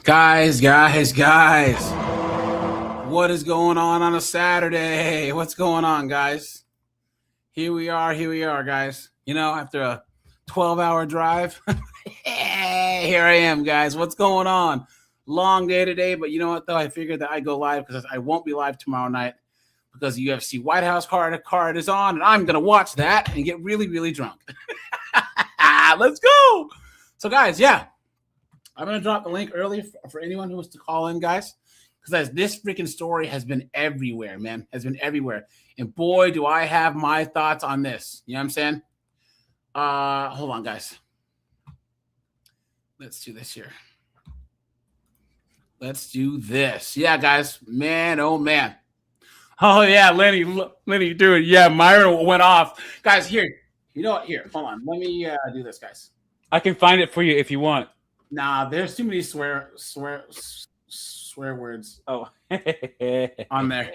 Guys. What is going on a Saturday? What's going on, guys? Here we are, guys. You know, after a 12-hour drive, here I am, guys. What's going on? Long day today, but you know what, though? I figured that I'd go live because I won't be live tomorrow night because the UFC White House card is on, and I'm going to watch that and get really, really drunk. Let's go. So, guys, yeah. I'm going to drop the link early for anyone who wants to call in, guys, because this freaking story has been everywhere, man. Has been everywhere. And boy, do I have my thoughts on this. You know what I'm saying? Hold on, guys. Let's do this here. Let's do this. Yeah, guys. Man, oh, man. Oh, yeah, Lenny, dude. Yeah, Myron went off. Guys, here. You know what? Here, hold on. Let me do this, guys. I can find it for you if you want. Nah, there's too many swear words. Oh, on there.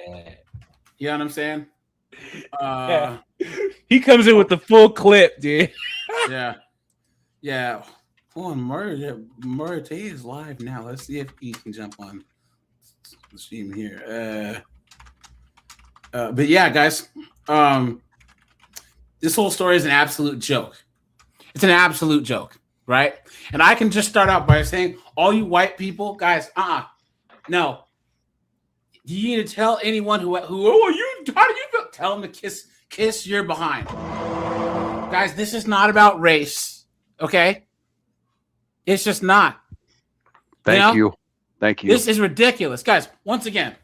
You know what I'm saying? Yeah. He comes in with the full clip, dude. Yeah. Hold on, Murray is live now. Let's see if he can jump on the stream here. But yeah, guys, this whole story is an absolute joke. It's an absolute joke. Right? And I can just start out by saying, all you white people, guys, no. You need to tell anyone how do you feel? Tell them to kiss your behind. Guys, this is not about race, okay? It's just not. Thank you. This is ridiculous. Guys, once again,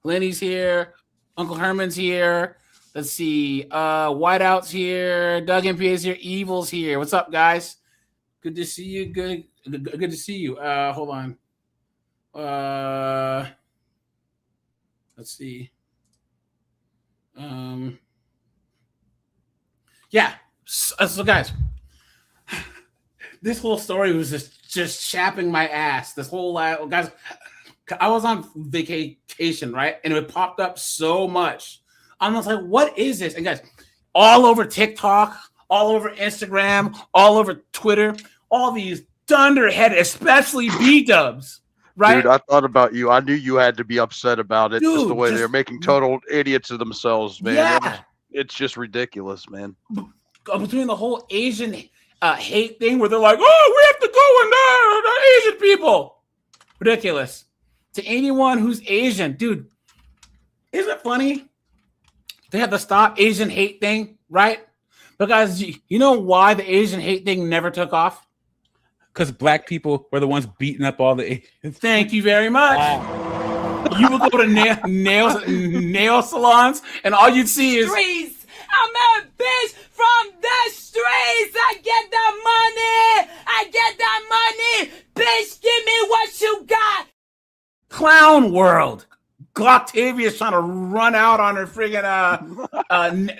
Lenny's here, Uncle Herman's here. Let's see. Whiteout's here. Doug MPA's here. Evil's here. What's up, guys? Good to see you. Good to see you. Hold on. Let's see. Yeah. So guys, this whole story was just chapping my ass. This whole guys, I was on vacation, right? And it popped up so much. I was like, what is this? And guys, all over TikTok, all over Instagram, all over Twitter, all these dunderheaded, especially B-dubs, right? Dude, I thought about you. I knew you had to be upset about it. Dude, just the way they're making total idiots of themselves, man. Yeah. It's just ridiculous, man. Between the whole Asian hate thing where they're like, we have to go in there, the Asian people. Ridiculous. To anyone who's Asian, dude, isn't it funny? They have the stop Asian hate thing, right? Because you know why the Asian hate thing never took off? Because black people were the ones beating up all the Asians. Thank you very much. You would go to nail salons, and all you'd see is streets. I'm a bitch from the streets. I get that money. Bitch, give me what you got. Clown world. Octavia's trying to run out on her friggin'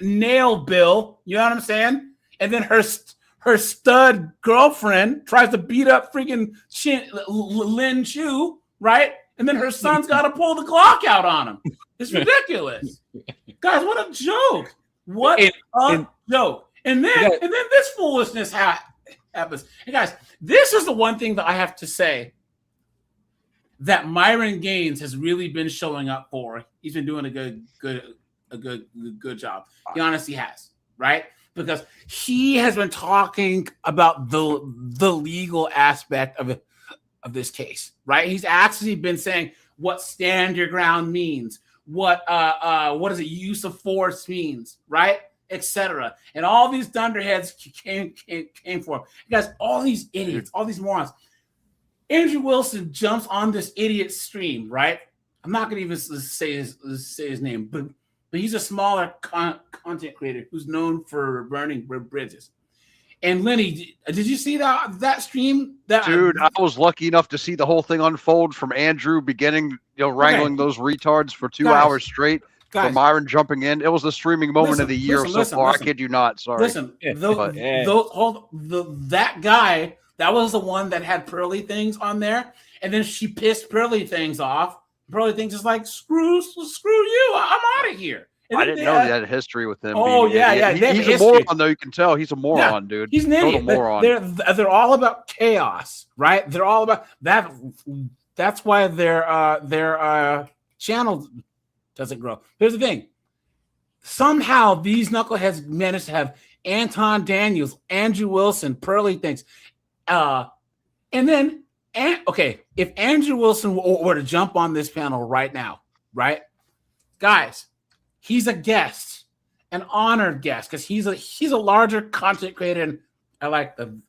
nail bill. You know what I'm saying? And then her stud girlfriend tries to beat up friggin' Lin Chu, right? And then her son's got to pull the clock out on him. It's ridiculous. Guys, what a joke. What a joke. And then this foolishness happens. And guys, this is the one thing that I have to say that Myron Gaines has really been showing up for. He's been doing a good job. He honestly has, right? Because he has been talking about the legal aspect of this case, right? He's actually been saying what stand your ground means, what is it, use of force means, right? Etc. And all these dunderheads came for him. Guys, all these idiots, all these morons. Andrew Wilson jumps on this idiot stream, right? I'm not going to even say his name, but he's a smaller content creator who's known for burning bridges. And Lenny, did you see that stream? Dude, I was lucky enough to see the whole thing unfold from Andrew beginning, wrangling those retards for 2 hours straight. For Myron jumping in. It was the streaming moment of the year so far. I kid you not. Sorry. Listen, that guy. That was the one that had Pearly Things on there, and then she pissed Pearly Things off. Pearly Things is like, screw you, I'm out of here. I didn't know they had a history with him. Oh yeah. He's a moron, though. You can tell he's a moron, dude. He's an idiot. Moron. They're all about chaos, right? They're all about that. That's why their channel doesn't grow. Here's the thing. Somehow these knuckleheads managed to have Anton Daniels, Andrew Wilson, Pearly things. And then, if Andrew Wilson were to jump on this panel right now, right? Guys, he's a guest, an honored guest, because he's a larger content creator, and I like the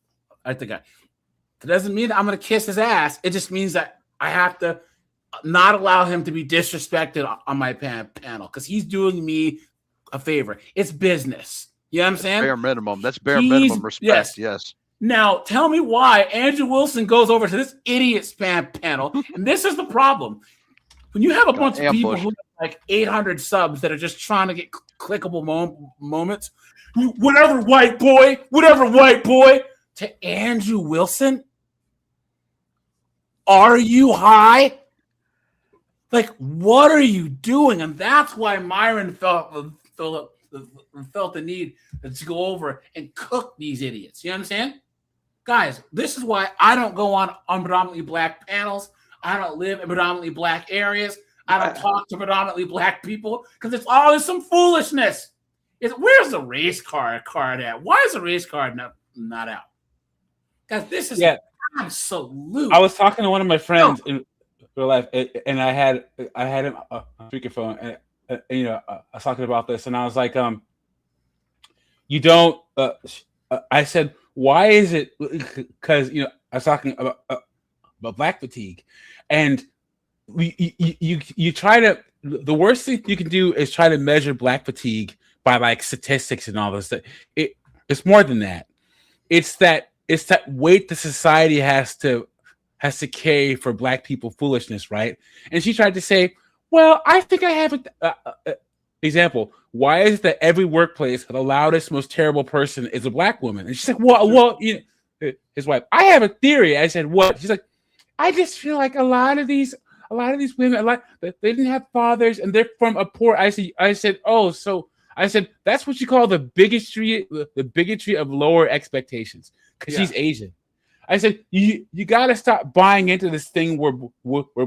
guy. It doesn't mean that I'm going to kiss his ass. It just means that I have to not allow him to be disrespected on my panel, because he's doing me a favor. It's business. You know what I'm saying? Bare minimum. That's bare minimum respect. Yes. Now, tell me why Andrew Wilson goes over to this idiot spam panel, and this is the problem. When you have a bunch of people who have like 800 subs that are just trying to get clickable moments, whatever white boy, to Andrew Wilson, are you high? Like, what are you doing? And that's why Myron felt the need to go over and cook these idiots. You know what I'm saying? Guys, this is why I don't go on predominantly black panels. I don't live in predominantly black areas. I don't talk to predominantly black people because it's always some foolishness. Where's the race card at? Why is the race card not out? Guys, this is absolute. I was talking to one of my friends in real life, and I had him on speakerphone, and I was talking about this, and I was like, you don't. I said, why is it? Because I was talking about black fatigue, and you try to. The worst thing you can do is try to measure black fatigue by like statistics and all this. It's more than that. It's that weight the society has to carry for black people foolishness, right? And she tried to say, well, I think I have an example. Why is it that every workplace the loudest, most terrible person is a black woman? And she's like, well, his wife. I have a theory. I said, what? She's like, I just feel like a lot of these women, they didn't have fathers and they're from a poor. I said, that's what you call the bigotry of lower expectations, because she's Asian. I said, you got to stop buying into this thing where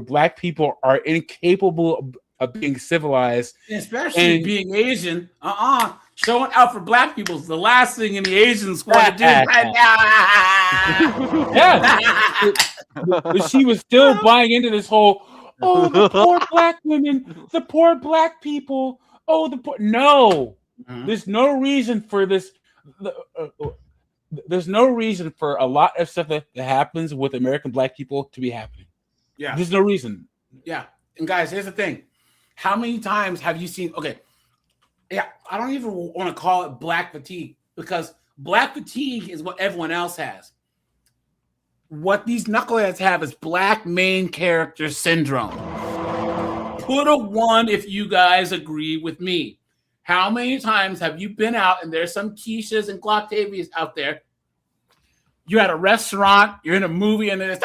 black people are incapable of being civilized. Especially being Asian. Showing out for black people is the last thing in the Asian squad to do right now. Yeah. But she was still buying into this whole, the poor black women, the poor black people. No. Mm-hmm. There's no reason for this. There's no reason for a lot of stuff that happens with American black people to be happening. Yeah. There's no reason. Yeah. And guys, here's the thing. How many times have you seen, I don't even want to call it black fatigue, because black fatigue is what everyone else has. What these knuckleheads have is black main character syndrome. Put a 1 if you guys agree with me. How many times have you been out and there's some Keishas and Gloctavias out there? You're at a restaurant, you're in a movie, and there's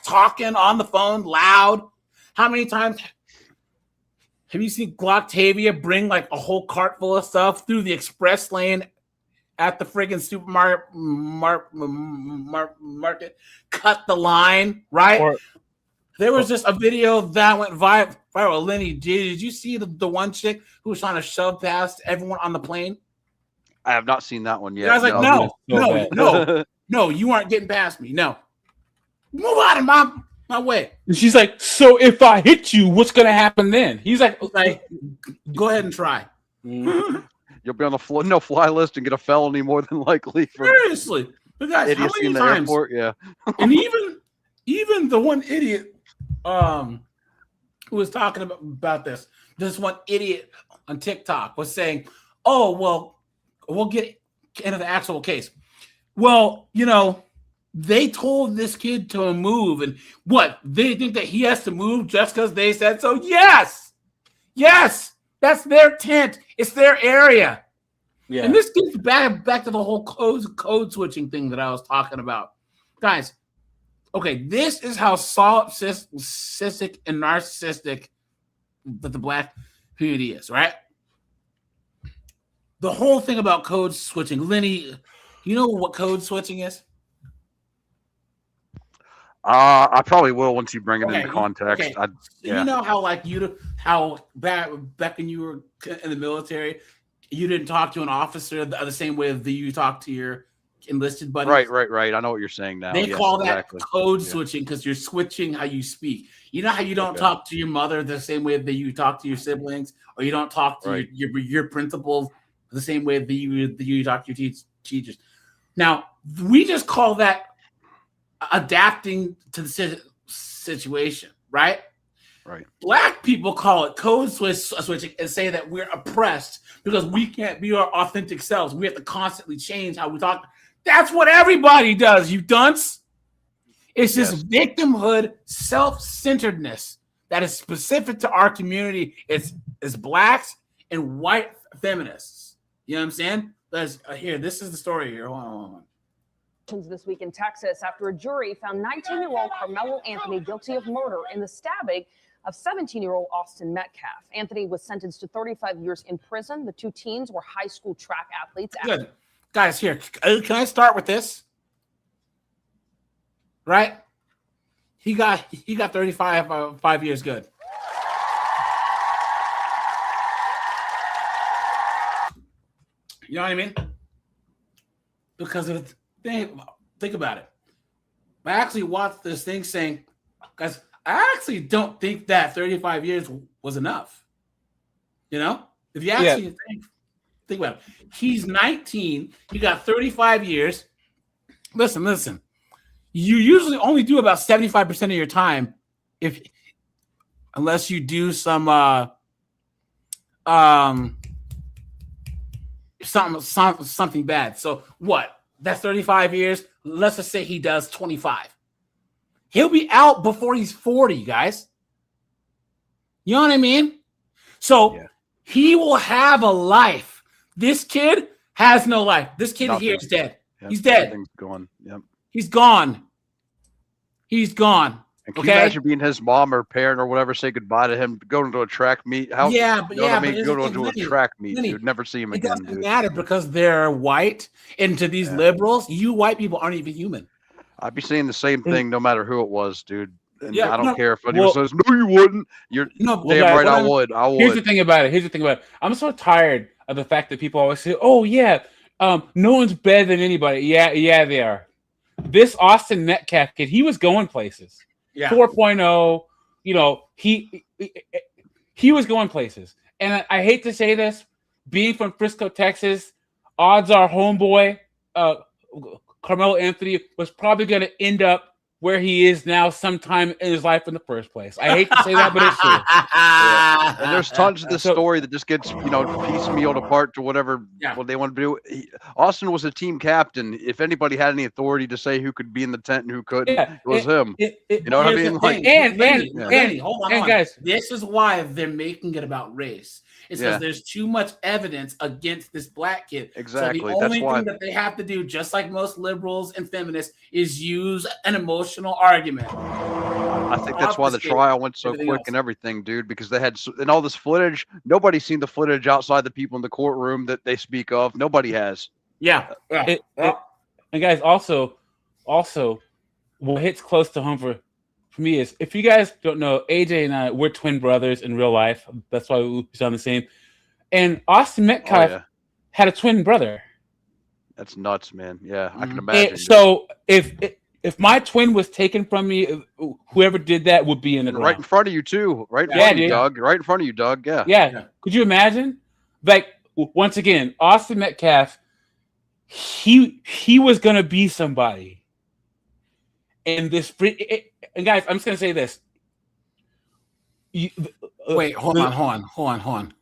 talking on the phone loud. How many times have you seen Gloctavia bring like a whole cart full of stuff through the express lane at the friggin' supermarket, cut the line, right? There was just a video that went viral. Lenny, did you see the one chick who was trying to shove past everyone on the plane? I have not seen that one yet. I was like, no, you aren't getting past me. No. Move out of my way. And she's like, so if I hit you, what's going to happen then? He's like, go ahead and try. You'll be on the no-fly list and get a felony more than likely. Seriously. But guys, idiocy in the airport, yeah. And even the one idiot who was talking about this one idiot on TikTok was saying, oh, well, we'll get into the actual case. Well, they told this kid to move, and what? They think that he has to move just because they said so? Yes, that's their tent. It's their area. Yeah. And this gets back to the whole code switching thing that I was talking about. Guys, okay, this is how solipsistic and narcissistic that the black who it is, right? The whole thing about code switching, Lenny, you know what code switching is? I probably will once you bring it into Okay, context. okay. You know how how back when you were in the military, you didn't talk to an officer the same way that you talk to your enlisted buddies. Right. I know what you're saying now. They yes, call exactly. that code switching because you're switching how you speak. You know how you don't talk to your mother the same way that you talk to your siblings, or you don't talk to your principals the same way that you talk to your teachers. Now we just call that adapting to the situation, right? Right. Black people call it code switching and say that we're oppressed because we can't be our authentic selves. We have to constantly change how we talk. That's what everybody does, you dunce. It's this victimhood, self-centeredness that is specific to our community. It's blacks and white feminists. You know what I'm saying? Here, this is the story here. Hold on. This week in Texas after a jury found 19-year-old Karmelo Anthony guilty of murder in the stabbing of 17-year-old Austin Metcalf. Anthony was sentenced to 35 years in prison. The two teens were high school track athletes. Good. Guys, here, can I start with this? Right? He got 35 5 years good. You know what I mean? Because of think about it. I actually watched this thing saying, guys, I actually don't think that 35 years was enough. You know? If you actually think about it. He's 19. He got 35 years. Listen. You usually only do about 75% of your time unless you do something bad. So what? That's 35 years. Let's just say he does 25. He'll be out before he's 40, guys. You know what I mean? So he will have a life. This kid has no life. This kid here is dead. Yep. He's dead. Everything's gone. Yep. He's gone. He's gone. And can you imagine being his mom or parent or whatever, say goodbye to him, go into a track meet? Go to a track meet. You'd never see him again. It doesn't matter because they're white. And to these liberals, you white people aren't even human. I'd be saying the same thing no matter who it was, dude. And I don't care if anyone says, no, you wouldn't. You're damn right I would. Here's the thing about it. I'm so tired of the fact that people always say, oh, yeah, no one's better than anybody. Yeah, they are. This Austin Metcalf kid, he was going places. Yeah. 4.0, you know, he was going places. And I hate to say this, being from Frisco, Texas, odds are homeboy, Karmelo Anthony was probably going to end up where he is now sometime in his life in the first place. I hate to say that, but it's true. And there's tons of this story that just gets, piecemealed apart to whatever what they want to do. Austin was a team captain. If anybody had any authority to say who could be in the tent and who couldn't, it was him. You know what I mean? Hold on. Guys, this is why they're making it about race. It's because there's too much evidence against this black kid. Exactly. So the only thing that they have to do, just like most liberals and feminists, is use an emotional argument. I think that's why the trial went so quick and everything, dude, because they had and all this footage. Nobody's seen the footage outside the people in the courtroom that they speak of. Nobody has. Yeah. And guys, also, what hits close to home for me is, if you guys don't know, AJ and I, we're twin brothers in real life. That's why we sound the same. And Austin Metcalf had a twin brother. That's nuts, man. Yeah, I can imagine. So if my twin was taken from me, whoever did that would be in the ground. Right in front of you too. Right in front of you, Doug. Right in front of you, Doug. Yeah. Could you imagine? Like, once again, Austin Metcalf, he was gonna be somebody. And and guys, I'm just gonna say this. Wait, hold on.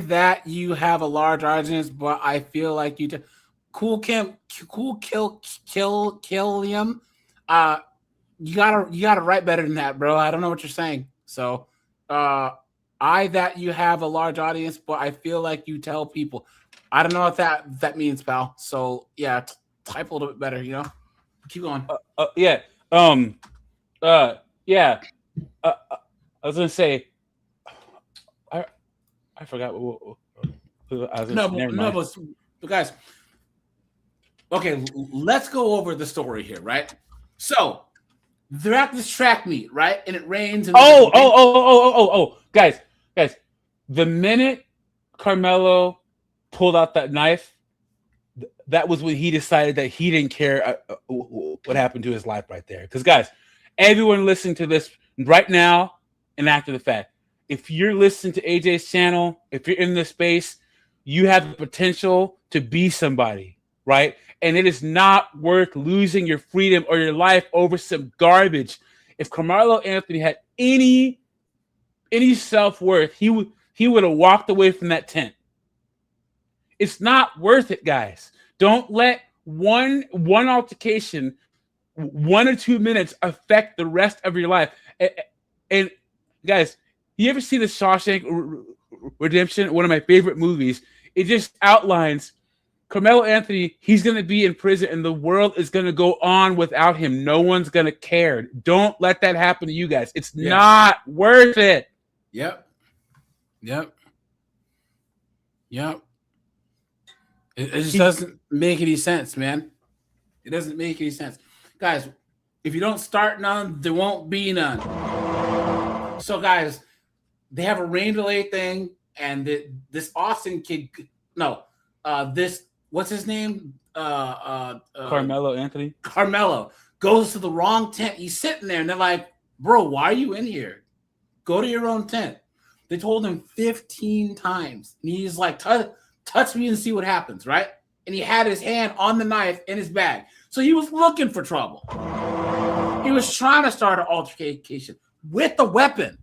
That you have a large audience, but I feel like you do. Kill him. You gotta write better than that, bro. I don't know what you're saying. So, that you have a large audience, but I feel like you tell people. I don't know what that means, pal. So yeah, type a little bit better. Keep going. I was gonna say, I forgot what I was No, never no, mind. but guys, okay, let's go over the story here, right? So they're at this track meet, right? And it rains. And Guys, the minute Karmelo pulled out that knife, that was when he decided that he didn't care what happened to his life right there. Because, guys, everyone listening to this right now and after the fact, if you're listening to AJ's channel, if you're in this space, you have the potential to be somebody, right? And it is not worth losing your freedom or your life over some garbage. If Karmelo Anthony had any self-worth, he would have walked away from that tent. It's not worth it, guys. Don't let one altercation, 1 or 2 minutes affect the rest of your life. And guys, you ever see the Shawshank Redemption? One of my favorite movies. It just outlines Karmelo Anthony. He's going to be in prison, and the world is going to go on without him. No one's going to care. Don't let that happen to you guys. It's not worth it. Yep. It just doesn't make any sense, man. It doesn't make any sense. Guys, if you don't start none, there won't be none. So, guys, they have a rain delay thing, and this Austin kid, what's his name? Karmelo Anthony. Karmelo goes to the wrong tent. He's sitting there, and they're like, bro, why are you in here? Go to your own tent. They told him 15 times. And he's like, touch me and see what happens, right? And he had his hand on the knife in his bag. So he was looking for trouble. He was trying to start an altercation with a weapon.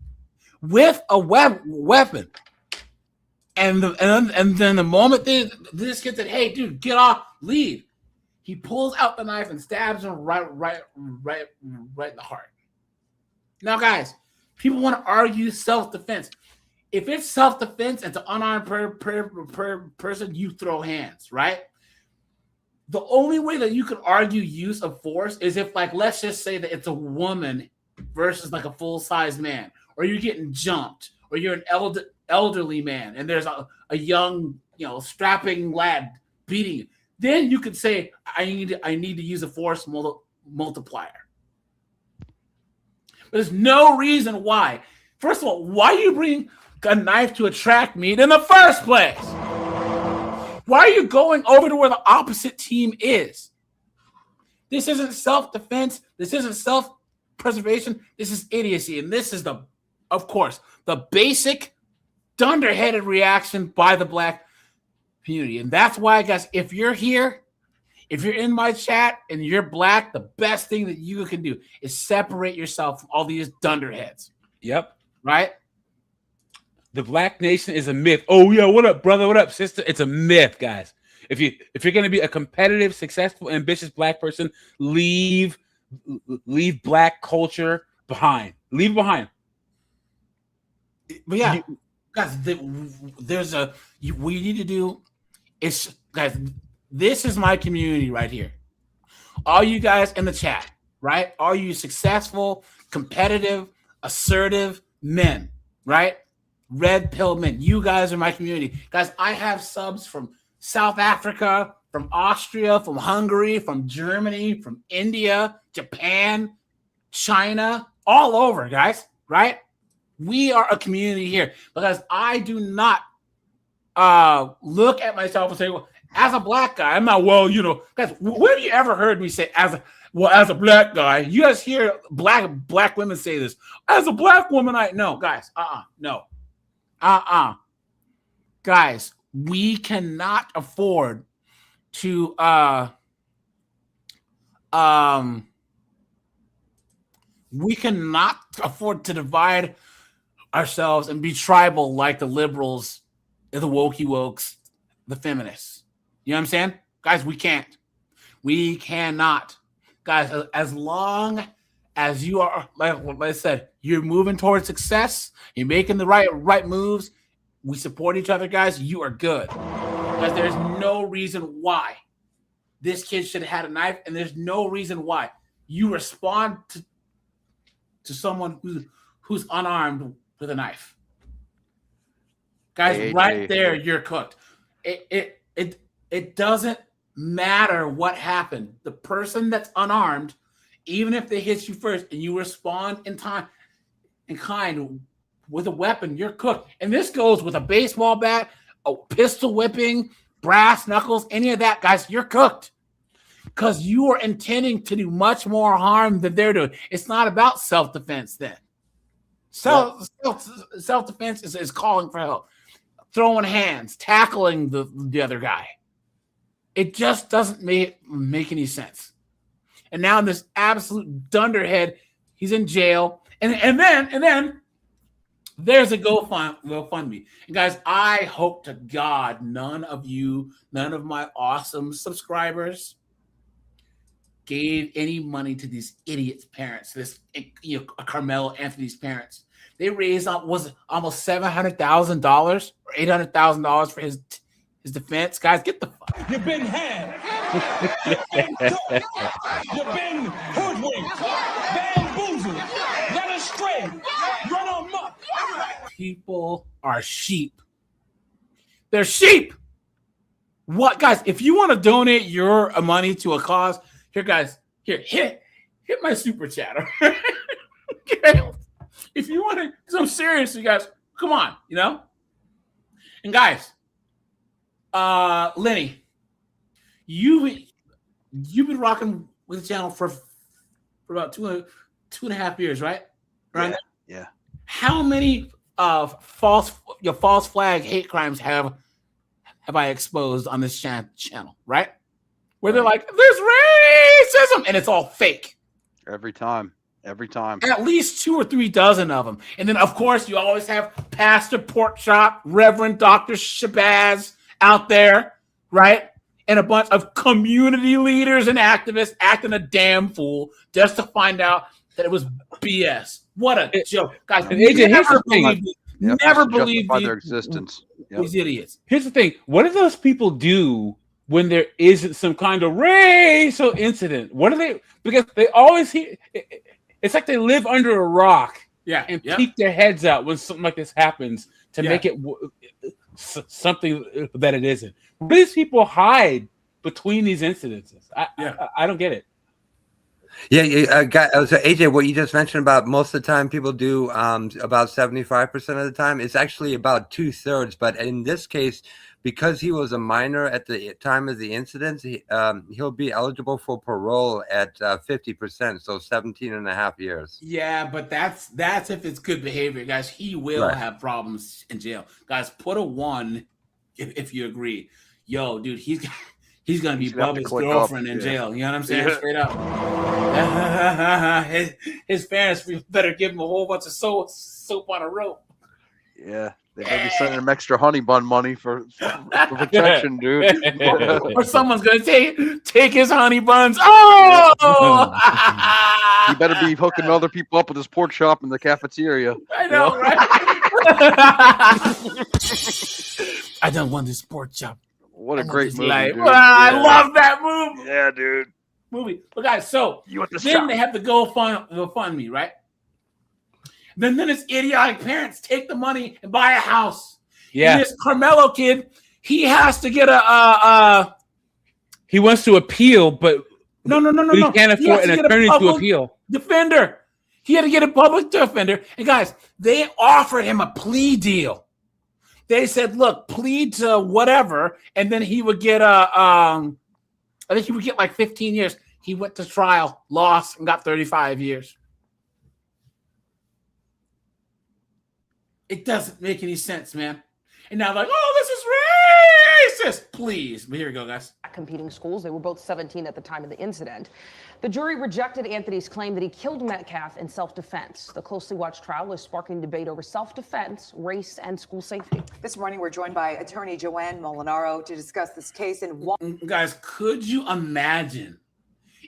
And then the moment this kid said, hey, dude, get off, leave. He pulls out the knife and stabs him right in the heart. Now, guys, people want to argue self-defense. If it's self-defense and it's an unarmed person, you throw hands, right? The only way that you could argue use of force is if, like, let's just say that it's a woman versus like a full-size man, or you're getting jumped, or you're an elderly man, and there's a young, strapping lad beating you. Then you could say, I need to use a force multiplier. But there's no reason why. First of all, why are you bringing a knife to a track meet in the first place? Why are you going over to where the opposite team is? This isn't self-defense. This isn't self-preservation. This is idiocy. And this is of course, the basic dunderheaded reaction by the black community. And that's why, guys, if you're here, if you're in my chat and you're black, the best thing that you can do is separate yourself from all these dunderheads. Yep. Right? The black nation is a myth. Oh, yeah, what up, brother? What up, sister? It's a myth, guys. If you're going to be a competitive, successful, ambitious black person, leave black culture behind. Leave it behind. But yeah, guys, what you need to do is, guys, this is my community right here. All you guys in the chat, right? All you successful, competitive, assertive men, right? Red pill men. You guys are my community. Guys, I have subs from South Africa, from Austria, from Hungary, from Germany, from India, Japan, China, all over, guys, right? We are a community here because I do not look at myself and say, well, as a black guy, I'm not, guys, when have you ever heard me say as a black guy? You guys hear black women say this. As a black woman, no, guys, no. Guys, we cannot afford to divide ourselves and be tribal like the liberals, the wokey wokes, the feminists. You know what I'm saying? Guys, we can't. We cannot. Guys, as long as you are, like I said, you're moving towards success, you're making the right moves, we support each other, guys, you are good. Because there's no reason why this kid should have had a knife, and there's no reason why you respond to someone who's unarmed with a knife. Guys, right there, you're cooked. It doesn't matter what happened. The person that's unarmed, even if they hit you first and you respond in time and kind with a weapon, you're cooked. And this goes with a baseball bat, a pistol whipping, brass knuckles, any of that, guys, you're cooked. Because you are intending to do much more harm than they're doing. It's not about self-defense then. Self-defense is calling for help, throwing hands, tackling the other guy. It just doesn't make any sense. And now this absolute dunderhead, he's in jail. And then there's a GoFundMe. And guys, I hope to God none of my awesome subscribers gave any money to these idiots' parents. Karmelo Anthony's parents. They raised almost $700,000 or $800,000 for his defense. Guys, get the fuck. You've been had. You've been hoodwinked, bamboozled, led astray, run amok. People are sheep. They're sheep. What, guys? If you want to donate your money to a cause, here, guys. Here, hit my super chat. Okay? If you want to, because I'm serious, you guys. Come on, And guys, Lenny, you've been rocking with the channel for about two and a half years, right? Right. Yeah. How many false flag hate crimes have I exposed on this channel? Right, where they're like, "There's racism," and it's all fake. Every time. At least 2 or 3 dozen of them. And then, of course, you always have Pastor Porkchop, Reverend Dr. Shabazz out there, right? And a bunch of community leaders and activists acting a damn fool just to find out that it was BS. What a joke. Guys, never believe their existence. These idiots. Here's the thing. What do those people do when there isn't some kind of racial incident? What do they, because they always hear, it's like they live under a rock and peek their heads out when something like this happens to make it something that it isn't. Where do these people hide between these incidences? I don't get it. So AJ, what you just mentioned about most of the time people do about 75% of the time, it's actually about 2/3. But in this case, because he was a minor at the time of the incident, he'll be eligible for parole at 50%, so 17 and a half years. Yeah, but that's if it's good behavior, guys. He will have problems in jail. Guys, put a 1 if you agree. Yo, dude, he's gonna be Bubba's girlfriend in jail. You know what I'm saying? Straight up. His parents better give him a whole bunch of soap on a rope. Yeah. They may be sending him extra honey bun money for protection, dude. Or someone's gonna take his honey buns. Oh, he better be hooking other people up with his pork chop in the cafeteria. I know, right? I don't want this pork chop. What a great movie, dude. I love that movie. Yeah, dude. But guys, so then they have to GoFundMe, right? Then his idiotic parents take the money and buy a house. Yeah. And this Karmelo kid, he has to get he wants to appeal, but no. He can't afford an attorney to appeal. Defender. He had to get a public defender. And guys, they offered him a plea deal. They said, "Look, plead to whatever," and then he would get I think he would get like 15 years. He went to trial, lost, and got 35 years. It doesn't make any sense, man. And now like, "Oh, this is racist." Please. But here we go, guys. Competing schools. They were both 17 at the time of the incident. The jury rejected Anthony's claim that he killed Metcalf in self-defense. The closely watched trial is sparking debate over self-defense, race, and school safety. This morning, we're joined by attorney Joanne Molinaro to discuss this case. Guys, could you imagine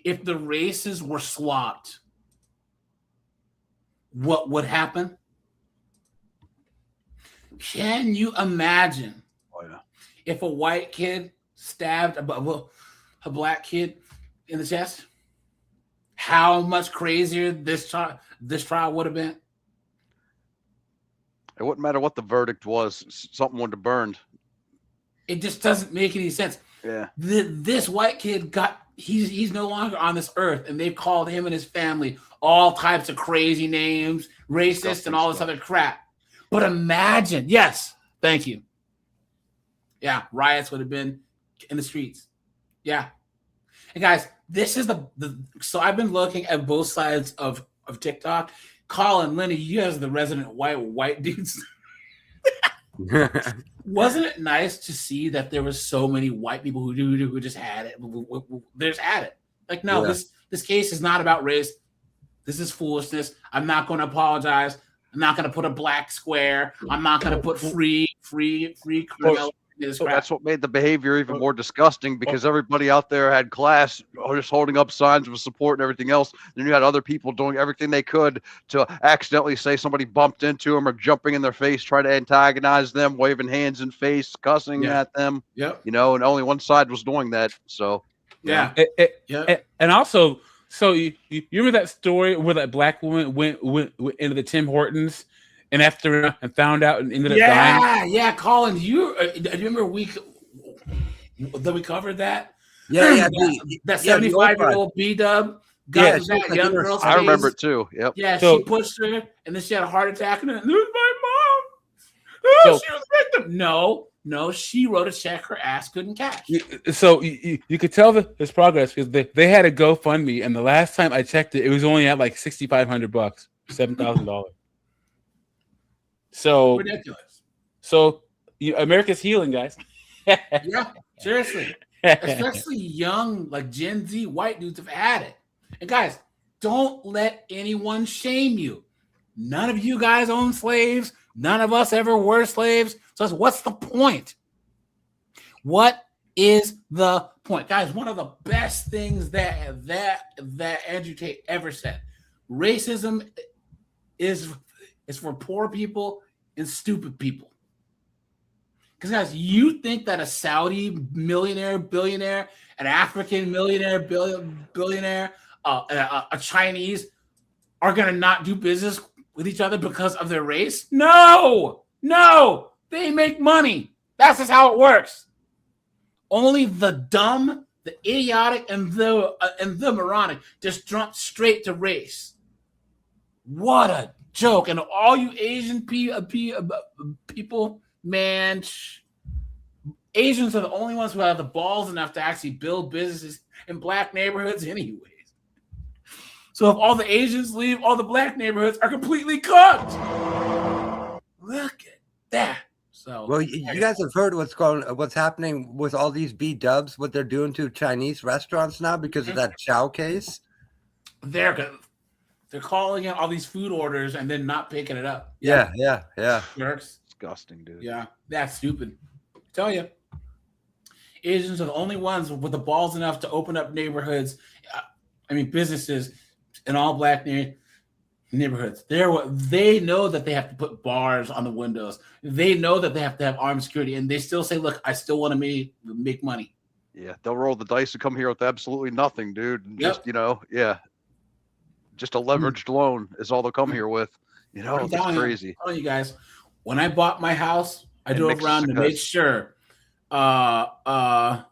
if the races were swapped? What would happen? Can you imagine if a white kid stabbed a black kid in the chest? How much crazier this trial would have been? It wouldn't matter what the verdict was. Something would have burned. It just doesn't make any sense. Yeah. This white kid he's no longer on this earth, and they've called him and his family all types of crazy names, racist, and all this other crap. But imagine, yes, thank you. Yeah, riots would have been in the streets. Yeah. And guys, this is so I've been looking at both sides of TikTok. Colin, Lenny, you guys are the resident white dudes. Wasn't it nice to see that there were so many white people who just had it? They just had it. Like, no, this case is not about race. This is foolishness. I'm not going to apologize. I'm not going to put a black square. I'm not going to put free Karmelo. That's what made the behavior even more disgusting, because everybody out there had class, just holding up signs of support and everything else. Then you had other people doing everything they could to accidentally say somebody bumped into them or jumping in their face, try to antagonize them, waving hands in face, cussing at them. Yep. You know, and only one side was doing that. So yeah. And also, so you remember that story where that black woman went into the Tim Hortons and after and found out and ended up dying? Yeah, Colin, do you remember that we covered that? Yeah, that 75-year-old B-dub got that young girl's I remember it too. Yep. Yeah, she pushed her, and then she had a heart attack, and then, "This is my mom. Oh, she was a victim." No, she wrote a check her ass couldn't cash. So you could tell this progress because they had a GoFundMe, and the last time I checked it, it was only at like $6,500, $7,000. So ridiculous. So America's healing, guys. Yeah, seriously. Especially young, like Gen Z white dudes have had it. And guys, don't let anyone shame you. None of you guys own slaves. None of us ever were slaves. So what's the point? What is the point? Guys, one of the best things that Andrew Tate ever said. Racism is for poor people and stupid people. Because, guys, you think that a Saudi millionaire, billionaire, an African millionaire, billionaire, a Chinese are going to not do business with each other because of their race? No. They make money. That's just how it works. Only the dumb, the idiotic, and the moronic just jump straight to race. What a joke. And all you Asian people, man, Asians are the only ones who have the balls enough to actually build businesses in black neighborhoods anyways. So if all the Asians leave, all the black neighborhoods are completely cooked. Look at that. So, well, you guys have heard what's happening with all these B-dubs, what they're doing to Chinese restaurants now because of that Chow case? They're calling in all these food orders and then not picking it up. Yeah. Jerks. Disgusting, dude. Yeah, that's stupid. I tell you, Asians are the only ones with the balls enough to open up neighborhoods. Businesses in all black neighborhoods. They know that they have to put bars on the windows. They know that they have to have armed security, and they still say, "Look, I still want to make money." Yeah, they'll roll the dice and come here with absolutely nothing, dude. And just just a leveraged loan is all they'll come here with. It's crazy. I'm telling you guys, when I bought my house, I drove around to make sure. I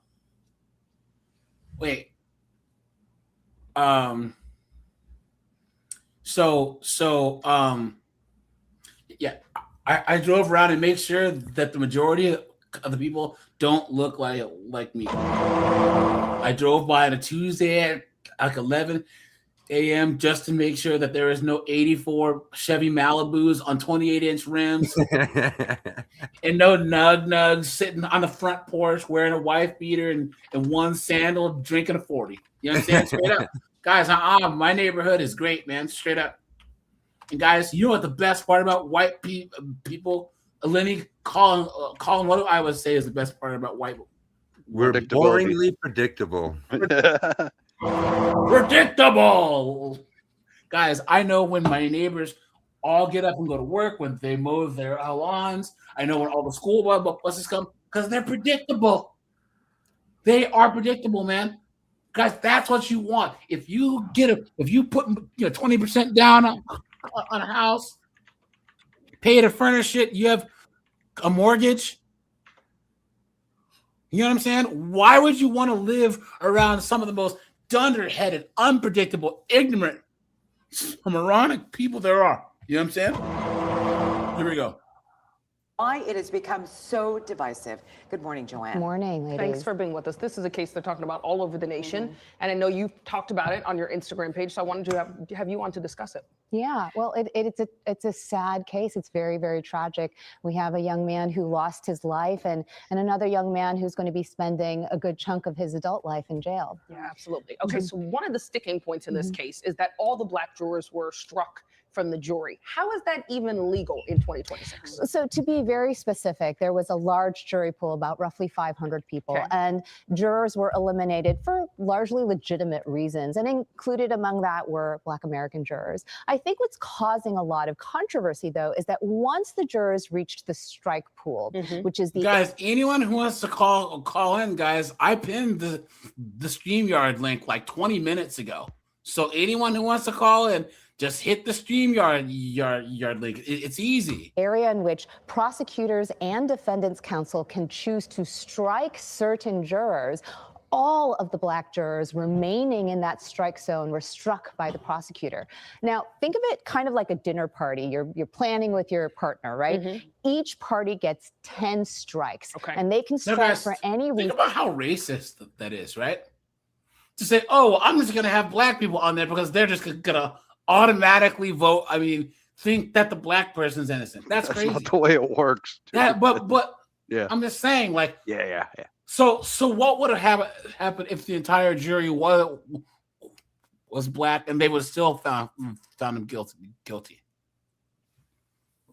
drove around and made sure that the majority of the people don't look like me. I drove by on a Tuesday at like 11 a.m. just to make sure that there is no 84 Chevy Malibus on 28-inch rims and no nugs sitting on the front porch wearing a wife beater and one sandal drinking a 40. You know what I'm saying? Straight up. Guys, my neighborhood is great, man. Straight up. And guys, you know what the best part about white people? Lenny, Colin, what do I would say is the best part about white people? We're boringly predictable. Predictable. Guys, I know when my neighbors all get up and go to work, when they mow their lawns. I know when all the school buses come because they're predictable. They are predictable, man. Guys, that's what you want. If you put 20% down on a house, pay to furnish it. You have a mortgage. You know what I'm saying? Why would you want to live around some of the most dunderheaded, unpredictable, ignorant, moronic people there are? You know what I'm saying? Here we go. Why it has become so divisive. Good morning, Joanne. Morning, ladies. Thanks for being with us. This is a case they're talking about all over the nation, and I know you've talked about it on your Instagram page, so I wanted to have you on to discuss it. Yeah, well, it's a sad case. It's very, very tragic. We have a young man who lost his life and another young man who's going to be spending a good chunk of his adult life in jail. Yeah, absolutely. Okay, so one of the sticking points in this case is that all the black jurors were struck from the jury. How is that even legal in 2026? So to be very specific, there was a large jury pool, about roughly 500 people, Okay. and jurors were eliminated for largely legitimate reasons, and included among that were Black American jurors. I think what's causing a lot of controversy, though, is that once the jurors reached the strike pool, which is the Guys, anyone who wants to call in, guys, I pinned the StreamYard link like 20 minutes ago. So anyone who wants to call in, just hit the StreamYard link. It's easy. area in which prosecutors and defendants counsel can choose to strike certain jurors. All of the black jurors remaining in that strike zone were struck by the prosecutor. Now, think of it kind of like a dinner party. You're planning with your partner, right? Each party gets 10 strikes, and they can strike guys, for any reason. Think about how racist that is, right? To say, oh, I'm just going to have black people on there because they're just going to automatically vote. I mean, think that the black person's innocent. That's crazy. Not the way it works. Yeah, but yeah, I'm just saying, like, yeah. So what would have happened if the entire jury was black and they would still found him guilty?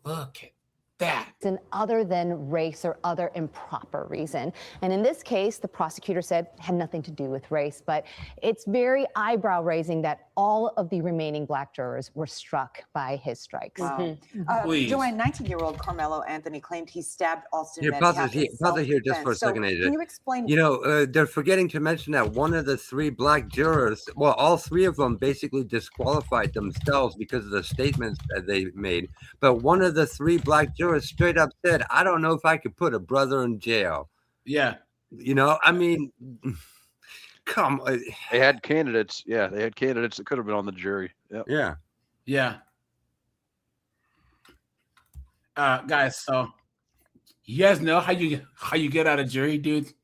Look at that. And other than race or other improper reason. And in this case, the prosecutor said it had nothing to do with race, but it's very eyebrow raising that all of the remaining black jurors were struck by his strikes. Wow. Please. Joanne, 19-year-old Carmelo Anthony claimed he stabbed Austin Here, Metcalf pause in it here just for a self-defense. So second, AJ. can you explain? You know, they're forgetting to mention that one of the three black jurors, well, all three of them basically disqualified themselves because of the statements that they made. But one of the three black jurors straight up said, I don't know if I could put a brother in jail. Yeah. You know, I mean, come on. They had candidates. Yeah, they had candidates that could have been on the jury. Yep. Yeah. Guys, so you guys know how you get out of jury duty?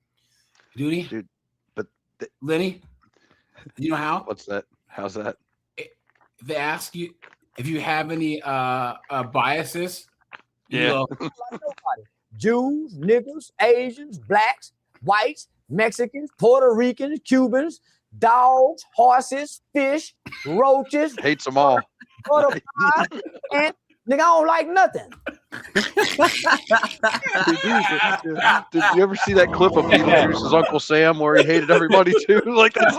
Dude, but Lenny, you know how? What's that? How's that? They ask you if you have any biases. Yeah. Jews, niggers, Asians, blacks, whites, Mexicans, Puerto Ricans, Cubans, dogs, horses, fish, roaches. Hates them all. Butterflies, and nigga, I don't like nothing. Did you ever see that clip of Beetlejuice's Uncle Sam where he hated everybody too? Like that's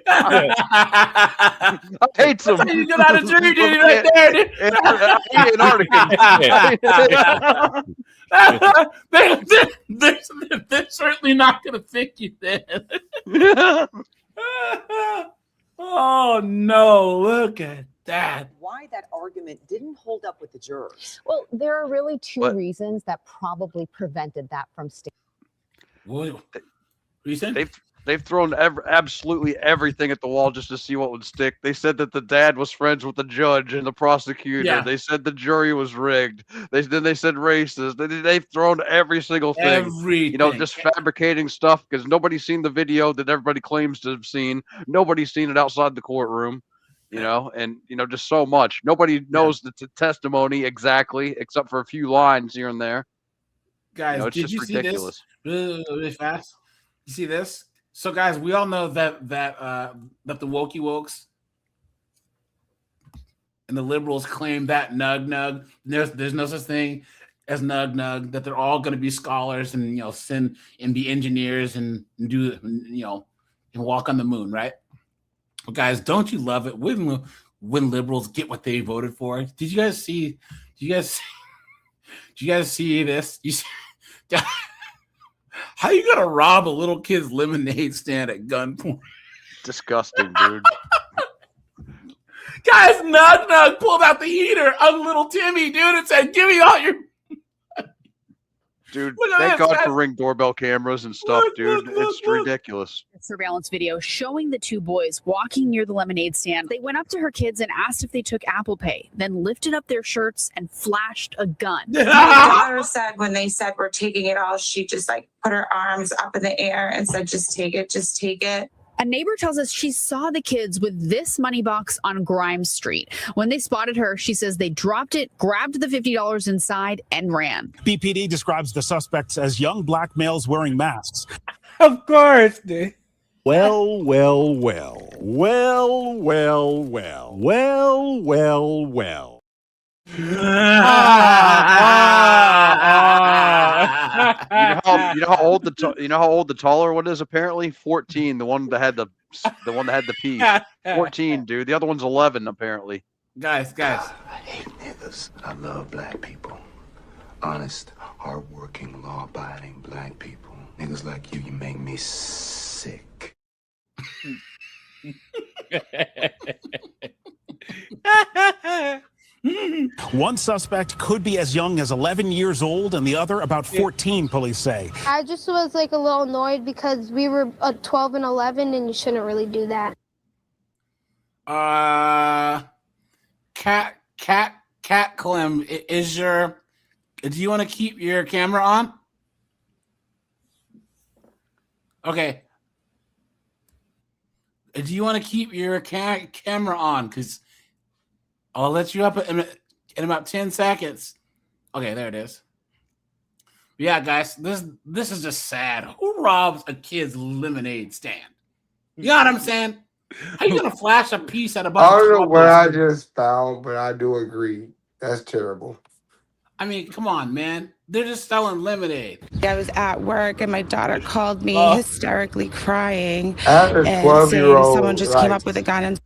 I hate him. You get out of jury duty right there. They're certainly not going to pick you then. Oh no! Look at that. Why that argument didn't hold up with the jurors? Well, there are really two What? reasons that probably prevented that from sticking. What you saying? They've thrown absolutely everything at the wall just to see what would stick. They said that the dad was friends with the judge and the prosecutor. Yeah. They said the jury was rigged. Then they said racist. They've thrown every single thing. Everything. You know, just fabricating stuff because nobody's seen the video that everybody claims to have seen. Nobody's seen it outside the courtroom. You know, and just so much. Nobody knows the testimony exactly, except for a few lines here and there. Guys, It's did just you ridiculous. see this really fast? You see this? So, guys, we all know that the wokey wokes and the liberals claim that nug. There's no such thing as nug. That they're all going to be scholars and send and be engineers and do and walk on the moon, right? But guys, don't you love it when liberals get what they voted for? Did you guys see? Did you guys see this? How you gonna rob a little kid's lemonade stand at gunpoint? Disgusting, dude. Guys, Nug pulled out the heater on little Timmy, dude, and said, "Give me all your." Dude, thank God for Ring doorbell cameras and stuff, dude. It's ridiculous. Surveillance video showing the two boys walking near the lemonade stand. They went up to her kids and asked if they took Apple Pay, then lifted up their shirts and flashed a gun. My daughter said when they said we're taking it all, she just like put her arms up in the air and said, just take it, just take it. A neighbor tells us she saw the kids with this money box on Grimes Street. When they spotted her, she says they dropped it, grabbed the $50 inside, and ran. BPD describes the suspects as young black males wearing masks. Of course, dude. Well. You know how old the taller one is? Apparently 14. The one that had the piece. 14, dude. The other one's 11. Apparently. Guys. I hate niggas. I love black people. Honest, hardworking, law-abiding black people. Niggas like you make me sick. One suspect could be as young as 11 years old and the other about 14, police say. I just was like a little annoyed because we were 12 and 11 and you shouldn't really do that. Cat Clem, do you want to keep your camera on? Okay. Do you want to keep your camera on? Because I'll let you up in about 10 seconds. Okay, there it is. Yeah, guys, this is just sad. Who robs a kid's lemonade stand? You know what I'm saying? How you gonna flash a piece at a bunch? I don't know what I just found, but I do agree. That's terrible. I mean, come on, man. They're just selling lemonade. I was at work and my daughter called me hysterically crying. I had a 12-year-old. Someone just came up with a gun and.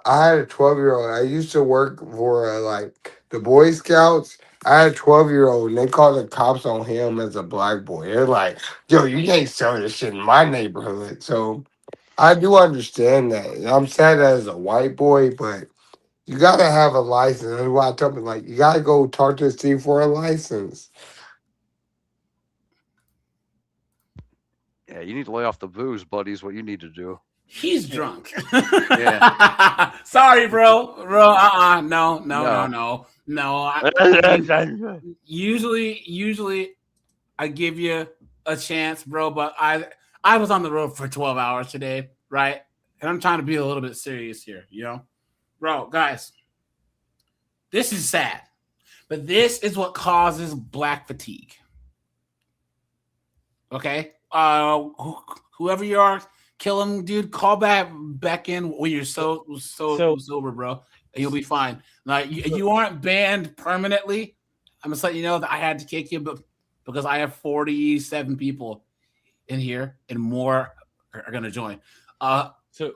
I had a 12-year-old. I used to work for the Boy Scouts. I had a 12-year-old, and they called the cops on him as a black boy. They're like, "Yo, you can't sell this shit in my neighborhood." So I do understand that. I'm sad that as a white boy, but you gotta have a license. That's why I tell me, you gotta go talk to the city for a license. Yeah, you need to lay off the booze, buddy, is what you need to do. He's drunk. Yeah. Sorry, bro. No. Usually I give you a chance, bro, but I was on the road for 12 hours today, right? And I'm trying to be a little bit serious here, you know? Bro, guys, this is sad, but this is what causes black fatigue. Okay? Whoever you are, kill him, dude. Call back in when you're so sober, bro. You'll be fine. Like you aren't banned permanently. I'm just letting you know that I had to kick you, but because I have 47 people in here and more are gonna join. So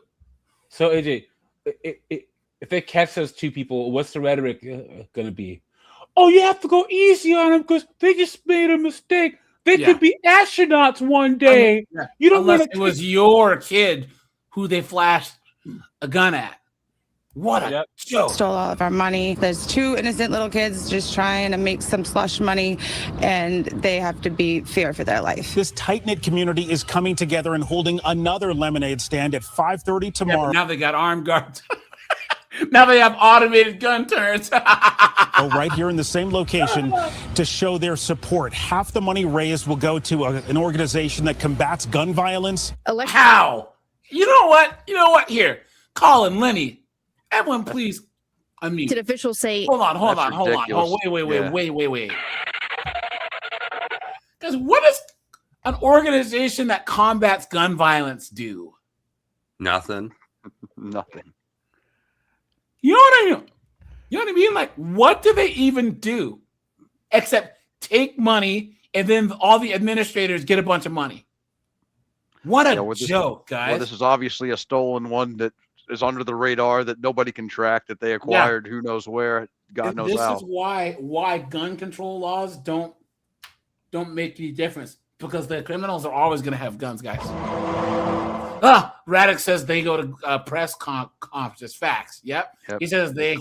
AJ, if they catch those two people, what's the rhetoric gonna be? Oh, you have to go easy on them because they just made a mistake. They could be astronauts one day. You don't Unless it was your kid who they flashed a gun at. What a joke. Stole all of our money. There's two innocent little kids just trying to make some slush money, and they have to be feared for their life. This tight-knit community is coming together and holding another lemonade stand at 5:30 tomorrow. Now they got armed guards. Now they have automated gun turrets. Right here in the same location to show their support. Half the money raised will go to an organization that combats gun violence. How? You know what? Here, Colin, Lenny, everyone, please unmute. Did officials say? Hold on. Wait. Because what does an organization that combats gun violence do? Nothing. Nothing. You know what I mean? Like, what do they even do except take money and then all the administrators get a bunch of money? What a joke, guys. Well, this is obviously a stolen one that is under the radar that nobody can track, that they acquired who knows where, God knows how. This is why gun control laws don't make any difference, because the criminals are always going to have guns, guys. Raddick says they go to press conferences. Facts. Yep. He says they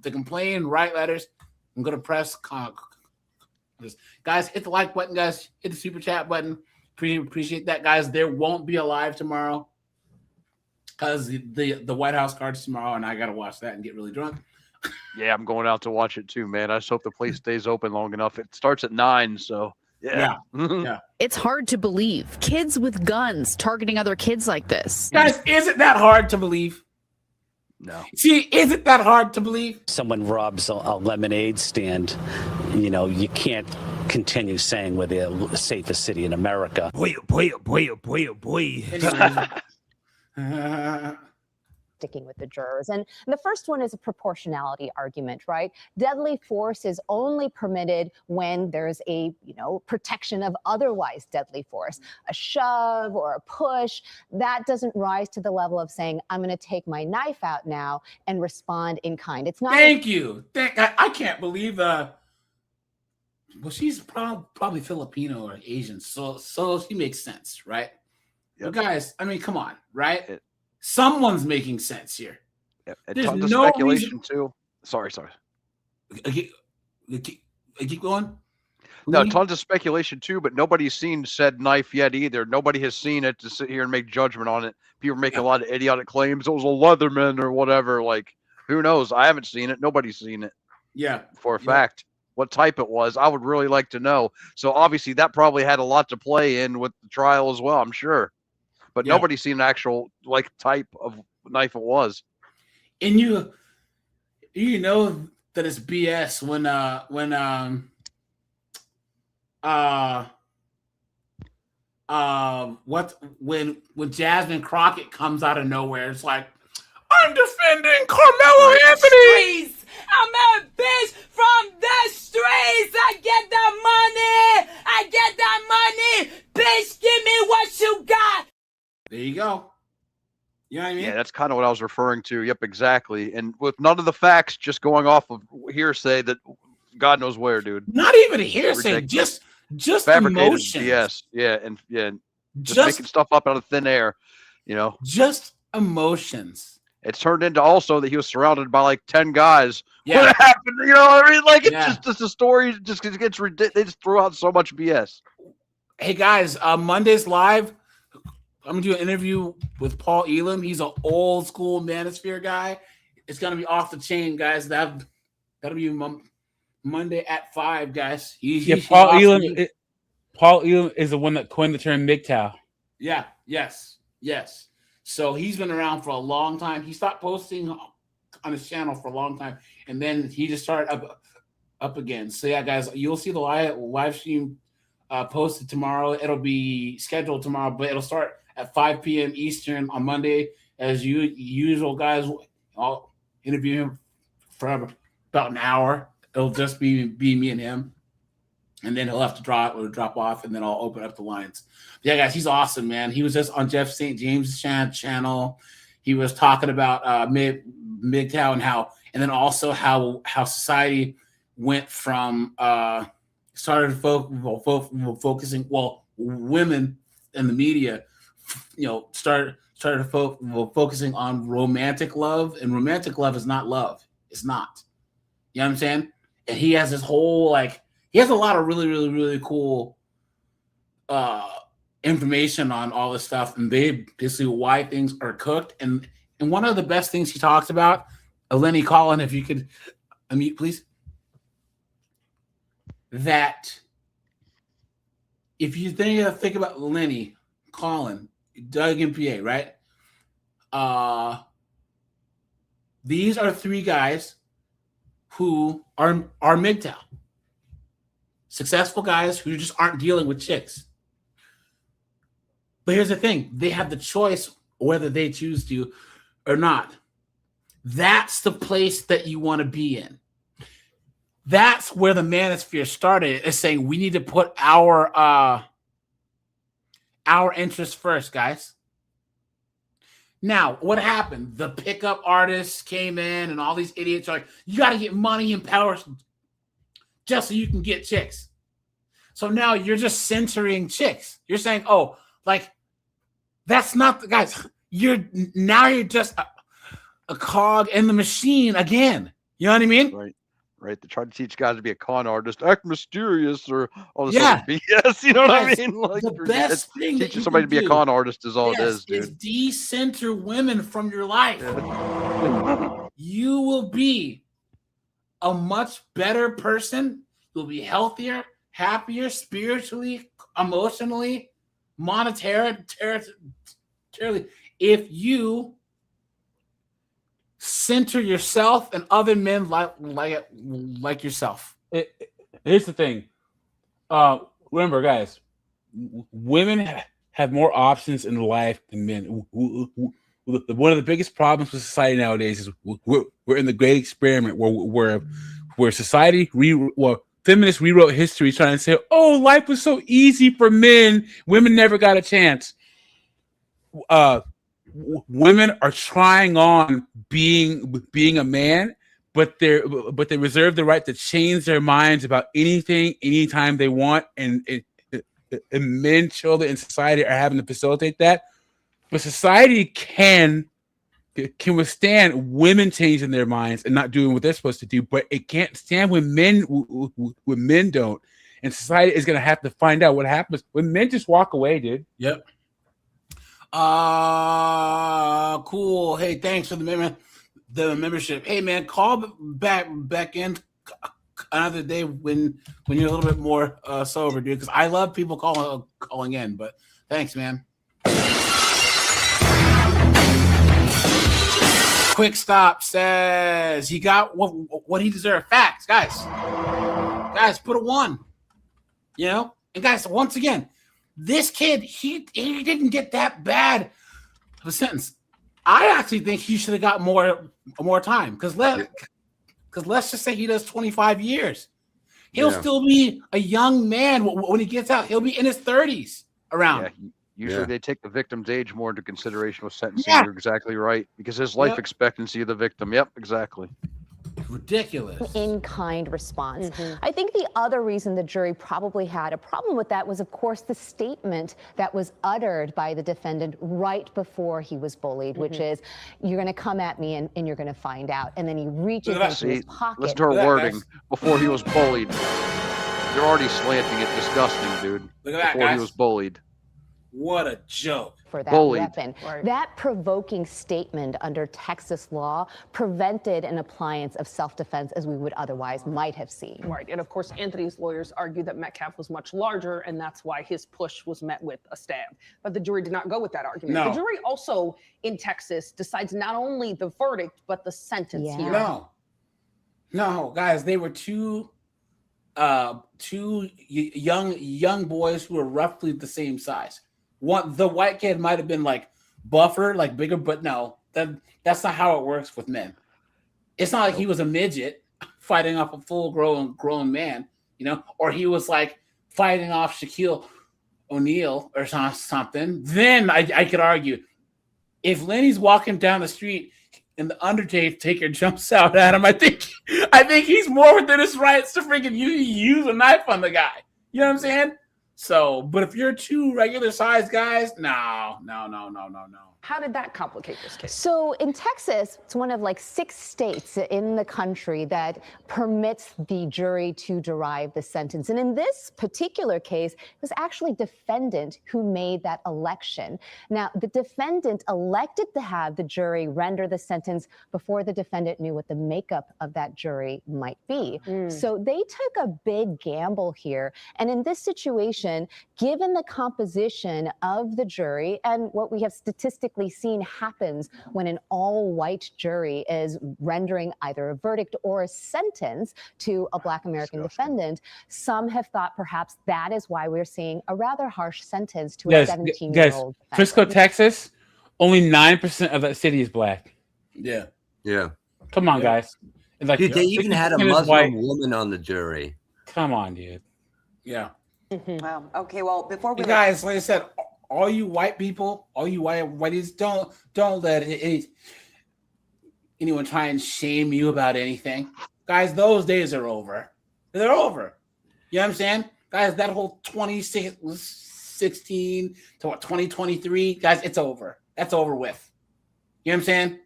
complain, write letters, and go to press conferences. Guys, hit the like button. Guys, hit the super chat button. Appreciate that, guys. There won't be a live tomorrow because the White House card's tomorrow, and I gotta watch that and get really drunk. Yeah, I'm going out to watch it too, man. I just hope the place stays open long enough. It starts at 9, so yeah. It's hard to believe. Kids with guns targeting other kids like this. Guys, is it that hard to believe? No. See, is it that hard to believe? Someone robs a lemonade stand, you know, you can't continue saying we're the safest city in America. Boy. Sticking with the jurors. And the first one is a proportionality argument, right? Deadly force is only permitted when there's a, protection of otherwise deadly force. A shove or a push, that doesn't rise to the level of saying, I'm going to take my knife out now and respond in kind. It's not. Thank you. I can't believe well, she's probably Filipino or Asian, so she makes sense, right? But guys, I mean, come on, right? Someone's making sense here. There's tons of speculation too. Sorry. Keep going. No, tons of speculation too, but nobody's seen said knife yet either. Nobody has seen it to sit here and make judgment on it. People are making a lot of idiotic claims. It was a Leatherman or whatever. Like, who knows? I haven't seen it. Nobody's seen it. Yeah. For a fact. What type it was, I would really like to know. So obviously that probably had a lot to play in with the trial as well, I'm sure. But nobody's seen an actual type of knife it was. And you know that it's BS when Jasmine Crockett comes out of nowhere. It's like, I'm defending Karmelo Anthony. I'm a bitch from the streets. I get that money. Bitch, give me what you got. There you go. You know what I mean? Yeah, that's kind of what I was referring to. Yep, exactly. And with none of the facts, just going off of hearsay that God knows where, dude. Not even a hearsay, just fabricated emotions. BS. Yeah, and just making stuff up out of thin air, Just emotions. It's turned into also that he was surrounded by like 10 guys. Yeah. What happened? You know what I mean? Like, it's just a story just gets ridiculous. They just throw out so much BS. Hey guys, Monday's live. I'm gonna do an interview with Paul Elam. He's an old school Manosphere guy. It's gonna be off the chain, guys. That'll be Monday at 5, guys. Paul Elam. Paul Elam is the one that coined the term MGTOW. Yeah. Yes. So he's been around for a long time. He stopped posting on his channel for a long time, and then he just started up again. So yeah, guys, you'll see the live stream posted tomorrow. It'll be scheduled tomorrow, but it'll start at 5 p.m. Eastern on Monday. As usual, guys, I'll interview him for about an hour. It'll just be me and him. And then he'll have to drop off, and then I'll open up the lines. Yeah, guys, he's awesome, man. He was just on Jeff St. James' channel. He was talking about MGTOW and then also how society went from started focusing. Well, women in the media, started focusing on romantic love, and romantic love is not love. It's not. You know what I'm saying? And he has this whole he has a lot of really, really, really cool information on all this stuff, and basically why things are cooked. And one of the best things he talks about, Lenny Collin, if you could unmute, please. That if you think about Lenny Collin, Doug MPA, right? These are 3 guys who are MGTOW. Successful guys who just aren't dealing with chicks. But here's the thing. They have the choice whether they choose to or not. That's the place that you want to be in. That's where the manosphere started. Is saying we need to put our interests first, guys. Now, what happened? The pickup artists came in, and all these idiots are like, you got to get money and power just so you can get chicks. So now you're just censoring chicks. You're saying, that's not the guys. you're just a cog in the machine again. You know what I mean? Right. They try to teach guys to be a con artist, act mysterious, or all this Yeah. other BS. You know what I Guys, mean? Like the best thing that teaching you somebody can to be a do, con artist is all it yes, is, dude. is decenter women from your life. You will be a much better person. You'll be healthier, happier, spiritually, emotionally, monetarily, if you center yourself and other men like yourself. Here's the thing. Remember, guys, women have more options in life than men. One of the biggest problems with society nowadays is we're in the great experiment where society feminists rewrote history trying to say, oh, life was so easy for men, women never got a chance. Women are trying on being a man, but they reserve the right to change their minds about anything, anytime they want, and men, children, and society are having to facilitate that. But society can withstand women changing their minds and not doing what they're supposed to do, but it can't stand when men don't. And society is going to have to find out what happens when men just walk away, dude. Yep. Cool. Hey, thanks for the membership. Hey, man, call back in another day when you're a little bit more sober, dude. Because I love people calling in. But thanks, man. Quick Stop says he got what he deserved. Facts, guys. Guys, put a 1. You know, and guys, once again, this kid he didn't get that bad of a sentence. I actually think he should have got more time because let's just say he does 25 years. He'll still be a young man when he gets out. He'll be in his 30s around. Yeah, usually they take the victim's age more into consideration with sentencing. You're exactly right, because his life expectancy of the victim. Yep, exactly. Ridiculous. In-kind response. I think the other reason the jury probably had a problem with that was, of course, the statement that was uttered by the defendant right before he was bullied, which is, you're going to come at me and you're going to find out. And then he reaches into his pocket. Listen to her wording. Before he was bullied. You're already slanting it. Disgusting, dude. Look at that, before guys. he was bullied. What a joke. For that weapon. That provoking statement under Texas law prevented an appliance of self-defense as we would otherwise might have seen. Right. And of course, Anthony's lawyers argue that Metcalf was much larger, and that's why his push was met with a stab. But the jury did not go with that argument. No. The jury also in Texas decides not only the verdict, but the sentence here. No, guys, they were two young boys who were roughly the same size. The white kid might have been like buffer, like bigger, but no, that's not how it works with men. It's not like he was a midget fighting off a full grown man, you know, or he was like fighting off Shaquille O'Neal or something. Then I could argue if Lenny's walking down the street and the Undertaker jumps out at him, I think he's more within his rights to freaking use a knife on the guy. You know what I'm saying? So, but if you're two regular sized guys, no. How did that complicate this case? So in Texas, it's one of like 6 states in the country that permits the jury to derive the sentence. And in this particular case, it was actually defendant who made that election. Now, the defendant elected to have the jury render the sentence before the defendant knew what the makeup of that jury might be. So they took a big gamble here. And in this situation, given the composition of the jury and what we have statistically seen happens when an all-white jury is rendering either a verdict or a sentence to a Black American defendant, some have thought perhaps that is why we're seeing a rather harsh sentence to a 17-year-old defendant. Frisco, Texas, only 9% of that city is Black. Yeah. Come on, guys. Like, Dude, they even had a Muslim woman on the jury. Come on, dude. Yeah. Wow. Okay. Well, before we You guys, like I said, all you white people, all you whiteies, don't let anyone try and shame you about anything. Guys, those days are over. They're over. You know what I'm saying? Guys, that whole 2016 to 2023, guys, it's over. That's over with. You know what I'm saying?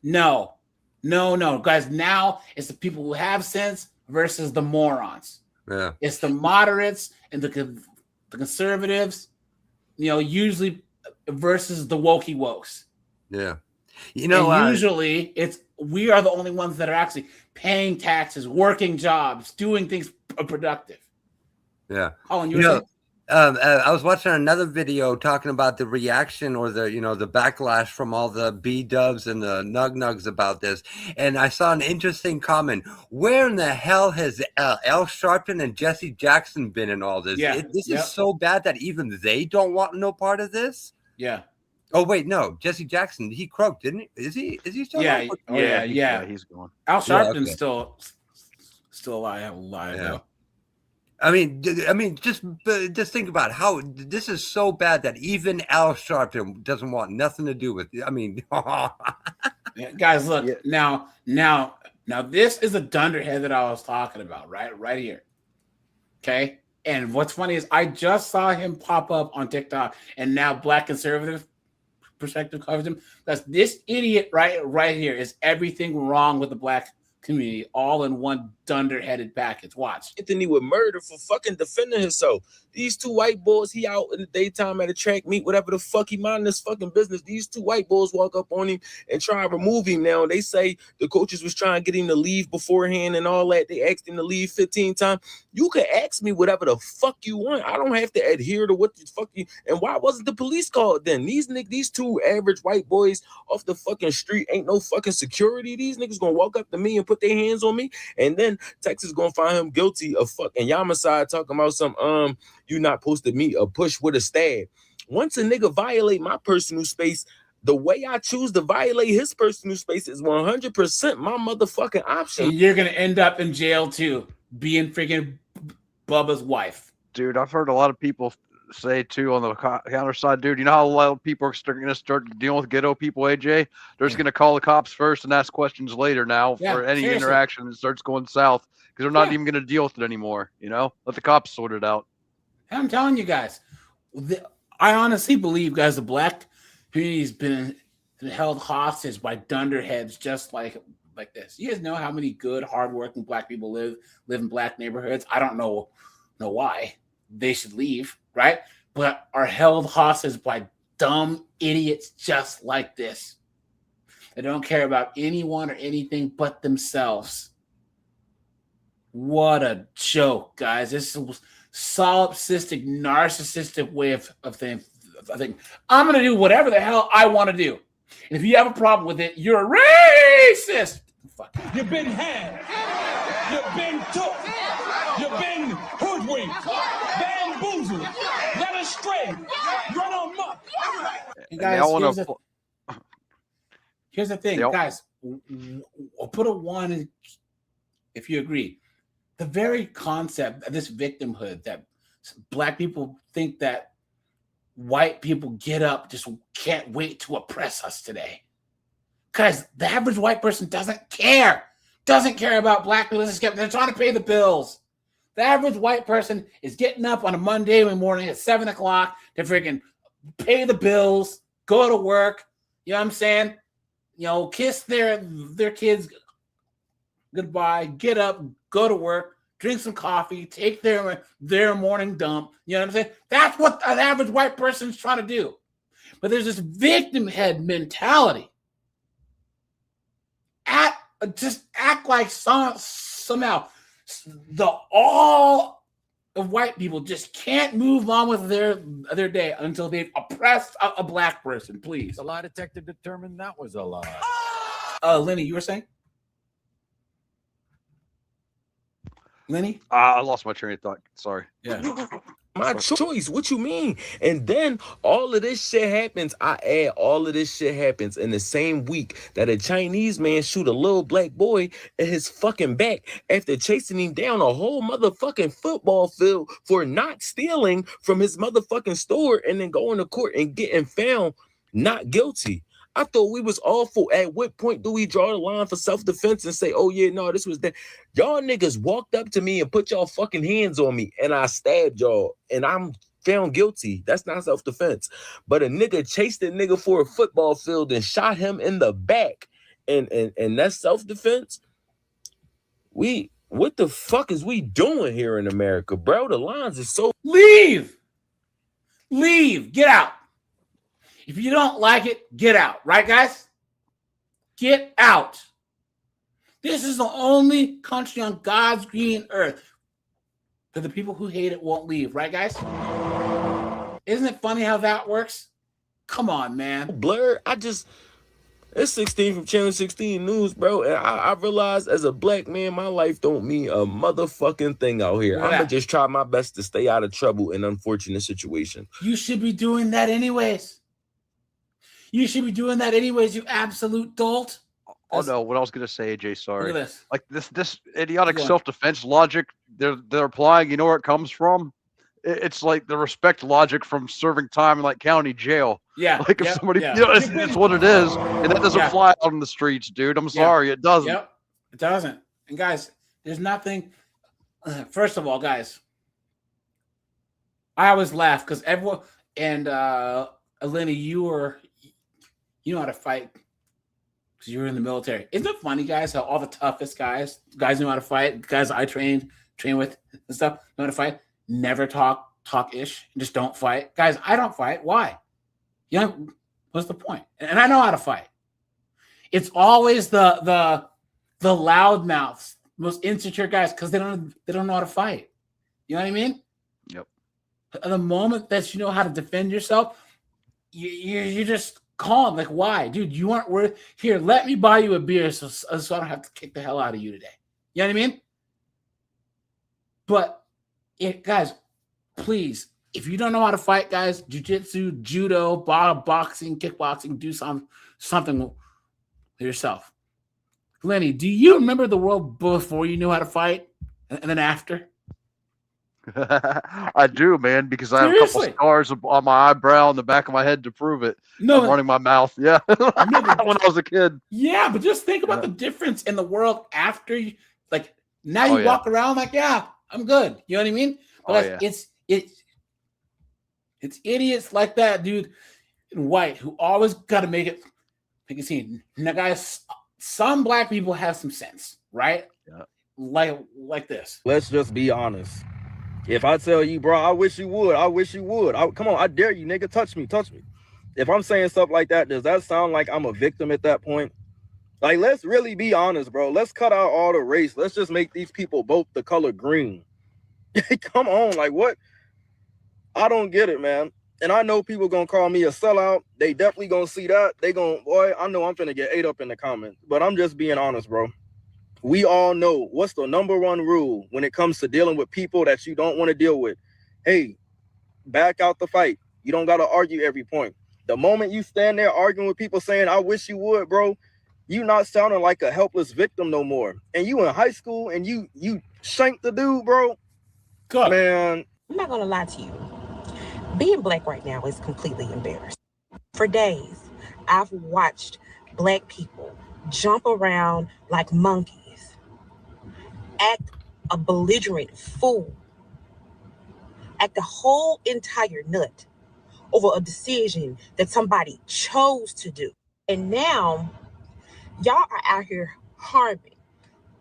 No, guys. Now it's the people who have sense versus the morons. Yeah, it's the moderates and the conservatives. Usually versus the wokey wokes. Yeah, usually we are the only ones that are actually paying taxes, working jobs, doing things productive. Yeah. Colin, you were saying? I was watching another video talking about the reaction or the backlash from all the B-dubs and the nug-nugs about this. And I saw an interesting comment. Where in the hell has Al Sharpton and Jesse Jackson been in all this? Yeah. This is so bad that even they don't want no part of this? Yeah. Oh, wait, no. Jesse Jackson, he croaked, didn't he? Is he still alive? Yeah. He's gone. Al Sharpton's still alive. Yeah. I mean, just think about how this is so bad that even Al Sharpton doesn't want nothing to do with it. I mean, guys, look now. This is a dunderhead that I was talking about, right here. Okay, and what's funny is I just saw him pop up on TikTok, and now Black Conservative Perspective covers him. Because this idiot right here is everything wrong with the Black community, all in one dunderheaded package. Watch. Anthony was murdered for fucking defending himself. These two white boys, he out in the daytime at a track meet, whatever the fuck, he minding his fucking business. These two white boys walk up on him and try to remove him. Now they say the coaches was trying to get him to leave beforehand and all that. They asked him to leave 15 times. You can ask me whatever the fuck you want. I don't have to adhere to what the fuck you. And why wasn't the police called then? These two average white boys off the fucking street ain't no fucking security. These niggas gonna walk up to me and put their hands on me, and then Texas gonna find him guilty of fucking homicide, talking about some you not supposed to meet a push with a stab. Once a nigga violate my personal space, the way I choose to violate his personal space is 100% my motherfucking option. And you're gonna end up in jail too, being freaking Bubba's wife. Dude, I've heard a lot of people say too on the counter side, dude. You know how a lot of people are going to start dealing with ghetto people, AJ? They're just going to call the cops first and ask questions later now for any interaction that starts going south because they're not even going to deal with it anymore. Let the cops sort it out. I'm telling you guys, I honestly believe, guys, the Black community's been held hostage by dunderheads just like this. You guys know how many good, hardworking Black people live in Black neighborhoods? I don't know why they should leave, right? But are held hostage by dumb idiots just like this. They don't care about anyone or anything but themselves. What a joke, guys. This is a solipsistic, narcissistic way of thinking. I'm going to do whatever the hell I want to do. And if you have a problem with it, you're a racist. Fuck. You've been had. You've been took. You've been hoodwinked. Bamboozled. Led astray. Run amok. Guys, here's the thing, guys. I'll put a 1 if you agree. The very concept of this victimhood that Black people think that white people get up just can't wait to oppress us today. Guys, the average white person doesn't care about Black people. They're trying to pay the bills. The average white person is getting up on a Monday morning at 7 o'clock to freaking pay the bills, go to work. You know what I'm saying? Kiss their kids goodbye, get up, go to work, drink some coffee, take their morning dump. You know what I'm saying? That's what an average white person is trying to do. But there's this victim head mentality. Just act like somehow all of white people just can't move on with their day until they've oppressed a Black person. Please. The lie detector determined that was a lie. Lenny, you were saying? Lenny? I lost my train of thought. Sorry. Yeah. My choice. What you mean? And then all of this shit happens. I add all of this shit happens in the same week that a Chinese man shoot a little Black boy in his fucking back after chasing him down a whole motherfucking football field for not stealing from his motherfucking store and then going to court and getting found not guilty. I thought we was awful. At what point do we draw the line for self-defense and say, oh, yeah, no, this was that? Y'all niggas walked up to me and put y'all fucking hands on me, and I stabbed y'all. And I'm found guilty. That's not self-defense. But a nigga chased a nigga for a football field and shot him in the back, and that's self-defense. What the fuck is we doing here in America, bro? The lines are so leave, get out. If you don't like it, get out. Right, guys? Get out. This is the only country on God's green earth that the people who hate it won't leave. Right, guys? Isn't it funny how that works? Come on, man. Blur. It's 16 from Channel 16 News, bro. And I realized as a black man, my life don't mean a motherfucking thing out here. I'm gonna just try my best to stay out of trouble in unfortunate situations. You should be doing that anyways. You should be doing that anyways, you absolute dolt. Oh no, what I was gonna say, AJ, sorry. Look at this. Like this idiotic self-defense logic they're applying, you know where it comes from? It's like the respect logic from serving time in like county jail. Yeah. Like if somebody it's what it is, and that doesn't fly out on the streets, dude. I'm sorry, it doesn't. Yep. It doesn't. And guys, there's nothing. First of all, guys, I always laugh because everyone and Eleni, you know how to fight because you were in the military. Isn't it funny, guys, how all the toughest guys know how to fight, guys I train with and stuff, know how to fight, never talk ish, just don't fight. Guys, I don't fight. Why? You know, what's the point? And I know how to fight. It's always the loudmouths, most insecure guys, because they don't know how to fight. You know what I mean? Yep. The moment that you know how to defend yourself, you're just calm. Like, why? Dude, you aren't worth here. Let me buy you a beer so I don't have to kick the hell out of you today. You know what I mean? But guys, please, if you don't know how to fight, guys, jiu-jitsu, judo, boxing, kickboxing, do something with yourself. Lenny, do you remember the world before you knew how to fight and then after? I do, man, because I have a couple scars on my eyebrow and the back of my head to prove it. No, I'm running my mouth. Yeah. When I was a kid. Yeah, but just think about the difference in the world after you, like, now you walk around like, yeah, I'm good. You know what I mean? But it's idiots like that dude in white who always got to make it scene. Now, guys, some black people have some sense, right? Yeah. Like this. Let's just be honest. If I tell you, bro, I wish you would. Come on, I dare you, nigga. Touch me. If I'm saying stuff like that, does that sound like I'm a victim at that point? Like, let's really be honest, bro. Let's cut out all the race. Let's just make these people both the color green. Come on, like what? I don't get it, man. And I know people gonna call me a sellout. They definitely gonna see that. Boy, I know I'm finna get ate up in the comments. But I'm just being honest, bro. We all know what's the number one rule when it comes to dealing with people that you don't want to deal with. Hey, back out the fight. You don't gotta argue every point. The moment you stand there arguing with people saying, I wish you would, bro, you not sounding like a helpless victim no more. And you in high school and you shanked the dude, bro. God. Man. I'm not gonna lie to you. Being black right now is completely embarrassing. For days, I've watched black people jump around like monkeys, act a belligerent fool, act a whole entire nut over a decision that somebody chose to do. And now, y'all are out here harming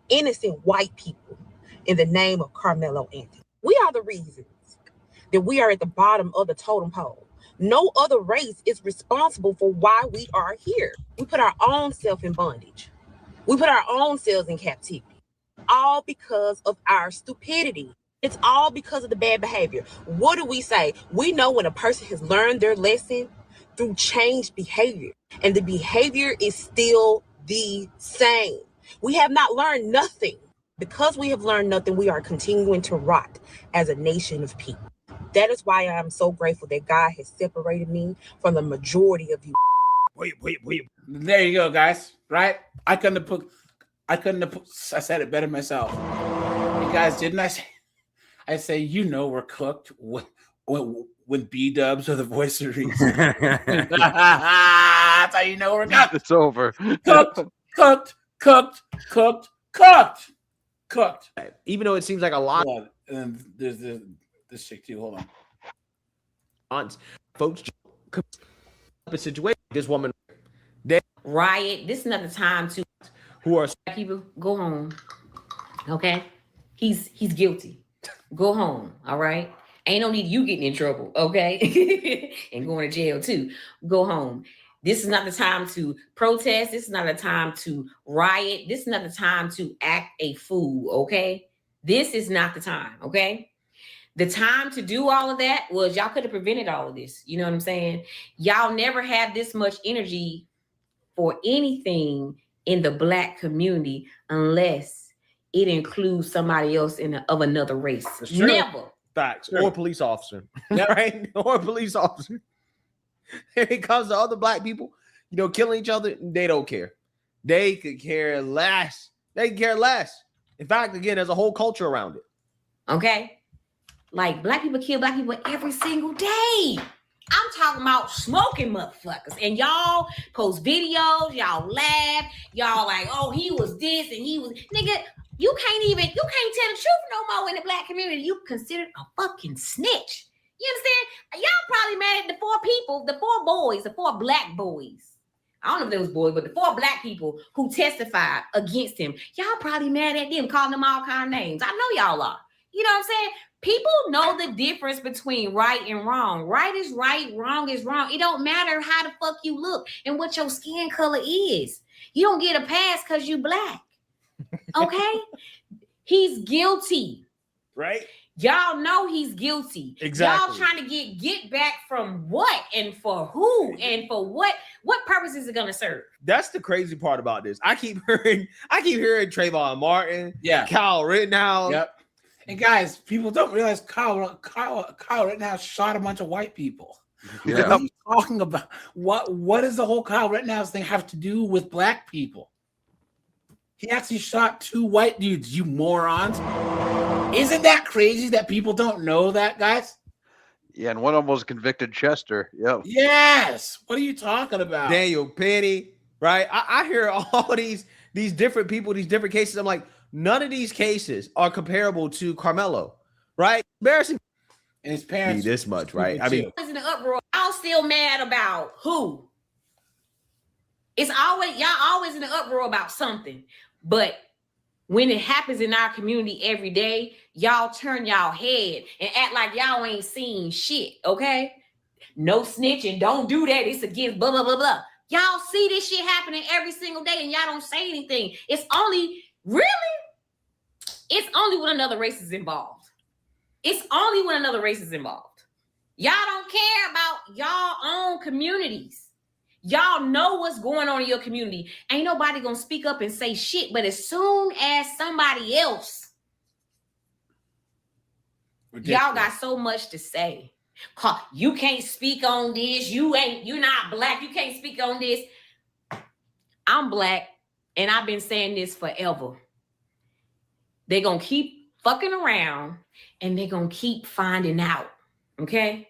innocent white people in the name of Karmelo Anthony. We are the reasons that we are at the bottom of the totem pole. No other race is responsible for why we are here. We put our own self in bondage. We put our own selves in captivity. All because of our stupidity. It's all because of the bad behavior. What do we say? We know when a person has learned their lesson through changed behavior, and the behavior is still the same. We have not learned nothing. Because we have learned nothing, we are continuing to rot as a nation of people. That is why I'm so grateful that God has separated me from the majority of you. Wait. There you go, guys. Right? I said it better myself. You guys, didn't I say? I say, you know, we're cooked when B-dubs are the voice of reason. That's how you know we're cooked. It's over. Cooked. Even though it seems like a lot. And there's this chick too. Hold on. folks up a situation. This woman, riot. This is not the time to. Who are people go home? Okay, he's guilty. Go home. All right. Ain't no need you getting in trouble. Okay, and going to jail too. Go home. This is not the time to protest. This is not the time to riot. This is not the time to act a fool. Okay, this is not the time. Okay. The time to do all of that was y'all could have prevented all of this. You know what I'm saying? Y'all never had this much energy for anything in the Black community unless it includes somebody else of another race. Never. Facts. Or a police officer. Right? Or a police officer. When it comes to other Black people, killing each other, they don't care. They could care less. They care less. In fact, again, there's a whole culture around it. Okay. Like Black people kill Black people every single day. I'm talking about smoking motherfuckers. And y'all post videos, y'all laugh, y'all like, oh, he was this and he was, nigga, you can't tell the truth no more in the Black community. You considered a fucking snitch. You understand? Y'all probably mad at the 4 people, the 4 boys, the 4 Black boys. I don't know if they was boys, but the 4 Black people who testified against him. Y'all probably mad at them, calling them all kind of names. I know y'all are. You know what I'm saying? People know the difference between right and wrong. Right is right, wrong is wrong. It don't matter how the fuck you look and what your skin color is. You don't get a pass because you Black. Okay? He's guilty. Right? Y'all know he's guilty. Exactly. Y'all trying to get back from what and for who and for what purpose is it gonna serve? That's the crazy part about this. I keep hearing Trayvon Martin, Kyle Rittenhouse. Yep. And guys, people don't realize Kyle Rittenhouse shot a bunch of white people. Yeah. What are you talking about? What does the whole Kyle Rittenhouse thing have to do with Black people? He actually shot 2 white dudes, you morons. Isn't that crazy that people don't know that, guys? Yeah, and one of them was convicted Chester. Yep. Yes. What are you talking about? Daniel Penny, right? I hear all these different people, these different cases. I'm like, none of these cases are comparable to Karmelo, right? Embarrassing. And his parents this much, right? I mean, in the uproar. I'm still mad about who? It's always y'all always in the uproar about something, but when it happens in our community every day, y'all turn y'all head and act like y'all ain't seen shit. Okay, no snitching, don't do that. It's against blah blah blah blah. Y'all see this shit happening every single day, and y'all don't say anything. It's only when another race is involved. It's only when another race is involved. Y'all don't care about y'all own communities. Y'all know what's going on in your community. Ain't nobody gonna speak up and say shit, but as soon as somebody else, y'all got so much to say. You can't speak on this. You're not Black. You can't speak on this. I'm Black, and I've been saying this forever. They're gonna keep fucking around, and they're gonna keep finding out. Okay?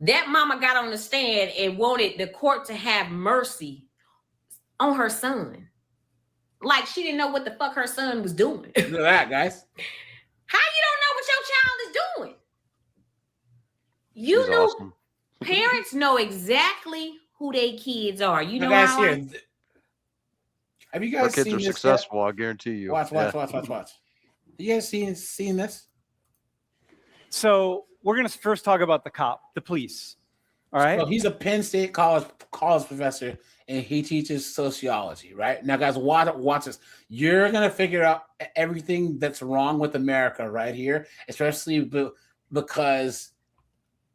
That mama got on the stand and wanted the court to have mercy on her son. Like she didn't know what the fuck her son was doing. Look at that, guys. How you don't know what your child is doing? You know, awesome. Parents know exactly who their kids are. You know, guys, here. Have you guys Our kids seen are this successful, yet? I guarantee you. Watch. You guys seen this? So we're gonna first talk about the police. All right. So he's a Penn State college professor, and he teaches sociology. Right now, guys, watch this. You're gonna figure out everything that's wrong with America right here, especially because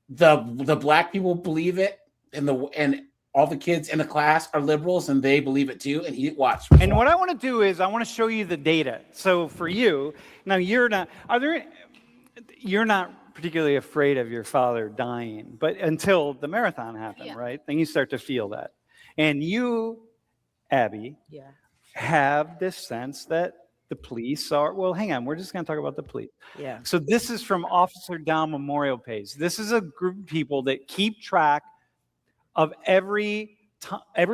the Black people believe it, and all the kids in the class are liberals, and they believe it too. And watch. And what I want to do is I want to show you the data. So for you, now you're not particularly afraid of your father dying, but until the marathon happened, right? Then you start to feel that. And you, Abby, have this sense that the police are, well, hang on, we're just going to talk about the police. Yeah. So this is from Officer Down Memorial Page. This is a group of people that keep track of every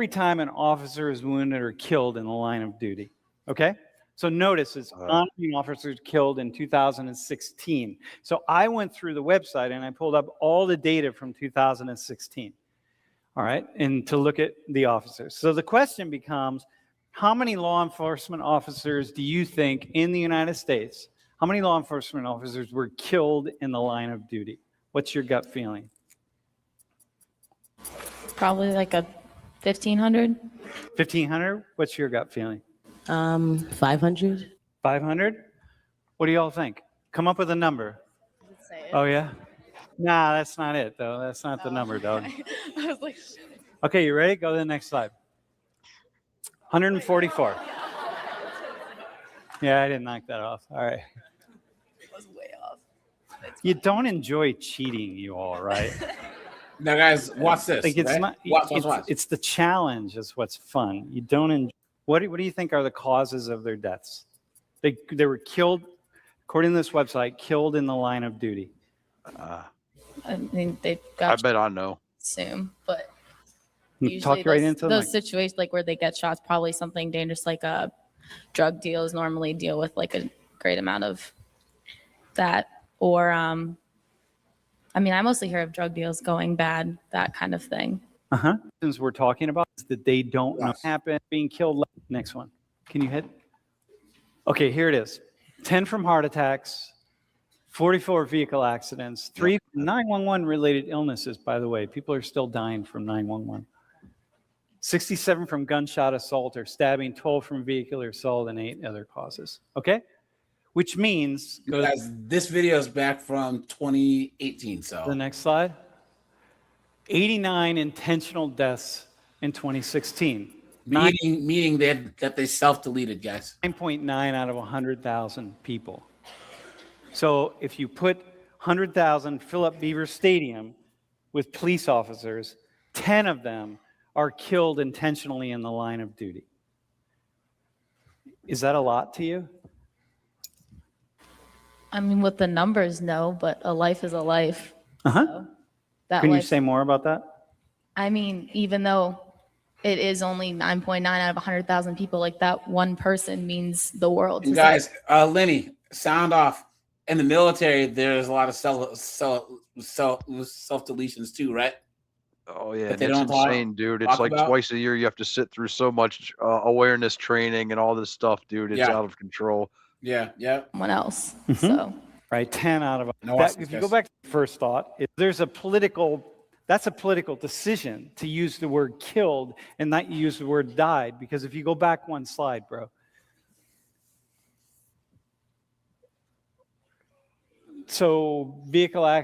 time an officer is wounded or killed in the line of duty, okay? So notice it's honoring officers killed in 2016. So I went through the website and I pulled up all the data from 2016. All right, and to look at the officers. So the question becomes, how many law enforcement officers do you think in the United States, how many law enforcement officers were killed in the line of duty? What's your gut feeling? Probably like a 1,500. 1,500? What's your gut feeling? 500. 500? What do y'all think? Come up with a number. Oh, yeah? Nah, that's not it, though. That's not the number, dog. I was like, Okay, you ready? Go to the next slide. 144. Yeah, I didn't knock that off. All right. it was way off. You don't enjoy cheating, you all, right? Now, guys, watch this. Like it's right? not. Watch. It's the challenge is what's fun. You don't enjoy. What do you think are the causes of their deaths? They were killed, according to this website, killed in the line of duty. I mean, they got. I bet I know. Assume, but Talk usually right into those situations, like where they get shots, probably something dangerous, like drug deals. Normally deal with like a great amount of that, or I mean, I mostly hear of drug deals going bad, that kind of thing. Since we're talking about is that they don't know what happened, being killed. Next one. Can you hit? Okay, here it is. 10 from heart attacks, 44 vehicle accidents, 3 911 related illnesses, by the way. People are still dying from 911. 67 from gunshot assault or stabbing, 12 from vehicular assault, and 8 other causes. Okay? Which means... Guys, this video is back from 2018, so... The next slide. 89 intentional deaths in 2016. Meaning that they self-deleted, guys. 9.9 out of 100,000 people. So if you put 100,000, fill up Beaver Stadium with police officers, 10 of them are killed intentionally in the line of duty. Is that a lot to you? I mean, with the numbers, no, but a life is a life. So Can you say more about that? I mean, even though it is only 9.9 out of 100,000 people, like that one person means the world. You guys, Lenny, sound off. In the military, there's a lot of self-deletions too, right? Oh yeah, That they it's don't talk- insane, dude. It's talk like about? twice a year you have to sit through so much awareness training and all this stuff, dude. It's Yeah. out of control. Yeah. Someone else. So Right, 10 out of No, that, if you go back to the first thought, if there's a political, that's a political decision to use the word killed and not use the word died. Because if you go back one slide, bro. So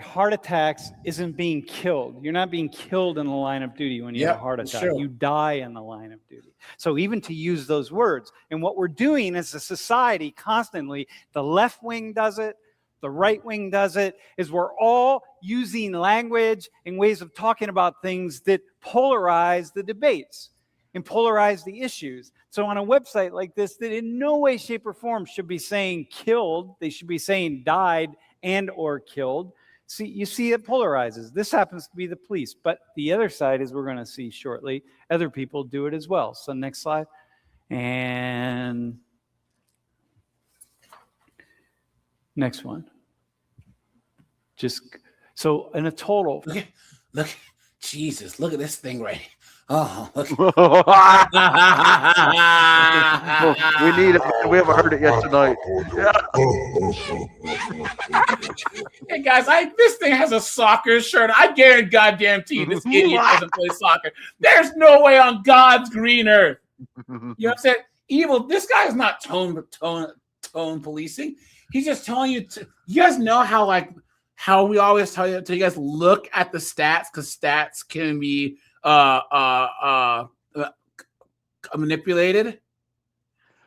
heart attacks isn't being killed. You're not being killed in the line of duty when you have a heart attack. sure. You die in the line of duty. So even to use those words, and what we're doing as a society constantly, the left wing does it, the right wing does it, is we're all using language and ways of talking about things that polarize the debates and polarize the issues. So on a website like this, that in no way, shape, or form should be saying killed, they should be saying died and or killed. See, you see it polarizes. This happens to be the police, but the other side, as we're going to see shortly, other people do it as well. So next slide. And next one. Just so in a total. Look, Jesus, look at this thing right here. Oh, look. We need it. We haven't heard it yet tonight. Hey guys, this thing has a soccer shirt. I guarantee this idiot doesn't play soccer. There's no way on God's green earth. You know what I'm saying? Evil. This guy's not tone policing. He's just telling you to. You guys know how we always tell you to guys look at the stats, because stats can be manipulated.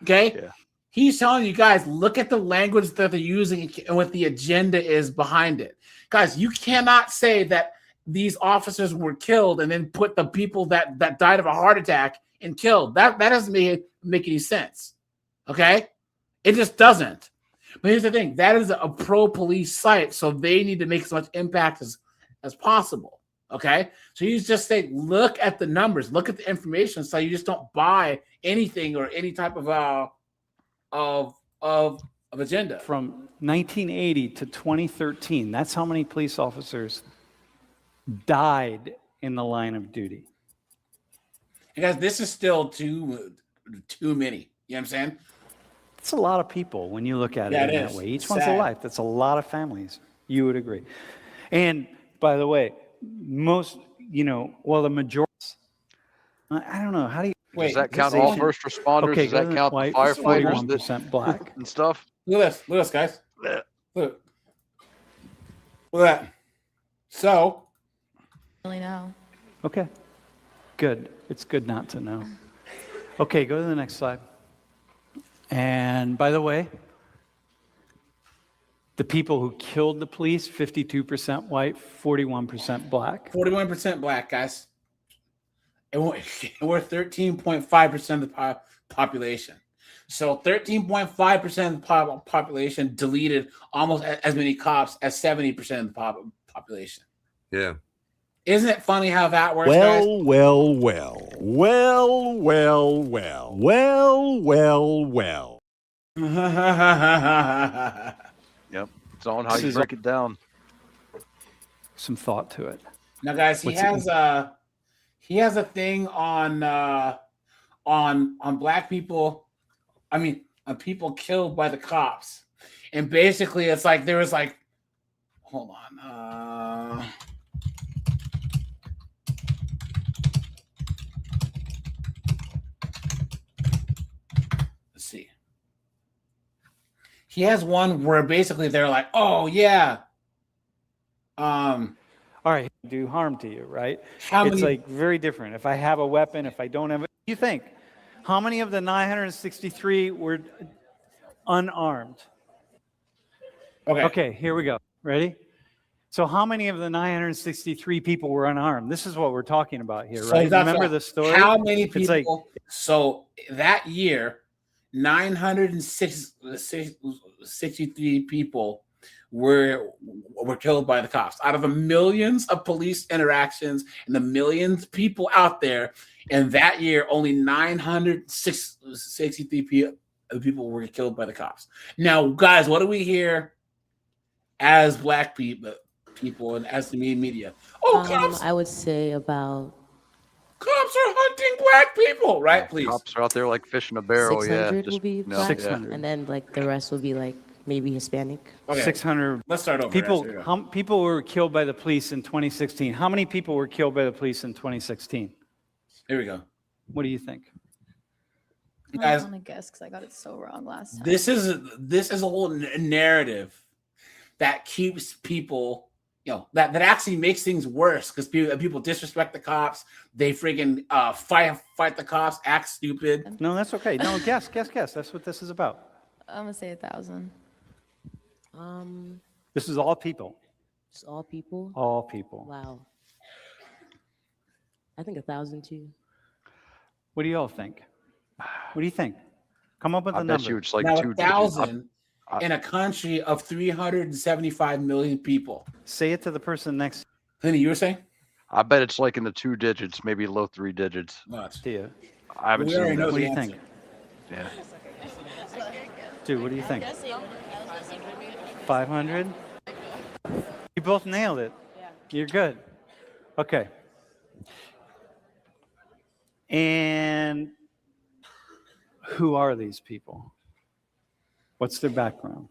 Okay. Yeah. He's telling you guys, look at the language that they're using and what the agenda is behind it. Guys, you cannot say that these officers were killed and then put the people that died of a heart attack and killed. That doesn't make any sense. Okay? It just doesn't. But here's the thing. That is a pro-police site, so they need to make as much impact as possible. Okay? So you just say, look at the numbers, look at the information, so you just don't buy anything or any type of of agenda. From 1980 to 2013, that's how many police officers died in the line of duty. And guys, this is still too many. You know what I'm saying? It's a lot of people when you look at Yeah, it in it that is. way. Each It's one's a sad. life. That's a lot of families. You would agree. And by the way, most, the majority, I don't know. How do you... Does that count all first responders? Okay, Does that count the firefighters? 41% black. And stuff? Look at this, guys. Look at that. So, Really know. Okay, good. It's good not to know. Okay, go to the next slide. And by the way, the people who killed the police, 52% white, 41% black. 41% black, guys. And we're 13.5% of the population. So 13.5% of the population deleted almost as many cops as 70% of the population. Yeah. Isn't it funny how that works, guys? Well. Yep. It's on how you break it down. Some thought to it. Now, guys, he has a thing on black people. I mean, on people killed by the cops, and basically, it's like there was like, hold on. Let's see. He has one where basically they're like, "Oh yeah." All right, do harm to you, right? How it's many- like very different. If I have a weapon, if I don't have it, you think, how many of the 963 were unarmed? Okay, here we go. Ready? So how many of the 963 people were unarmed? This is what we're talking about here, So right? that's Remember right. the story? How many It's people? like, So that year, 963 people were killed by the cops. Out of the millions of police interactions and the millions of people out there, and that year, only 963 people were killed by the cops. Now, guys, what do we hear as black people and as the media? Oh, cops! I would say about Cops are hunting black people, right? Please. Cops are out there like fish in a barrel. 600 Yeah. will be no, black, 600. and then like the rest will be like maybe Hispanic. 600. Let's start over. People, Here we go. people were killed by the police in 2016. How many people were killed by the police in 2016? Here we go. What do you think? I Guys, want to guess because I got it so wrong last time. This is a whole narrative that keeps people, that actually makes things worse because people disrespect the cops. They freaking fight the cops, act stupid. No, that's okay. No, guess. That's what this is about. I'm gonna say 1,000. This is all people. It's all people. All people. Wow. I think 1,000 too. What do you all think? What do you think? Come up with a I number. bet you it's like Now, 2 1,000 in a country of 375 million people. Say it to the person next. Lenny, you were saying? I bet it's like in the 2 digits, maybe low 3 digits. What? Do you? I haven't We seen already know that. What do the you answer. think? Yeah. Dude, what do you think? 500? You both nailed it. You're good. Okay. And who are these people? What's their background?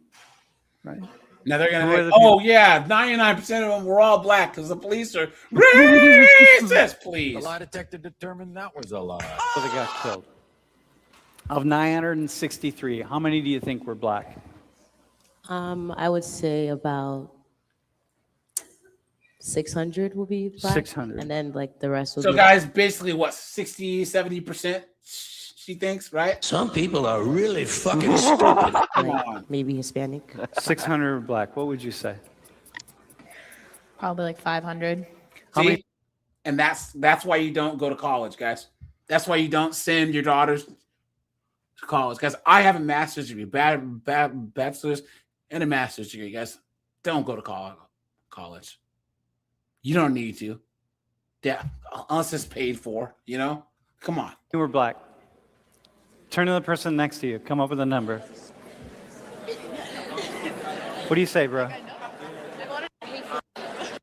Right? Now they're Who are gonna the say, oh yeah, 99% of them were all black because the police are racist. Please. The lie detector determined that was a lie. So they got killed. Of 963, how many do you think were black? I would say about 600 will be black. 600. And then like the rest will So be. guys, basically what, 60, 70% she thinks, right? Some people are really fucking stupid. Come like, on. maybe Hispanic. 600 were black. What would you say? Probably like 500. How See? many- And that's why you don't go to college, guys. That's why you don't send your daughters to college. Guys, I have a master's degree, bachelor's and a master's degree, guys. Don't go to college. You don't need to. Yeah, unless it's paid for, Come on. You were black. Turn to the person next to you. Come up with a number. What do you say, bro?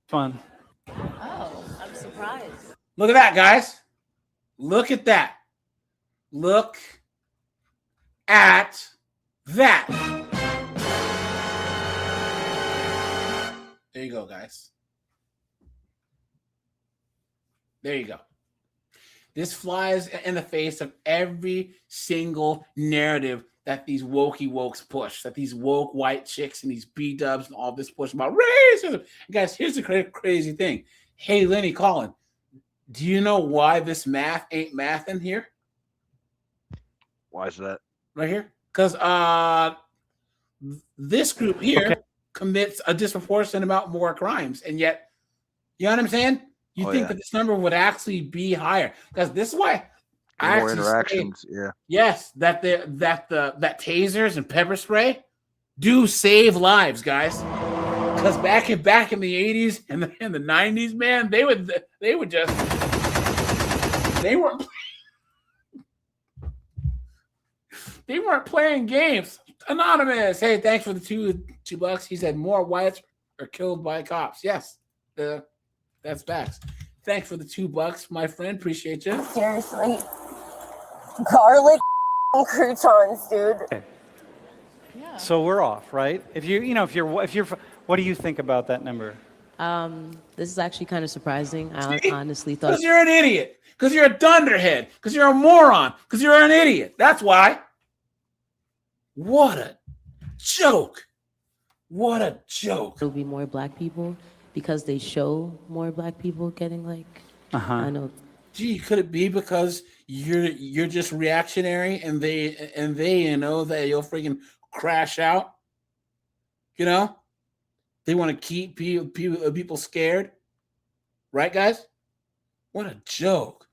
Fun. Oh, I'm surprised. Look at that, guys. Look at that. Look at that. There you go, guys. There you go. This flies in the face of every single narrative that these wokey wokes push, that these woke white chicks and these B-dubs and all this push about racism. Guys, here's the crazy thing. Hey, Lenny Collin, do you know why this math ain't math in here? Why is that? Right here? Because this group here commits a disproportionate amount more crimes, and yet, you know what I'm saying? You think that this number would actually be higher? Because this is why I More actually interactions, say, yes, that tasers and pepper spray do save lives, guys. Because back in the 80s and the 90s, man, they weren't playing games. Anonymous, hey, thanks for the $2. He said more whites are killed by cops. Yes, that's facts. Thanks for the $2, my friend. Appreciate you. Seriously. Garlic croutons, dude. Okay. So we're off, right? If you're, what do you think about that number? This is actually kind of surprising. I honestly thought Because you're an idiot. Because you're a dunderhead. Because you're a moron. Because you're an idiot. That's why. What a joke. What a joke. There'll be more black people because they show more black people getting I know. Gee, could it be because you're just reactionary and they know that you'll freaking crash out? You know? They want to keep people scared. Right, guys? What a joke.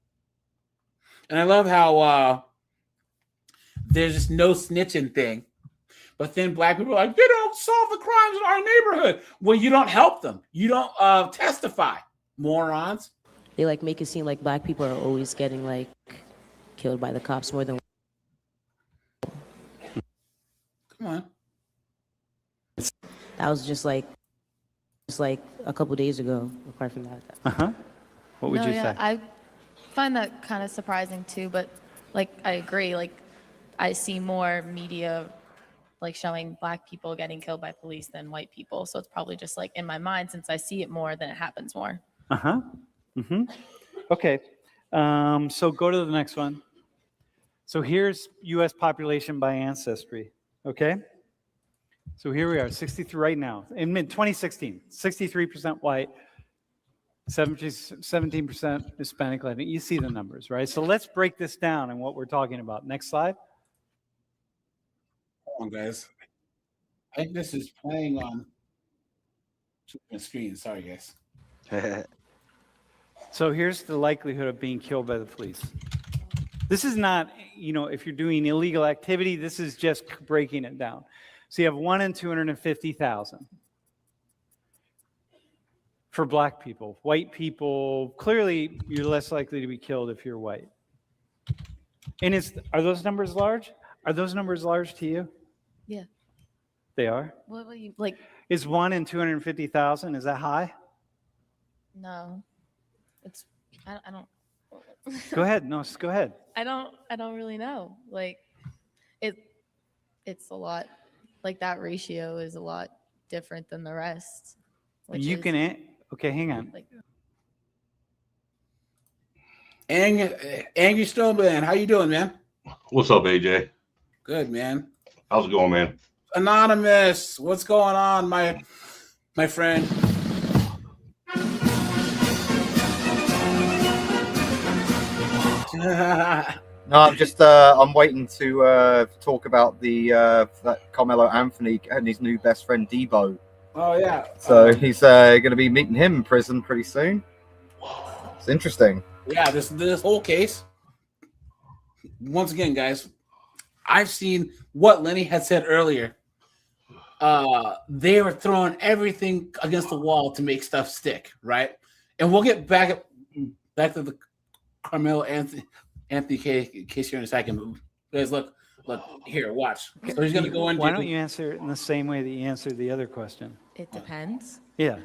And I love how there's just no snitching thing. But then black people are like, they don't solve the crimes in our neighborhood. Well, you don't help them. You don't testify. Morons. They make it seem like black people are always getting killed by the cops more than. Come on. That was just like a couple days ago. Apart from that. What would you say? I find that kind of surprising too, but I agree. I see more media showing black people getting killed by police than white people. So it's probably just in my mind, since I see it more, then it happens more. Okay. So go to the next one. So here's U.S. population by ancestry. Okay. So here we are, 63 right now. In mid-2016, 63% white, 17% Hispanic, Latin. You see the numbers, right? So let's break this down and what we're talking about. Next slide. Hold on, guys. I think this is playing on two different screens. Sorry, guys. So here's the likelihood of being killed by the police. This is not, if you're doing illegal activity, this is just breaking it down. So you have 1 in 250,000 for black people. White people, clearly you're less likely to be killed if you're white. And are those numbers large? Are those numbers large to you? Yeah. They are? What will you Is 1 in 250,000, is that high? No. It's I don't Go ahead. No, go ahead. I don't really know. It's a lot. That ratio is a lot different than the rest. Okay, hang on. Angry Snowman, how you doing, man? What's up, AJ? Good, man. How's it going, man? Anonymous, what's going on, my friend? No, I'm just I'm waiting to talk about that Karmelo Anthony and his new best friend Debo. Oh yeah. So he's going to be meeting him in prison pretty soon. It's interesting. Yeah, this whole case. Once again, guys, I've seen what Lenny had said earlier. They were throwing everything against the wall to make stuff stick, right? And we'll get back to the Karmelo Anthony case here in a second. Guys, look here, watch. So he's gonna go into. Why don't you answer it in the same way that you answered the other question? It depends. Yeah.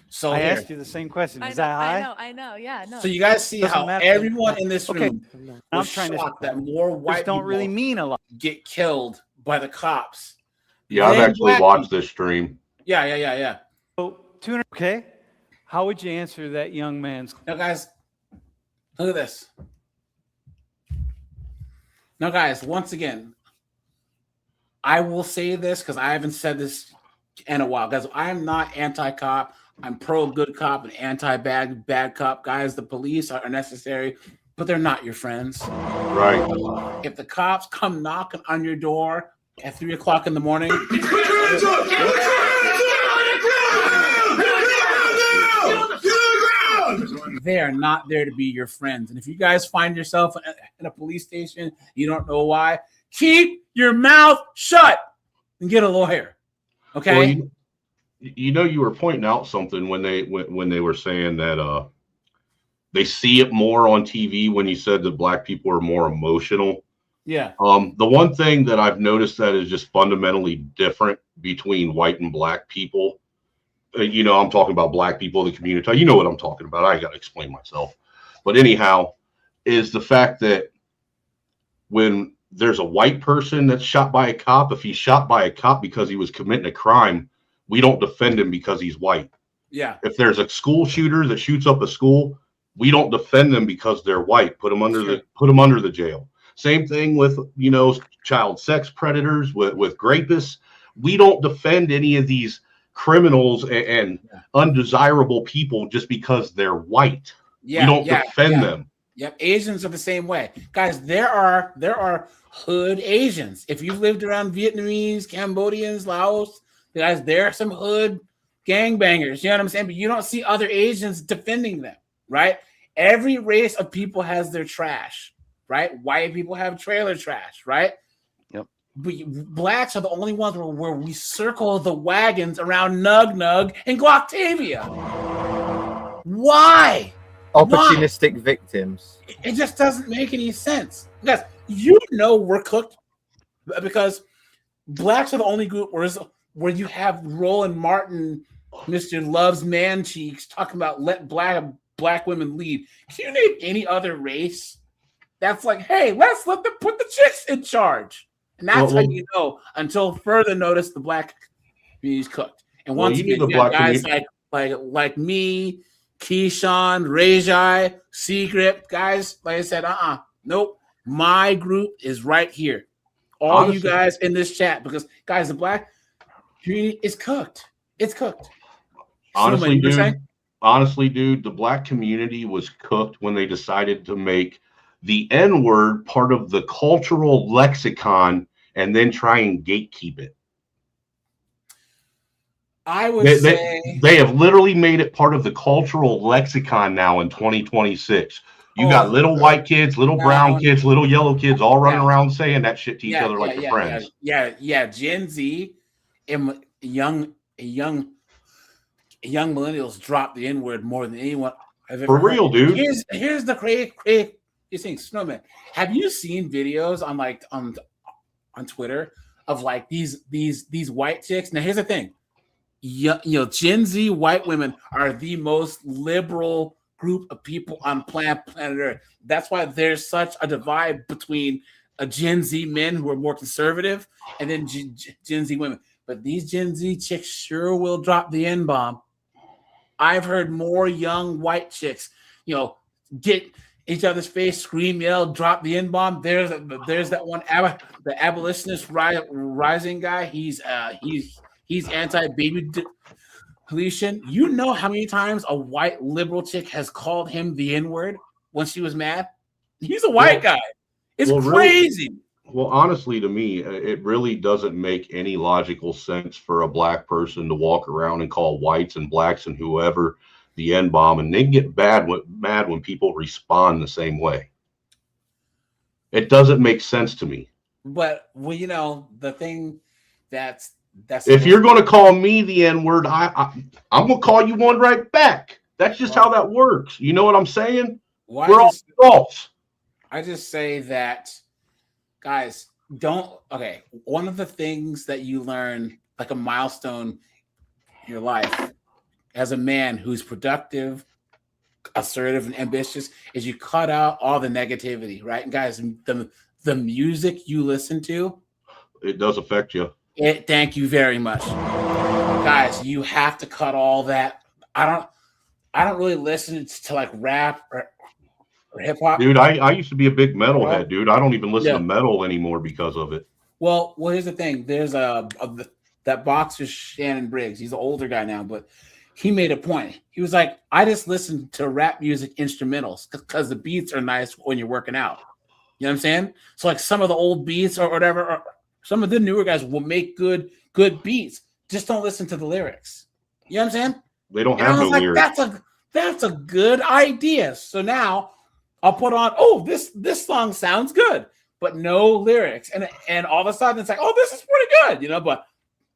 So I here. asked you the same question. Is that high? I know. Yeah, no. So you guys see Doesn't how matter. everyone in this Okay. room I'm was trying to- shocked that more white don't people really mean a lot. get killed by the cops. Yeah, I've than actually black watched people. this stream. Yeah. So, 200. Okay. How would you answer that young man's? Now, guys, look at this. Now, guys, once again, I will say this because I haven't said this in a while. Guys, I am not anti-cop. I'm pro-good cop and anti-bad cop. Guys, the police are necessary, but they're not your friends. Right. If the cops come knocking on your door at 3 o'clock in the morning, they are not there to be your friends. And if you guys find yourself in a police station, you don't know why, keep your mouth shut and get a lawyer. Okay. Well, you know, you were pointing out something when they were saying that they see it more on TV when you said that black people are more emotional. Yeah. The one thing that I've noticed that is just fundamentally different between white and black people, you know, I'm talking about black people in the community. You know what I'm talking about. I got to explain myself. But anyhow, is the fact that when there's a white person that's shot by a cop, if he's shot by a cop because he was committing a crime, we don't defend him because he's white. Yeah. If there's a school shooter that shoots up a school, we don't defend them because they're white. Put them under the jail. Same thing with, you know, child sex predators, with rapists. We don't defend any of these criminals and undesirable people just because they're white. We don't defend them. Yep, Asians are the same way, guys. There are hood Asians. If you've lived around Vietnamese, Cambodians, Laos, guys, there are some hood gangbangers. You know what I'm saying? But you don't see other Asians defending them, right? Every race of people has their trash, right? White people have trailer trash, right? Yep. Blacks are the only ones where we circle the wagons around Nug Nug and Guactavia. Why? Opportunistic victims. It just doesn't make any sense. Guys, you know we're cooked because blacks are the only group where you have Roland Martin, Mr. Loves Man Cheeks, talking about let black women lead. Can you name any other race that's like, hey, let's let them put the chicks in charge? And that's how you know, until further notice, the black community's cooked. And once again, you have guys like me, Keyshawn, Rajai, Secret, guys, like I said, nope. My group is right here. All honestly, you guys in this chat, because guys, the black community is cooked. It's cooked. Honestly, dude, the black community was cooked when they decided to make the N-word part of the cultural lexicon and then try and gatekeep it. I would say they have literally made it part of the cultural lexicon now in 2026. You got little white kids, little brown kids, little yellow kids all running around saying that shit to each other like they're friends. Yeah. Gen Z and young millennials drop the N-word more than anyone I've ever heard. For real, dude. Here's the crazy thing, Snowman. Have you seen videos on Twitter of like these white chicks? Now here's the thing. You know, Gen Z white women are the most liberal group of people on planet Earth. That's why there's such a divide between a Gen Z men who are more conservative and then Gen Z women. But these Gen Z chicks sure will drop the N-bomb. I've heard more young white chicks, you know, get each other's face, scream, yell, drop the N-bomb. There's that one, the abolitionist rising guy. He's anti-baby deletion. You know how many times a white liberal chick has called him the N-word when she was mad? He's a white guy. It's crazy. Well, honestly, to me, it really doesn't make any logical sense for a black person to walk around and call whites and blacks and whoever the N-bomb, and then get mad when people respond the same way. It doesn't make sense to me. But, well, you know, the thing that's if you're going to call me the N-word, I'm going to call you one right back. That's just how that works. You know what I'm saying? We're all adults. I just say that, guys, okay. One of the things that you learn, like a milestone in your life as a man who's productive, assertive, and ambitious, is you cut out all the negativity, right? And guys, the music you listen to, it does affect you. Thank you very much, guys. You have to cut all that. I don't really listen to like rap or hip hop. Dude, I used to be a big metalhead, dude. I don't even listen to metal anymore because of it. Well, here's the thing. There's that boxer Shannon Briggs. He's an older guy now, but he made a point. He was like, I just listen to rap music instrumentals because the beats are nice when you're working out. You know what I'm saying? So like some of the old beats or whatever, or some of the newer guys will make good beats. Just don't listen to the lyrics. You know what I'm saying? They don't have no lyrics. That's a good idea. So now I'll put on, this song sounds good, but no lyrics. And all of a sudden it's like, this is pretty good, you know, but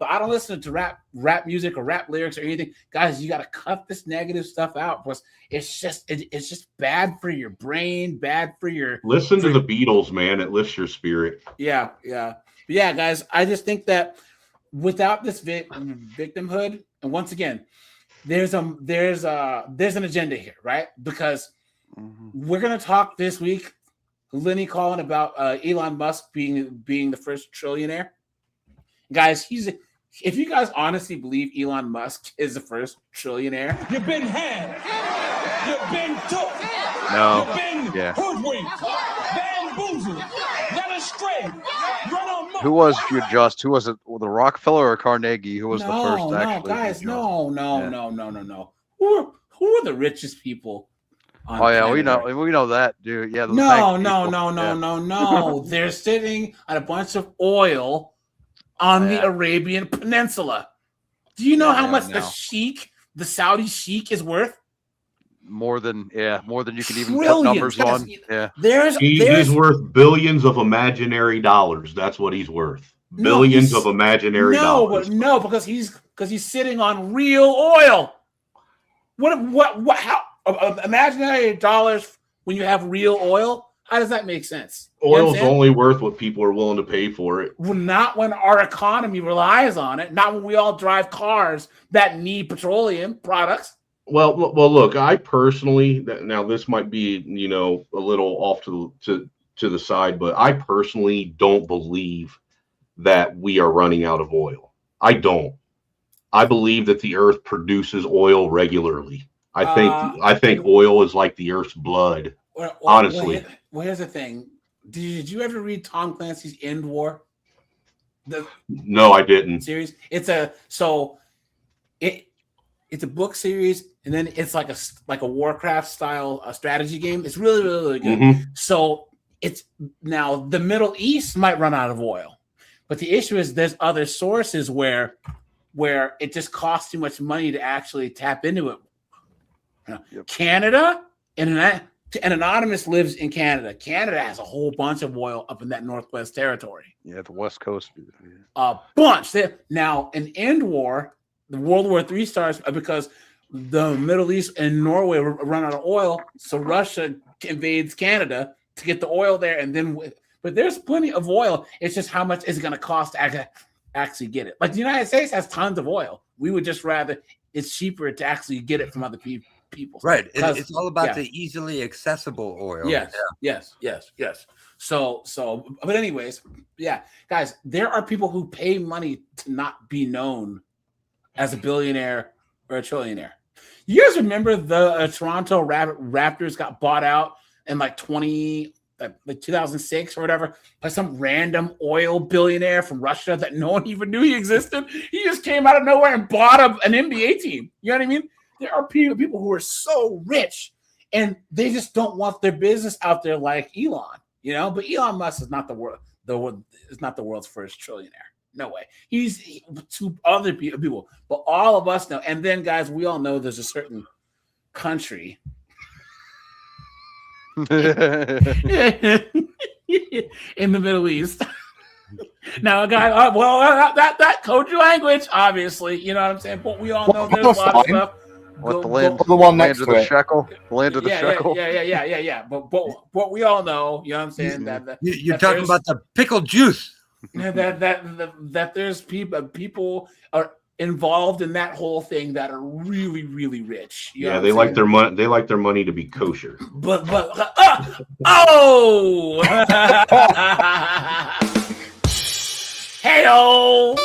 I don't listen to rap music or rap lyrics or anything. Guys, you got to cut this negative stuff out because it's just bad for your brain, bad for your... Listen to the Beatles, man. It lifts your spirit. Yeah. But yeah, guys, I just think that without this victimhood, and once again, there's an agenda here, right? Because we're going to talk this week, Lenny calling about Elon Musk being the first trillionaire. Guys, if you guys honestly believe Elon Musk is the first trillionaire, you've been had, you've been took, you've been hoodwinked, bamboozled, led astray, run on. Who was, if you adjust, who was it? The Rockefeller or Carnegie? Who was the first? No, guys, no. Who are the richest people? We know that, dude. Yeah. No. They're sitting on a bunch of oil on the Arabian Peninsula. Do you know how much the Saudi sheik is worth? More than you can even put numbers on. Yeah. He's worth billions of imaginary dollars. That's what he's worth. Billions of imaginary dollars. Because he's sitting on real oil. How imaginary dollars when you have real oil? How does that make sense? Oil's only worth what people are willing to pay for it. Well, not when our economy relies on it. Not when we all drive cars that need petroleum products. Well, look, I personally, now this might be, a little off to the side, but I personally don't believe that we are running out of oil. I don't. I believe that the earth produces oil regularly. I think oil is like the earth's blood. Honestly. Well, here's the thing. Did you ever read Tom Clancy's End War? No, I didn't. Series. It's a book series, and then it's like a Warcraft style strategy game. It's really, really, really good. Mm-hmm. So it's now the Middle East might run out of oil, but the issue is there's other sources where it just costs too much money to actually tap into it. Canada and Anonymous lives in Canada. Canada has a whole bunch of oil up in that Northwest Territory. Yeah, the West Coast. Yeah. A bunch. Now, in End War, the World War III starts because the Middle East and Norway run out of oil, so Russia invades Canada to get the oil there, but there's plenty of oil. It's just how much is it going to cost to actually get it? Like the United States has tons of oil. We would just rather it's cheaper to actually get it from other people. Right. It's all about the easily accessible oil. Yes. So, but anyways, guys, there are people who pay money to not be known as a billionaire or a trillionaire. You guys remember the Toronto Raptors got bought out in like 2006 or whatever by some random oil billionaire from Russia that no one even knew he existed. He just came out of nowhere and bought an NBA team. You know what I mean? There are people who are so rich and they just don't want their business out there like Elon, but Elon Musk is not the world's first trillionaire. No way. He's to other people, but all of us know. And then guys, we all know there's a certain country in the Middle East. Now, a guy, that code your language, obviously, you know what I'm saying? But we all know there's a lot of stuff What the land? The one land next of to the it. shekel. The land of the shekel. Yeah. But we all know, you know what I'm saying? You're talking about the pickle juice. that there's people are involved in that whole thing that are really, really rich. You know Yeah, what they I'm like saying? their money. They like their money to be kosher. But hey-o.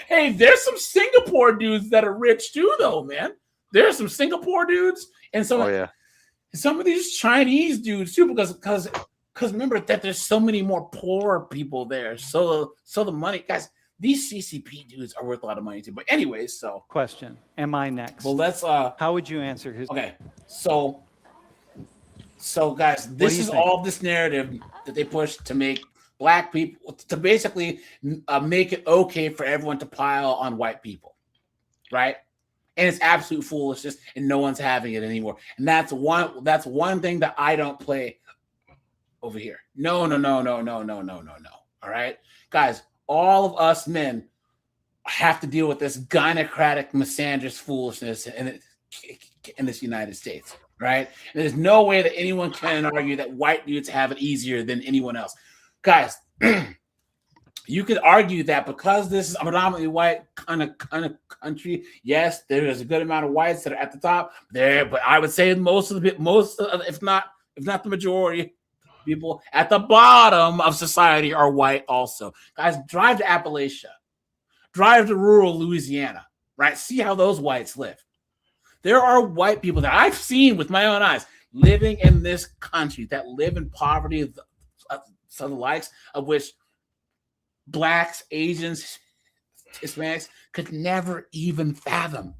Hey, there's some Singapore dudes that are rich too, though, man. There's some Singapore dudes and some of these Chinese dudes too, because remember that there's so many more poor people there. So the money, guys, these CCP dudes are worth a lot of money too. But anyways, so question. Am I next? Well, let's how would you answer his? Okay, so guys, this is all this narrative that they push to make black people, to basically make it okay for everyone to pile on white people, right? And it's absolute foolishness, and no one's having it anymore. And that's one thing that I don't play over here. No. All right, guys, all of us men have to deal with this gynocratic misandrous foolishness in this United States, right? And there's no way that anyone can argue that white dudes have it easier than anyone else. Guys, you could argue that because this is a predominantly white kind of country, yes, there is a good amount of whites that are at the top there, but I would say most of if not the majority, people at the bottom of society are white also. Guys, drive to Appalachia, drive to rural Louisiana, right? See how those whites live. There are white people that I've seen with my own eyes living in this country that live in poverty, so the likes of which blacks, Asians, Hispanics could never even fathom.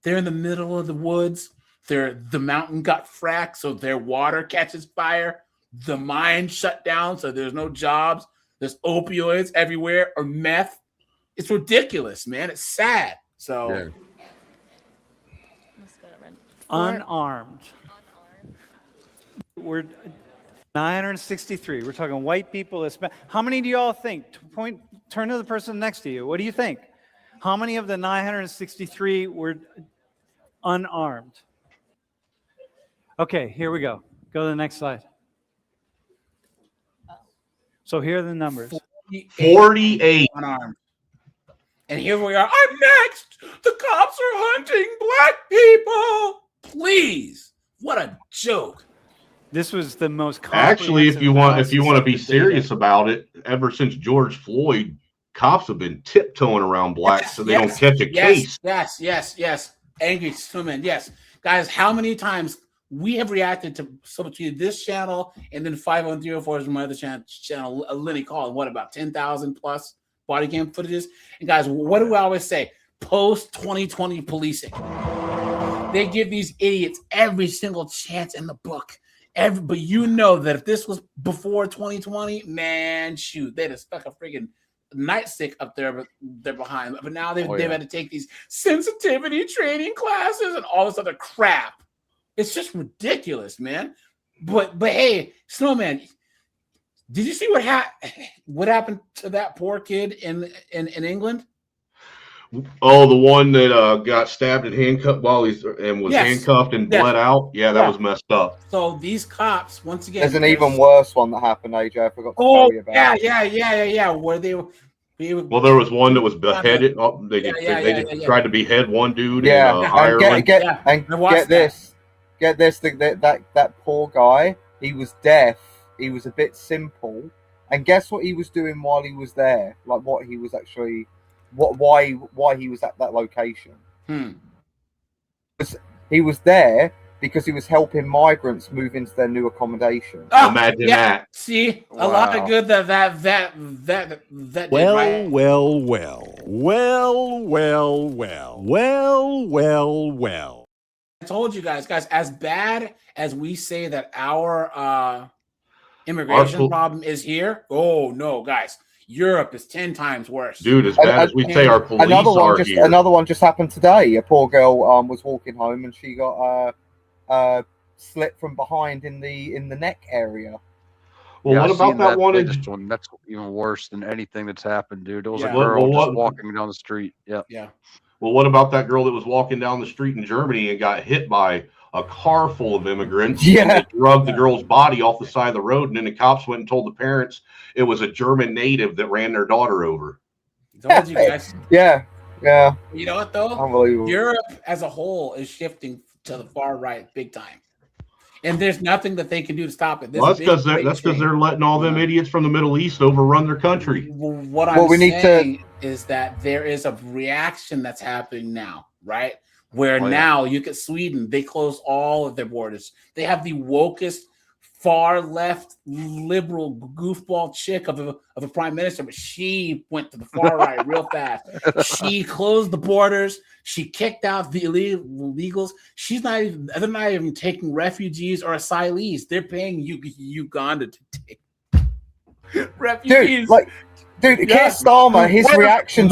They're in the middle of the woods. The mountain got fracked, so their water catches fire. The mine shut down, so there's no jobs. There's opioids everywhere or meth. It's ridiculous, man. It's sad. So Unarmed. We're 963. We're talking white people. How many do you all think? Turn to the person next to you. What do you think? How many of the 963 were unarmed? Okay, here we go. Go to the next slide. So here are the numbers. 48 unarmed. And here we are. I'm next. The cops are hunting black people. Please. What a joke. This was the most Actually, if you want to be serious about it, ever since George Floyd, cops have been tiptoeing around blacks so they don't catch a case. Yes. Angry swimming. Yes. Guys, how many times we have reacted to between this channel and then 51304 is my other channel, Lenny Call, what about 10,000 plus body cam footages? And guys, what do I always say? Post 2020 policing. They give these idiots every single chance in the book. But you know that if this was before 2020, man, shoot, they'd have stuck a freaking nightstick up there behind. But now they've had to take these sensitivity training classes and all this other crap. It's just ridiculous, man. But hey, Snowman, did you see what happened to that poor kid in England? Oh, the one that got stabbed and handcuffed was handcuffed and bled out. Yeah, that was messed up. So these cops, once again, there's an even worse one that happened, AJ. I forgot to tell you about. Yeah. Where they were. Well, there was one that was beheaded. They tried to behead one dude. Yeah, in Ireland. Get this. That poor guy. He was deaf. He was a bit simple. And guess what he was doing while he was there? Like what he was actually. Why he was at that location? He was there because he was helping migrants move into their new accommodation. Oh, imagine that. See, a lot of good that did, right? Well. I told you guys, as bad as we say that our immigration problem is here. Oh no, guys. Europe is 10 times worse. Dude, as bad as we say our police Another one just happened today. A poor girl was walking home and she got slit from behind in the neck area. Well, what I've about seen that one? latest one? That's even worse than anything that's happened, dude. There was a Yeah. girl Well, just walking down the street. Yeah. Yeah. Well, what about that girl that was walking down the street in Germany and got hit by a car full of immigrants? Yeah. And they drugged the girl's body off the side of the road, and then the cops went and told the parents it was a German native that ran their daughter over. Told you guys. Yeah. You know what though? Unbelievable. Europe as a whole is shifting to the far right big time, and there's nothing that they can do to stop it. Well, that's because they're letting all them idiots from the Middle East overrun their country. What I'm saying is that there is a reaction that's happening now, right? Where now you get Sweden, they close all of their borders. They have the wokest, far left, liberal goofball chick of a prime minister, but she went to the far right real fast. She closed the borders. She kicked out the illegals. They're not even taking refugees or asylees. They're paying Uganda to take refugees. Keir Starmer, his reaction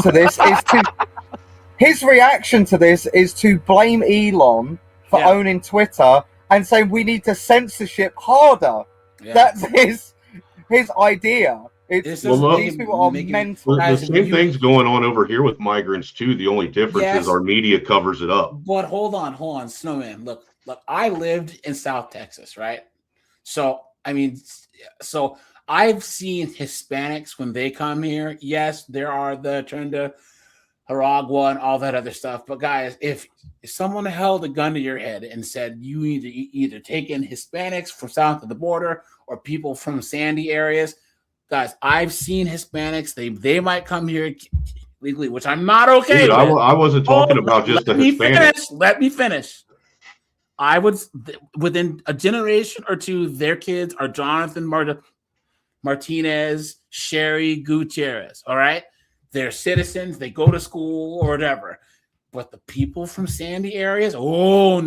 to this is to blame Elon for owning Twitter and say we need to censorship harder. Yeah. That's his idea. These people are mental. The same thing's going on over here with migrants too. The only difference is our media covers it up. But hold on, Snowman. Look, I lived in South Texas, right? So I've seen Hispanics when they come here. Yes, there are the turn to Haragua and all that other stuff. But guys, if someone held a gun to your head and said you need to either take in Hispanics from south of the border or people from sandy areas, guys, I've seen Hispanics. They might come here legally, which I'm not okay Dude, with. I wasn't talking about just the Hispanics. Let me finish. I would, within a generation or two, their kids are Jonathan Martinez, Sherry Gutierrez. All right. They're citizens. They go to school or whatever. But the people from sandy areas, no.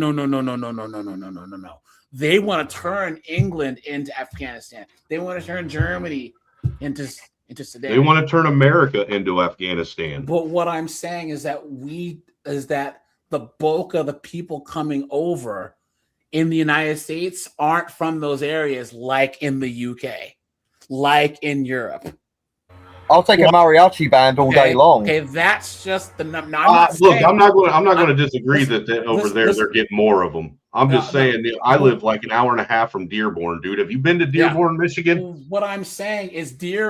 They want to turn England into Afghanistan. They want to turn Germany into Sudan. They want to turn America into Afghanistan. But what I'm saying is that the bulk of the people coming over in the United States aren't from those areas, like in the UK, like in Europe. I'll take a mariachi band all day long. Okay, that's just the number. Look, I'm not going to disagree that over there they're getting more of them. I'm just saying I live like an hour and a half from Dearborn, dude. Have you been to Dearborn, Michigan? What I'm saying is, the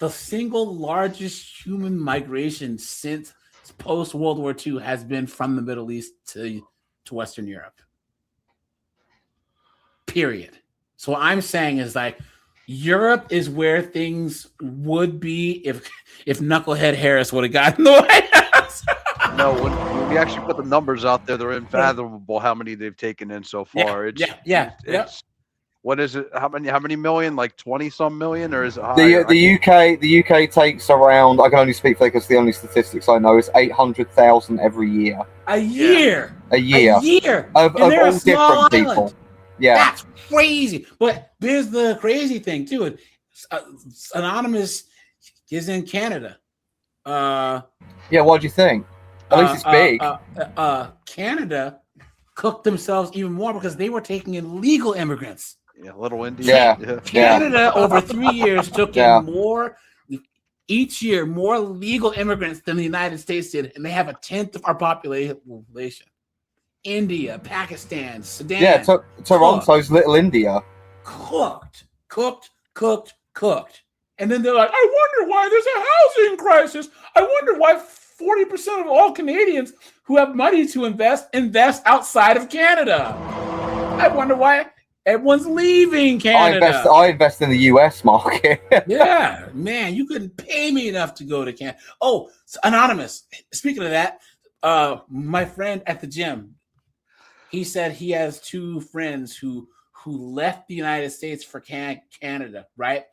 single largest human migration since post World War II has been from the Middle East to Western Europe. Period. So what I'm saying is like, Europe is where things would be if Knucklehead Harris would have gotten the White House. No, when we actually put the numbers out there, they're unfathomable how many they've taken in so far. What is it? How many million? Like 20-some million, or is it higher? The UK takes around. I can only speak for that because the only statistics I know is 800,000 every year. A year. Of all different people. Yeah, that's crazy. But there's the crazy thing too. Anonymous is in Canada. What do you think? At least it's big. Canada cooked themselves even more because they were taking in legal immigrants. Yeah, little India. Yeah. Canada over 3 years took in more legal immigrants than the United States did, and they have 1/10 of our population. India, Pakistan, Sudan. Yeah, Toronto's little India. Cooked. And then they're like, I wonder why there's a housing crisis. I wonder why 40% of all Canadians who have money to invest outside of Canada. I wonder why everyone's leaving Canada. I invest in the US market. Yeah, man, you couldn't pay me enough to go to Canada. Oh, Anonymous. Speaking of that, my friend at the gym, he said he has 2 friends who left the United States for Canada, right?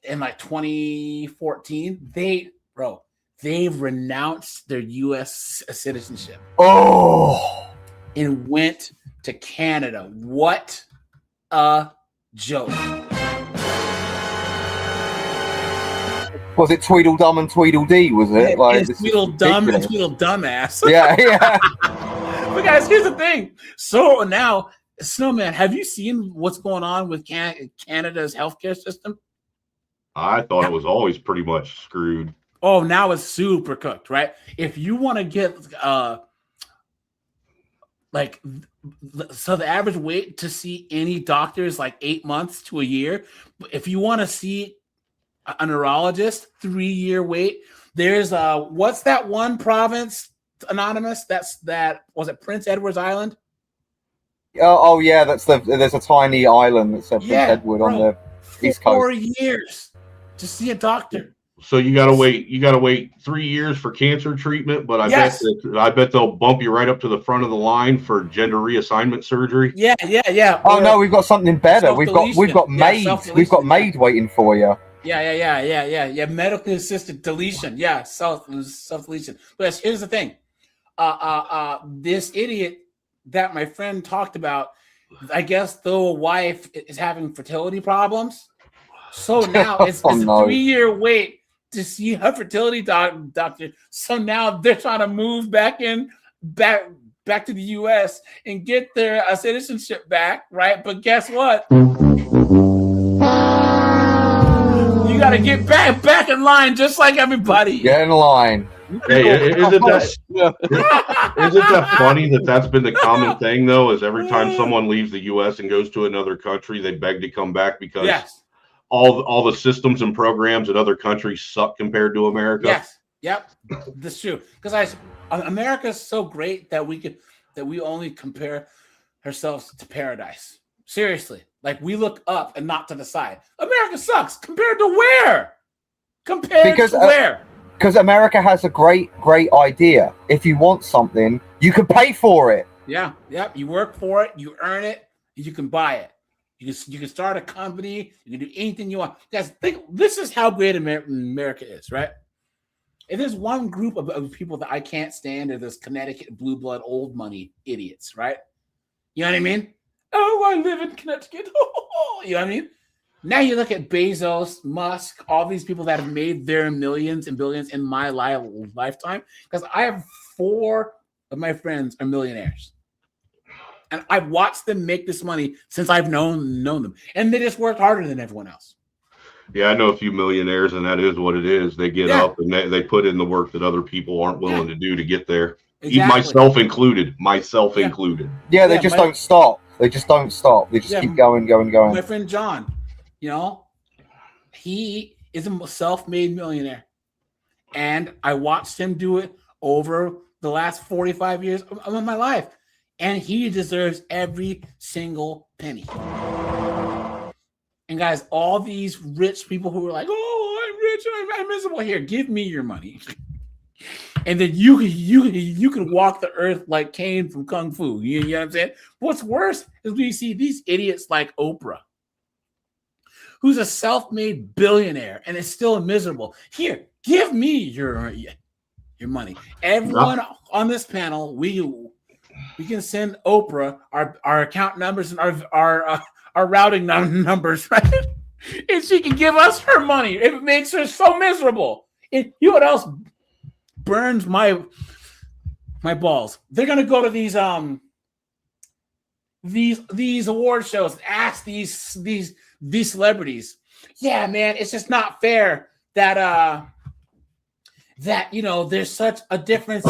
In like 2014, they've renounced their U.S. citizenship. Oh, and went to Canada. What a joke! Was it Tweedledum and Tweedledee? Was it It's Tweedledum and Tweedledumbass? Yeah. But guys, here's the thing. So now Snowman, have you seen what's going on with Canada's healthcare system? I thought it was always pretty much screwed. Oh, now it's super cooked, right? If you want to get so the average wait to see any doctor is like 8 months to a year. If you want to see a neurologist, 3-year wait. There's what's that one province, Anonymous? That was it Prince Edward's Island? Oh yeah, there's a tiny island that's Prince Edward on the east coast. 4 years to see a doctor. So you gotta wait 3 years for cancer treatment, but I bet they'll bump you right up to the front of the line for gender reassignment surgery. Yeah. Oh no, we've got something better. We've got maids. We've got maid waiting for you. Yeah. Medically assisted deletion. Yeah, self deletion. But here's the thing. This idiot that my friend talked about, I guess the wife is having fertility problems. So now it's a 3-year wait to see a fertility doctor. So now they're trying to move back to the U.S. and get their citizenship back, right? But guess what? You got to get back in line just like everybody. Get in line. Hey, isn't that funny that that's been the common thing, though, is every time someone leaves the U.S. and goes to another country, they beg to come back because all the systems and programs in other countries suck compared to America. Yes. Yep. That's true. Because America is so great that we only compare ourselves to paradise. Seriously. Like we look up and not to the side. America sucks compared to where? Because America has a great idea. If you want something, you can pay for it. Yeah. Yep. You work for it, you earn it, you can buy it. You can start a company. You can do anything you want. Guys, this is how great America is, right? If there's one group of people that I can't stand, are those Connecticut blue blood old money idiots, right? You know what I mean? Oh, I live in Connecticut. You know what I mean? Now you look at Bezos, Musk, all these people that have made their millions and billions in my lifetime. Because I have 4 of my friends are millionaires. And I've watched them make this money since I've known them. And they just worked harder than everyone else. Yeah, I know a few millionaires, and that is what it is. They get up and they put in the work that other people aren't willing to do to get there. Exactly. Myself included. Yeah, they just don't stop. They just don't stop. They just keep going. My friend John, he is a self-made millionaire. And I watched him do it over the last 45 years of my life. And he deserves every single penny. And guys, all these rich people who are like, "Oh, I'm rich and I'm miserable," here, give me your money, and then you can walk the earth like Kane from Kung Fu. You know what I'm saying? What's worse is when you see these idiots like Oprah, who's a self-made billionaire and is still miserable. Here, give me your money. Everyone on this panel, we can send Oprah our account numbers and our routing numbers, right? And she can give us her money if it makes her so miserable. You know what else burns my balls? They're gonna go to these award shows and ask these celebrities. Yeah, man, it's just not fair that there's such a difference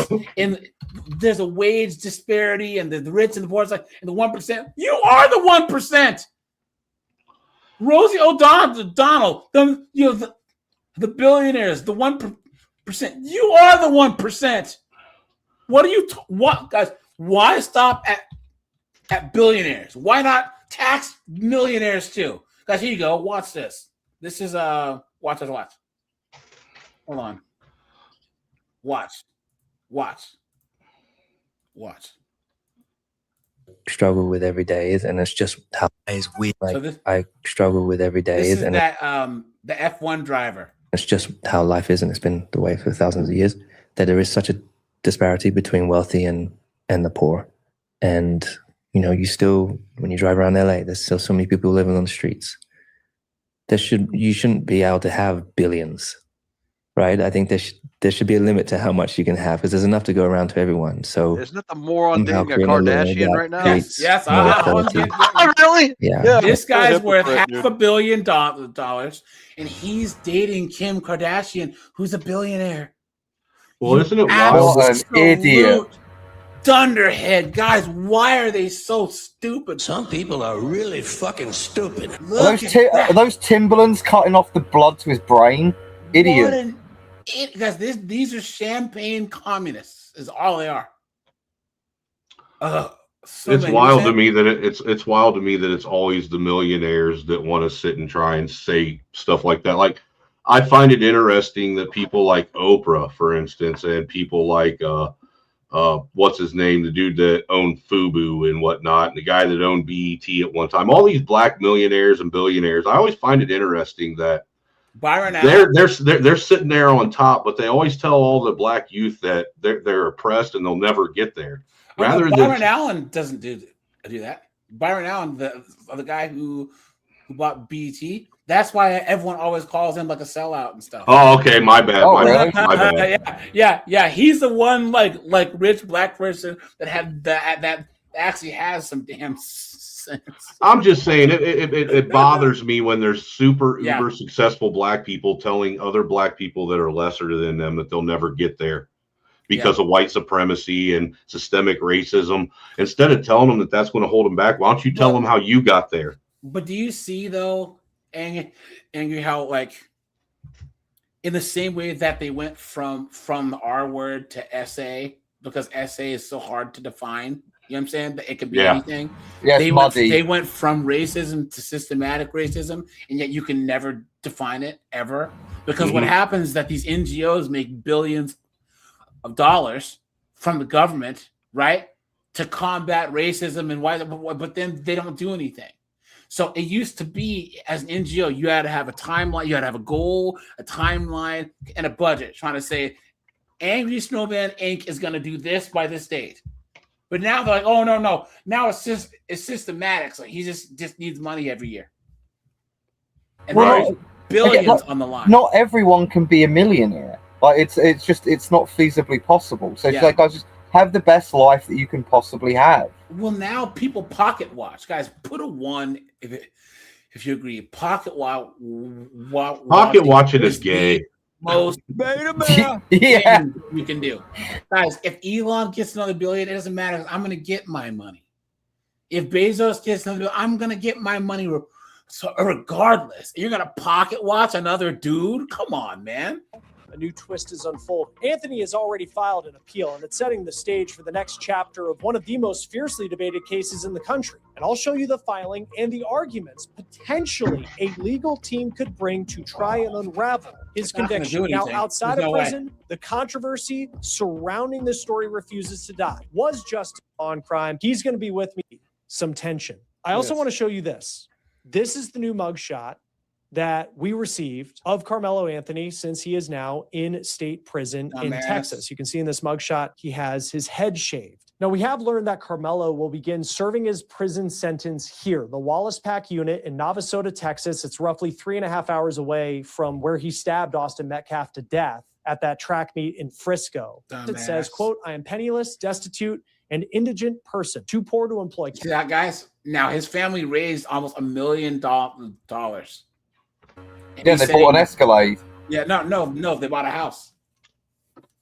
there's a wage disparity and the rich and the poor, and the 1%. You are the 1%. Rosie O'Donnell, the billionaires, the 1%. You are the 1%. What guys? Why stop at billionaires? Why not tax millionaires too? Guys, here you go. Watch this. This is watch. Hold on. Watch. Struggle with every day is, and it's just how it's weird. Like I struggle with every day is, and that the F1 driver. It's just how life is, and it's been the way for thousands of years. That there is such a disparity between wealthy and the poor, and you still, when you drive around LA, there's still so many people living on the streets. You shouldn't be able to have billions right? I think there should be a limit to how much you can have because there's enough to go around to everyone. So Isn't that the moron somehow dating a creating limit like Kardashian that right now? creates Yes, more equality. Really? Yeah. This guy's What a worth hypocrite, $500 million, and he's dating Kim Kardashian, who's a billionaire. Well, You isn't it wild? What an idiot. absolute dunderhead. Guys, why are they so stupid? Some people are really fucking stupid. Are Look those, at that. are those Timberlands cutting off the blood to his brain? Idiot. What an guys, these are champagne communists, is all they are. So It's many. wild to me that it's wild to me that it's always the millionaires that want to sit and try and say stuff like that. Like, I find it interesting that people like Oprah, for instance, and people like what's his name, the dude that owned Fubu and whatnot, and the guy that owned BET at one time, all these black millionaires and billionaires. I always find it interesting that Byron Allen. they're sitting there on top, but they always tell all the black youth that they're oppressed and they'll never get there. Rather Byron than Allen doesn't do that. Byron Allen, the guy who bought BET, that's why everyone always calls him like a sellout and stuff. oh, okay, my bad, Oh, my really? bad, my bad. Yeah. He's the one like rich black person that had that actually has some damn sense. I'm just saying it bothers me when there's super Yeah. uber successful black people telling other black people that are lesser than them that they'll never get there because of white supremacy and systemic racism. Instead of telling them that that's going to hold them back, why don't you tell them how you got there? But do you see though, angry how like in the same way that they went from the R word to SA because SA is so hard to define. You know what I'm saying? That it could be anything. Yeah, they went from racism to systematic racism, and yet you can never define it ever. Because what happens is that these NGOs make billions of dollars from the government, right? To combat racism and why, but then they don't do anything. So it used to be as an NGO, you had to have a timeline, you had to have a goal, a timeline, and a budget trying to say Angry Snowman Inc. is going to do this by this date. But now they're like, oh no. Now it's systematic. So he just needs money every year. And there's billions on the line. Not everyone can be a millionaire. Like it's not feasibly possible. So it's like, guys, just have the best life that you can possibly have. Well, now people pocket watch, guys. Put a 1 if you agree. Pocket watch. Pocket watching is gay. Most Yeah. you can do, guys. If Elon gets another billion, it doesn't matter. I'm gonna get my money. If Bezos gets another billion, I'm gonna get my money. So regardless, you're gonna pocket watch another dude. Come on, man. A new twist is unfolding. Anthony has already filed an appeal, and it's setting the stage for the next chapter of one of the most fiercely debated cases in the country. And I'll show you the filing and the arguments potentially a legal team could bring to try and unravel his conviction. Now, outside of prison, the controversy surrounding this story refuses to die. Was just on crime. He's going to be with me. Some tension. I also want to show you this. This is the new mugshot that we received of Karmelo Anthony since he is now in state prison in Texas. You can see in this mugshot, he has his head shaved. Now, we have learned that Karmelo will begin serving his prison sentence here, the Wallace Pack unit in Navasota, Texas. It's roughly 3.5 hours away from where he stabbed Austin Metcalf to death at that track meet in Frisco. It says, quote, "I am penniless, destitute, and indigent person, too poor to employ." See that, guys? Now, his family raised almost $1 million. Yeah, they bought an Escalade. Yeah, no, they bought a house.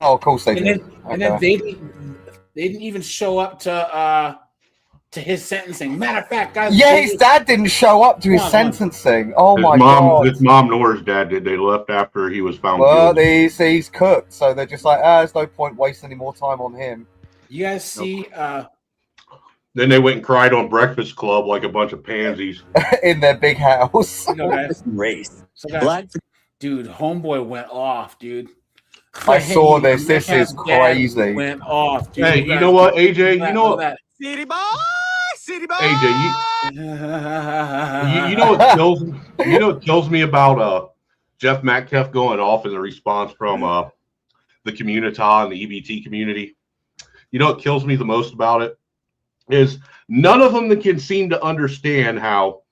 Oh, of course they did. And then they didn't even show up to his sentencing. Matter of fact, guys. Yeah, his dad didn't show up to his sentencing. Oh my god. His mom nor his dad did. They left after he was found Well, guilty. he's cooked, so they're just like, there's no point wasting any more time on him. You guys see? Then they went and cried on Breakfast Club like a bunch of pansies in their big house. Race. So guys, dude, homeboy went off, dude. I saw this. This is crazy. Went off, dude. Hey, you know what, AJ? You know what? City boy, AJ, you know what kills me? You know what kills me about Jeff Metcalf going off in the response from the community and the EBT community? You know what kills me the most about it is none of them that can seem to understand how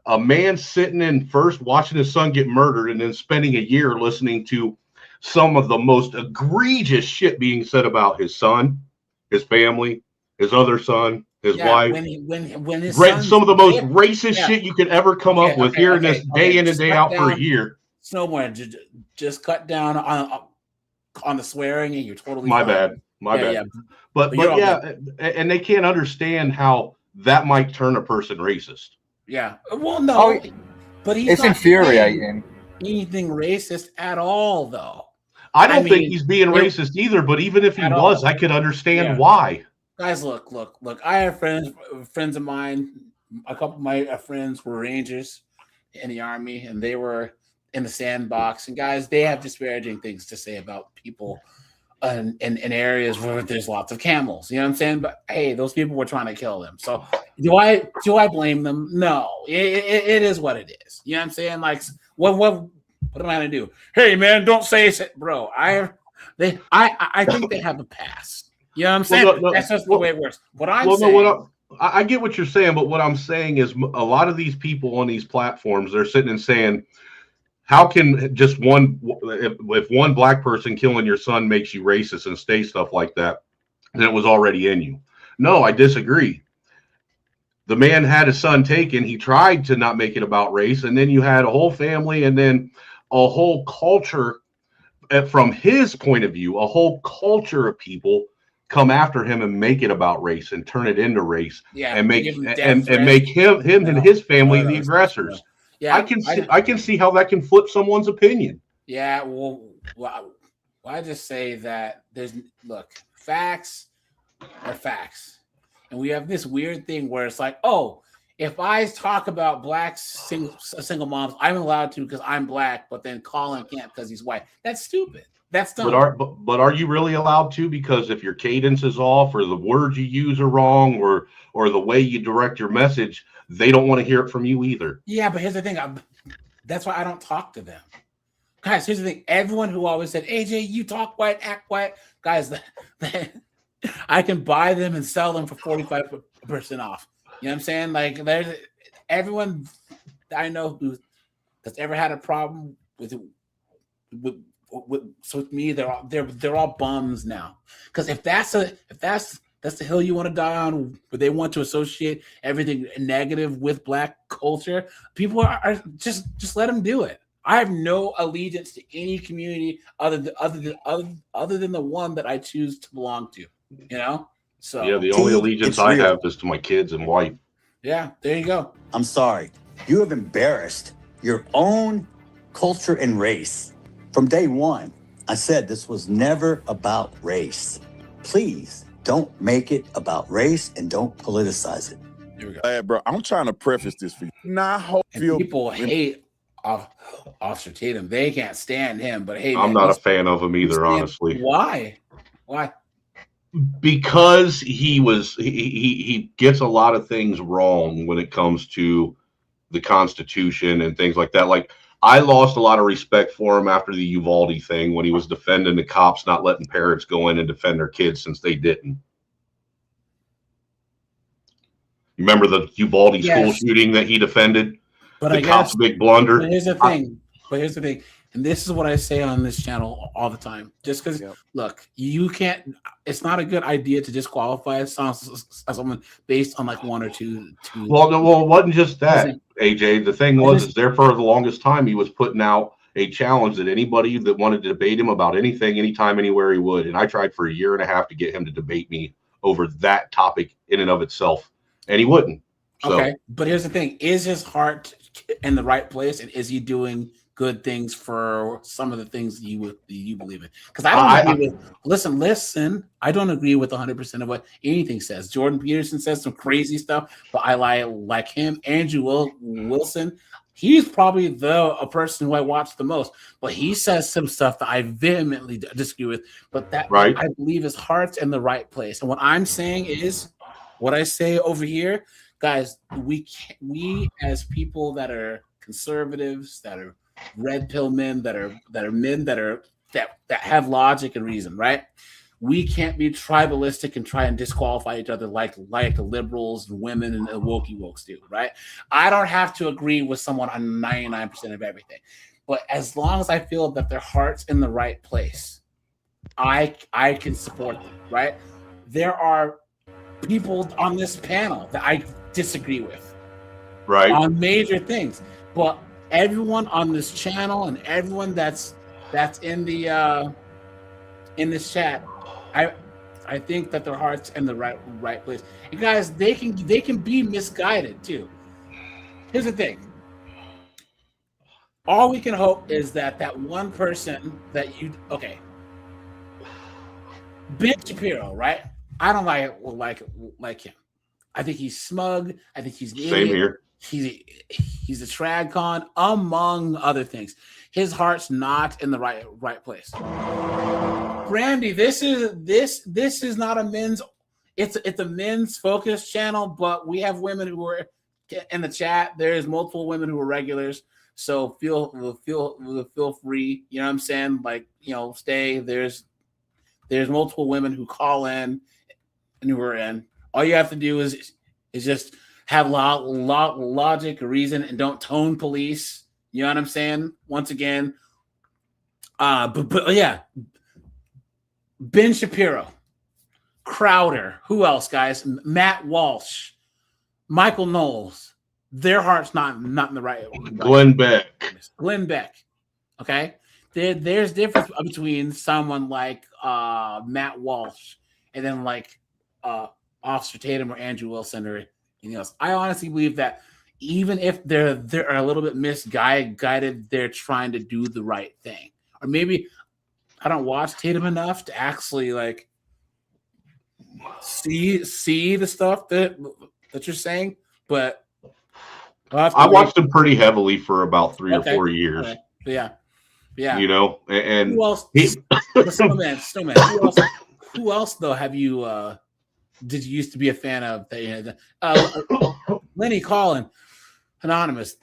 a man sitting in first watching his son get murdered and then spending a year listening to some of the most egregious shit being said about his son, his family, his other son, his wife. When his Some of the most racist yeah. shit you could ever come up with, hearing this day in and day out for a year. Somewhere, just cut down on the swearing, and you're totally my fine. bad. Yeah. But yeah, and they can't understand how that might turn a person racist. Yeah. Well, no, but he's it's not infuriating. Anything racist at all, though. I don't think he's being racist either. But even if he was, I could understand why. Guys, look. I have friends of mine. A couple of my friends were Rangers in the Army, and they were in the sandbox. And guys, they have disparaging things to say about people in areas where there's lots of camels. You know what I'm saying? But hey, those people were trying to kill them. So do I blame them? No. It is what it is. You know what I'm saying? Like, what am I gonna do? Hey, man, don't say it, bro. I think they have a pass. You know what I'm saying? That's just the way it works. I get what you're saying, but what I'm saying is a lot of these people on these platforms, they're sitting and saying, how can just if one black person killing your son makes you racist and say stuff like that, then it was already in you? No, I disagree. The man had his son taken. He tried to not make it about race. And then you had a whole family and then a whole culture, from his point of view, a whole culture of people come after him and make it about race and turn it into race, and make him and his family the aggressors. Yeah, I can see how that can flip someone's opinion. Yeah, well, I just say that facts are facts, and we have this weird thing where it's like, oh, if I talk about black single moms, I'm allowed to because I'm black, but then Colin can't because he's white. That's stupid. That's dumb. But are you really allowed to? Because if your cadence is off, or the words you use are wrong, or the way you direct your message, they don't want to hear it from you either. Yeah, but here's the thing. That's why I don't talk to them. Guys, here's the thing. Everyone who always said, AJ, you talk white, act white. Guys, I can buy them and sell them for 45% off. You know what I'm saying? Like, there's everyone I know who has ever had a problem with me, they're all bums now. Because if that's the hill you want to die on, where they want to associate everything negative with black culture, people are just let them do it. I have no allegiance to any community other than the one that I choose to belong to. You know? So yeah, the only allegiance I have is to my kids and wife. Yeah, there you go. I'm sorry. You have embarrassed your own culture and race. From day one, I said this was never about race. Please don't make it about race and don't politicize it. Here we go. Hey, bro, I'm trying to preface this for you. People hate Officer Tatum. They can't stand him, but hey, I'm not a fan of him either, honestly. Why? Because he gets a lot of things wrong when it comes to the Constitution and things like that. Like, I lost a lot of respect for him after the Uvalde thing, when he was defending the cops not letting parents go in and defend their kids since they didn't. You remember the Uvalde school shooting that he defended? But the cops' big blunder. But here's the thing. And this is what I say on this channel all the time. Just because, look, you can't. It's not a good idea to disqualify someone based on like one or two. Well, it wasn't just that, AJ. The thing is there for the longest time, he was putting out a challenge that anybody that wanted to debate him about anything, anytime, anywhere, he would. And I tried for 1.5 years to get him to debate me over that topic in and of itself, and he wouldn't. So. Okay, but here's the thing: is his heart in the right place, and is he doing good things for some of the things that you believe in? Because I don't agree with. Listen. I don't agree with 100% of what anything says. Jordan Peterson says some crazy stuff, but I like him. Andrew Wilson, he's probably a person who I watch the most, but he says some stuff that I vehemently disagree with. But that I believe his heart's in the right place. And what I'm saying is, what I say over here, guys, we as people that are conservatives, that are red pill men, that are men that have logic and reason, right? We can't be tribalistic and try and disqualify each other like the liberals and women and the wokey wokes do, right? I don't have to agree with someone on 99% of everything. But as long as I feel that their heart's in the right place, I can support them, right? There are people on this panel that I disagree with, right, on major things, but everyone on this channel and everyone that's in the in this chat, I think that their heart's in the right place. And guys, they can be misguided too. Here's the thing. All we can hope is that one person that Ben Shapiro, right? I don't like him. I think he's smug. I think he's an Same idiot. here. He's a trad con, among other things. His heart's not in the right place. Brandy, this is not a men's. It's a men's focused channel, but we have women who are in the chat. There's multiple women who are regulars, so feel free. You know what I'm saying? Like, stay. There's multiple women who call in and who are in. All you have to do is just have logic, reason, and don't tone police. You know what I'm saying? Once again, but yeah, Ben Shapiro, Crowder, who else, guys? Matt Walsh, Michael Knowles. Their heart's not in the right. Glenn Beck. Glenn Beck. Okay, there's difference between someone like Matt Walsh and then like Officer Tatum or Andrew Wilson or anything else. I honestly believe that even if they're a little bit misguided, they're trying to do the right thing. Or maybe I don't watch Tatum enough to actually like see the stuff that you're saying, but I watched him pretty heavily for about 3 or 4 years. Right. Yeah. You know, and who else? Snowman. Who else though have you did you used to be a fan of? Lenny Collin, Anonymous.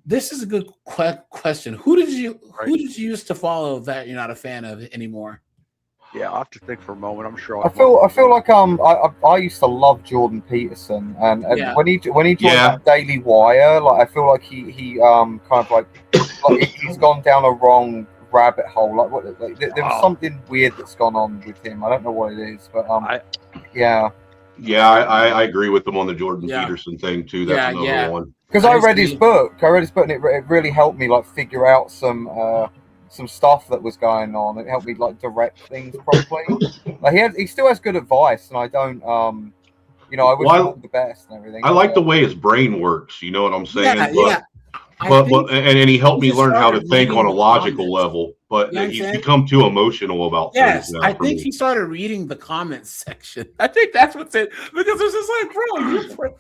This is a good question. Who did you used to follow that you're not a fan of anymore? Yeah, I'll have to think for a moment. I'm sure. I feel like I used to love Jordan Peterson, and when he joined that Daily Wire, like I feel like he kind of like he's gone down a wrong rabbit hole. Like there was something weird that's gone on with him. I don't know what it is, but I agree with them on the Jordan Peterson thing too. That's another one. Because I read his book. And it really helped me like figure out some stuff that was going on. It helped me like direct things properly. Like he still has good advice, and I don't I wish him all the best and everything. I like the way his brain works. You know what I'm saying? And he helped me learn how to think on a logical level. But he's become too emotional about things now. I think he started reading the comments section. I think that's what's it, because it's just like, bro,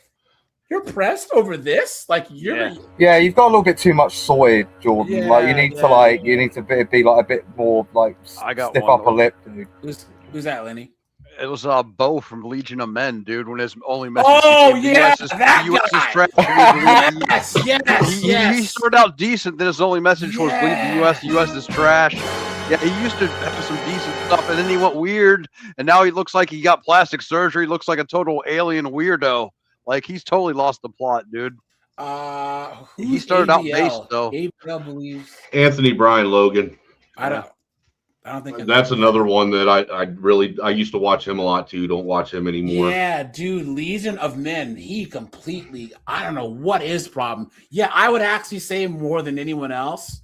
you're pressed over this. Like you've got a little bit too much soy, Jordan. You need to be like a bit more like stiff upper lip, dude. Who's that, Lenny? It was Bo from Legion of Men, dude. When his only message the US is trash. Yes. He started out decent, then his only message was leave the US. The US is trash. Yeah, he used to have some decent stuff, and then he went weird, and now he looks like he got plastic surgery. He looks like a total alien weirdo. Like he's totally lost the plot, dude. He started out base though. ABL believes Anthony Brian Logan. I don't think that's another one that I used to watch him a lot too. Don't watch him anymore. Yeah, dude, Legion of Men. He completely. I don't know what his problem. Yeah, I would actually say more than anyone else.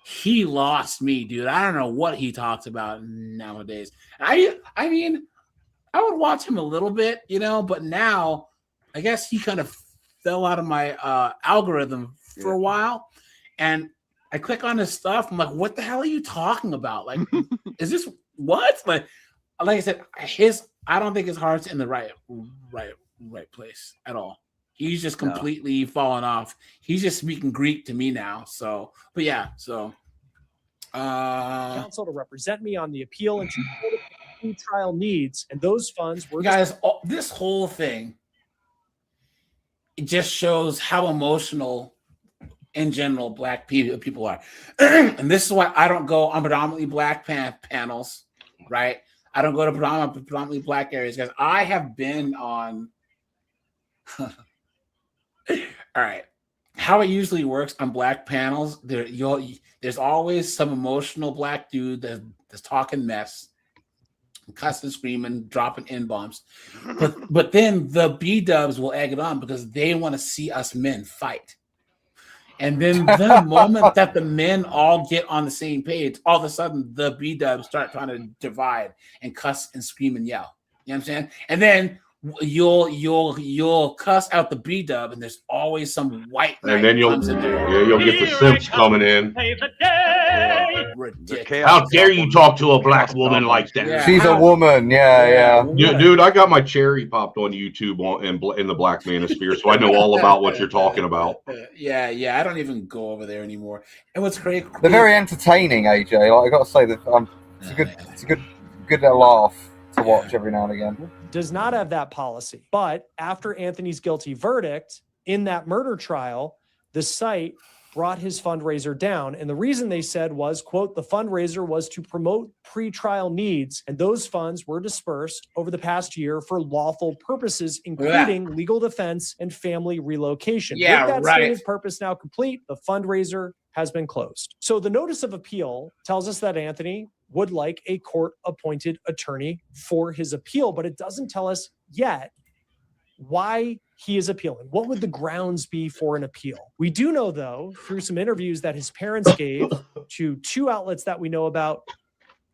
He lost me, dude. I don't know what he talks about nowadays. I mean, I would watch him a little bit, but now I guess he kind of fell out of my algorithm for a while, and I click on his stuff. I'm like, what the hell are you talking about? Like, is this what? Like I said, I don't think his heart's in the right place at all. He's just completely fallen off. He's just speaking Greek to me now. So, but yeah, so counsel to represent me on the appeal and trial needs, and those funds were this whole thing. It just shows how emotional, in general, Black people are, and this is why I don't go on predominantly Black panels, right? I don't go to predominantly Black areas, guys. I have been on. All right, how it usually works on black panels, there's always some emotional black dude that's talking mess, cussing, screaming, dropping N-bombs. But then the B-dubs will egg it on because they want to see us men fight. And then the moment that the men all get on the same page, all of a sudden the B-dubs start trying to divide and cuss and scream and yell. You know what I'm saying? And then you'll cuss out the B-dub, and there's always some white knight And then comes in there. you'll get the simps coming in. Ridiculous. How dare you talk to a black woman like that? Yeah. She's a woman. Yeah. Dude, I got my cherry popped on YouTube in the Black Manosphere, so I know all about what you're talking about. Yeah. I don't even go over there anymore. And what's great? They're very entertaining, AJ. Like, I got to say that it's a good laugh to watch every now and again. Does not have that policy. But after Anthony's guilty verdict in that murder trial, the site brought his fundraiser down. And the reason they said was, quote, the fundraiser was to promote pretrial needs. And those funds were dispersed over the past year for lawful purposes, including legal defense and family relocation. Yeah, with that right. stated purpose now complete, the fundraiser has been closed. So the notice of appeal tells us that Anthony would like a court-appointed attorney for his appeal, but it doesn't tell us yet why he is appealing. What would the grounds be for an appeal? We do know, though, through some interviews that his parents gave to two outlets that we know about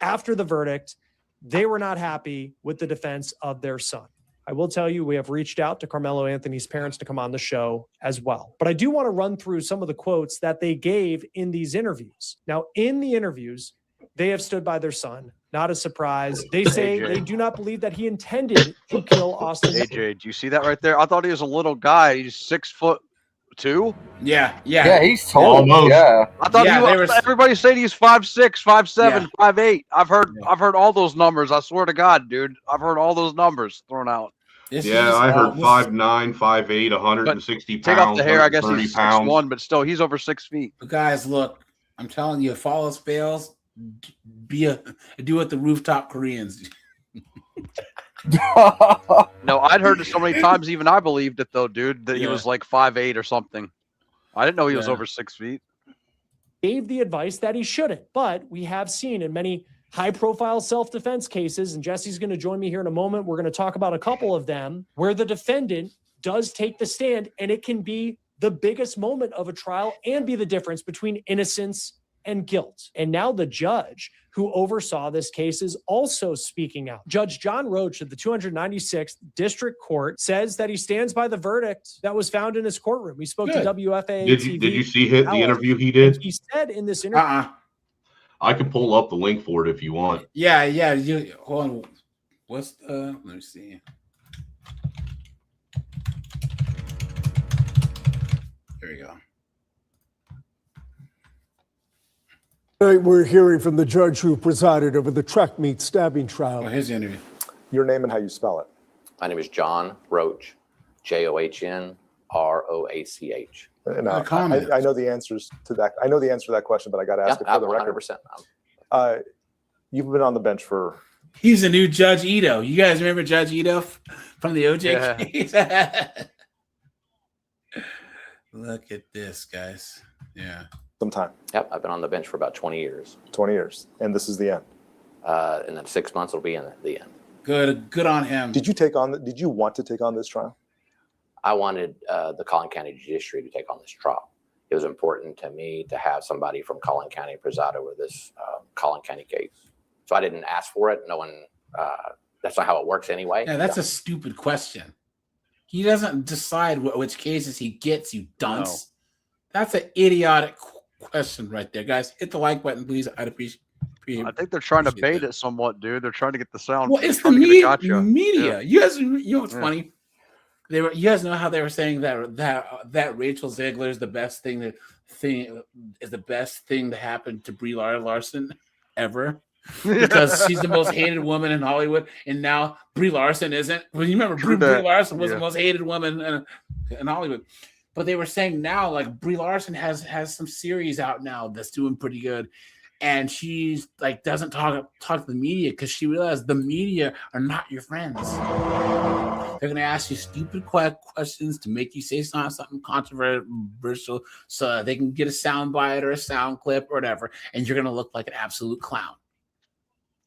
after the verdict, they were not happy with the defense of their son. I will tell you, we have reached out to Karmelo Anthony's parents to come on the show as well. But I do want to run through some of the quotes that they gave in these interviews. Now, in the interviews, they have stood by their son. Not a surprise. They say AJ. they do not believe that he intended to kill Austin. AJ, do you see that right there? I thought he was a little guy. He's 6'2". Yeah. Yeah, he's tall. Almost. Yeah. I thought everybody said he's 5'6", 5'7", 5'8". I've heard all those numbers. I swear to God, dude. I've heard all those numbers thrown out. I heard 5'9", 5'8", 160 pounds. Take off the hair, I guess 30 he's pounds. 6'1", but still, he's over 6 feet. But guys, look, I'm telling you, if all else fails, do what the rooftop Koreans. No, I'd heard it so many times, even I believed it though, dude, that he was like 5'8" or something. I didn't know he was over 6 feet. Gave the advice that he shouldn't, but we have seen in many high-profile self-defense cases, and Jesse's going to join me here in a moment. We're going to talk about a couple of them where the defendant does take the stand, and it can be the biggest moment of a trial and be the difference between innocence and guilt. And now the judge who oversaw this case is also speaking out. Judge John Roach of the 296th District Court says that he stands by the verdict that was found in his courtroom. We spoke to WFA. Did you see the interview he did? He said in this interview. I can pull up the link for it if you want. Yeah. Hold on. What's the? Let me see. There you go. Tonight we're hearing from the judge who presided over the track meet stabbing trial. Oh, here's the interview. Your name and how you spell it. My name is John Roach, JOHN ROACH. And, I know the answers to that. I know the answer to that question, but I got to ask it for the record. 100%. You've been on the bench for. He's the new Judge Ito. You guys remember Judge Ito from the OJ case? Look at this, guys. Yeah. Some time. Yep, I've been on the bench for about 20 years. 20 years, and this is the end. And then 6 months will be in the end. Good on him. Did you want to take on this trial? I wanted the Collin County Judiciary to take on this trial. It was important to me to have somebody from Collin County preside over this Collin County case. So I didn't ask for it. No one. That's not how it works anyway. Yeah, that's a stupid question. He doesn't decide which cases he gets, you dunce. No. That's an idiotic question right there, guys. Hit the like button, please. I'd appreciate. I think they're trying to bait it somewhat, dude. They're trying to get the sound. Well, it's the media. Yeah. You guys, you know what's funny? You guys know how they were saying that Rachel Ziegler is the best thing to happen to Brie Larson ever, because she's the most hated woman in Hollywood, and now Brie Larson isn't. Well, you remember Brie Larson was the most hated woman in Hollywood. But they were saying now, like, Brie Larson has some series out now that's doing pretty good, and she's like doesn't talk to the media because she realized the media are not your friends. They're going to ask you stupid questions to make you say something controversial so they can get a sound bite or a sound clip or whatever, and you're going to look like an absolute clown.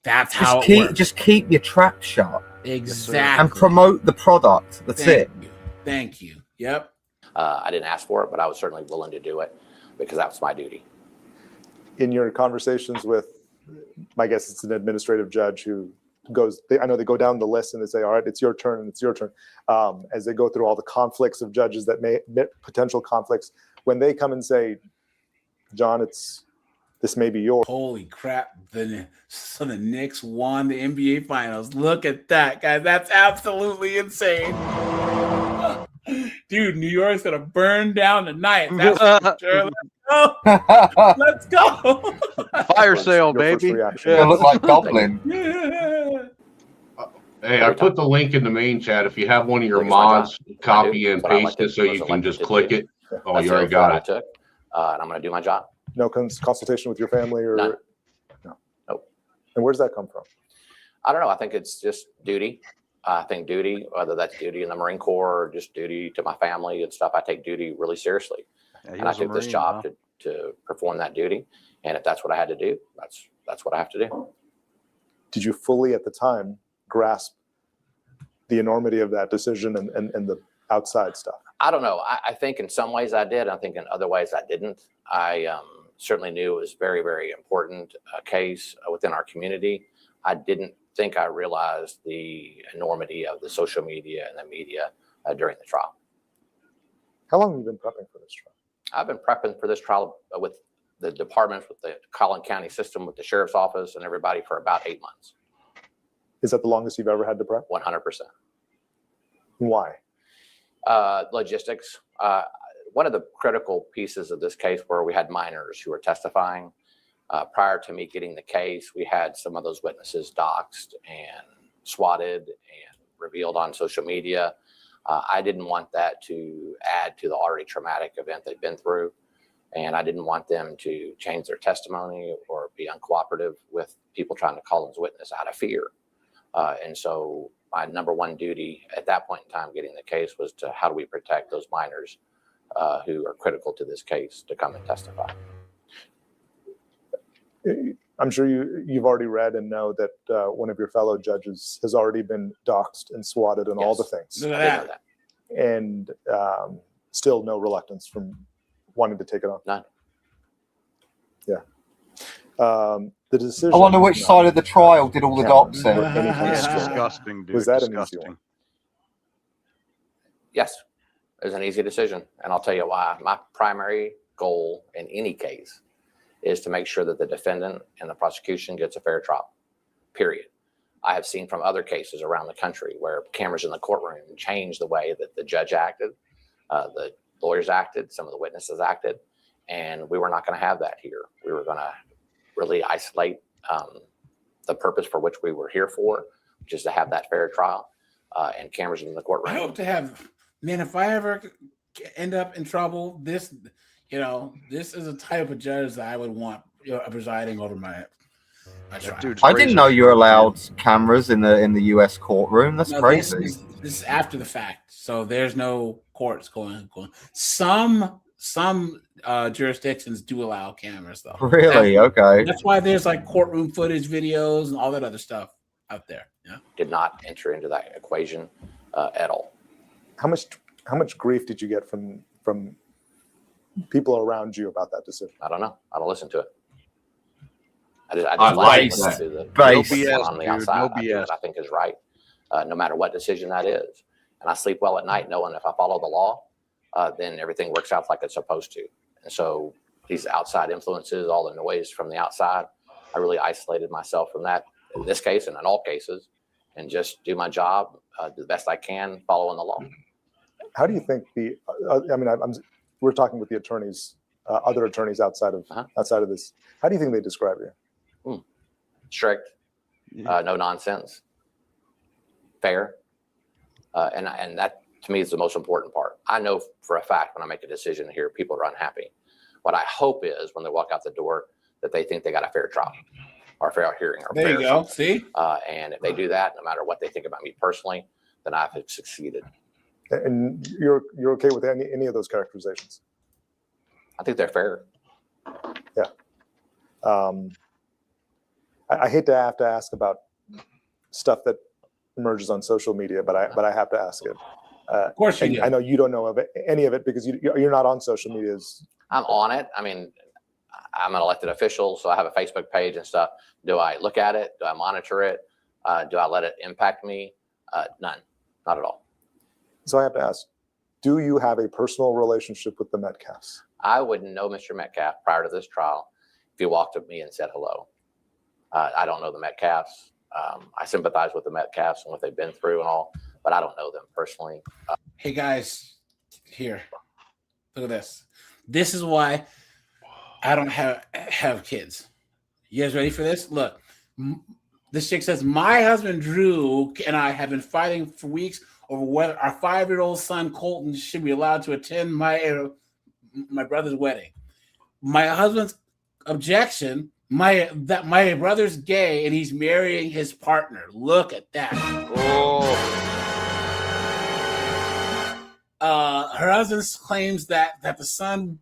That's how it works. Just keep your trap shut. Exactly. And promote the product. That's it. Thank you. Yep. I didn't ask for it, but I was certainly willing to do it because that was my duty. In your conversations with, my guess it's an administrative judge who goes, I know they go down the list and they say, all right, it's your turn and it's your turn. As they go through all the conflicts of judges that may potential conflicts, when they come and say, John, this may be yours. Holy crap. So the Knicks won the NBA Finals. Look at that, guys. That's absolutely insane. Dude, New York's going to burn down tonight. That's for sure. Let's go. Fire sale, baby. It look like Dublin. Hey, I put the link in the main chat. If you have one of your mods, copy and paste it so you can just click it. Oh, you already got it. I took, and I'm going to do my job. No consultation with your family or None. No. Nope. And where does that come from? I don't know. I think it's just duty. I think duty, whether that's duty in the Marine Corps or just duty to my family and stuff, I take duty really seriously. And I took this job to perform that duty. And if that's what I had to do, that's what I have to do. Did you fully at the time grasp the enormity of that decision and the outside stuff? I don't know. I think in some ways I did. I think in other ways I didn't. I certainly knew it was very, very important case within our community. I didn't think I realized the enormity of the social media and the media during the trial. How long have you been prepping for this trial? I've been prepping for this trial with the departments, with the Collin County system, with the sheriff's office and everybody for about 8 months. Is that the longest you've ever had to prep? 100%. Why? Logistics. One of the critical pieces of this case where we had minors who were testifying. Prior to me getting the case, we had some of those witnesses doxxed and swatted and revealed on social media. I didn't want that to add to the already traumatic event they've been through. And I didn't want them to change their testimony or be uncooperative with people trying to call them as witness out of fear. And so my number one duty at that point in time getting the case was to how do we protect those minors who are critical to this case to come and testify. I'm sure you've already read and know that one of your fellow judges has already been doxxed and swatted and all the things. I didn't know that. And still no reluctance from wanting to take it on. None. Yeah. The decision. I wonder which side of the trial did all the doxing. It's disgusting, dude. Was that an disgusting. easy one? Yes, it was an easy decision. And I'll tell you why. My primary goal in any case is to make sure that the defendant and the prosecution gets a fair trial, period. I have seen from other cases around the country where cameras in the courtroom changed the way that the judge acted, the lawyers acted, some of the witnesses acted, and we were not going to have that here. We were going to really isolate the purpose for which we were here for, which is to have that fair trial, and cameras in the courtroom. I hope to have, man, if I ever end up in trouble, this is a type of judge that I would want presiding over my trial. I didn't know you were allowed cameras in the U.S. courtroom. That's crazy. This is after the fact, so there's no courts going. Some jurisdictions do allow cameras, though. Really? Okay. That's why there's like courtroom footage, videos, and all that other stuff out there. Yeah. Did not enter into that equation at all. How much grief did you get from people around you about that decision? I don't know. I don't listen to it. I just like listen that. to the No BS, BS, on the dude. outside. No I do BS. what I think is right, no matter what decision that is. And I sleep well at night knowing if I follow the law, then everything works out like it's supposed to. And so these outside influences, all the noise from the outside, I really isolated myself from that in this case and in all cases, and just do my job the best I can following the law. How do you think we're talking with the attorneys, other attorneys outside of this. How do you think they describe you? Strict, no nonsense, fair, and that to me is the most important part. I know for a fact when I make a decision here, people are unhappy. What I hope is when they walk out the door that they think they got a fair trial or a fair hearing. Or there you go. See, and if they do that, no matter what they think about me personally, then I've succeeded. And you're okay with any of those characterizations? I think they're fair. Yeah. I hate to have to ask about stuff that emerges on social media, but I have to ask it. Of course you do. I know you don't know of any of it because you're not on social media. I'm on it. I mean, I'm an elected official, so I have a Facebook page and stuff. Do I look at it? Do I monitor it? Do I let it impact me? None, not at all. So I have to ask, do you have a personal relationship with the Metcalfs? I wouldn't know Mr. Metcalf prior to this trial if he walked up to me and said hello. I don't know the Metcalfs. I sympathize with the Metcalfs and what they've been through and all, but I don't know them personally. Hey guys, here, look at this. This is why I don't have kids. You guys ready for this? Look, this chick says, my husband Drew and I have been fighting for weeks over whether our 5-year-old son Colton should be allowed to attend my brother's wedding. My husband's objection, my brother's gay and he's marrying his partner. Look at that. Her husband claims that the son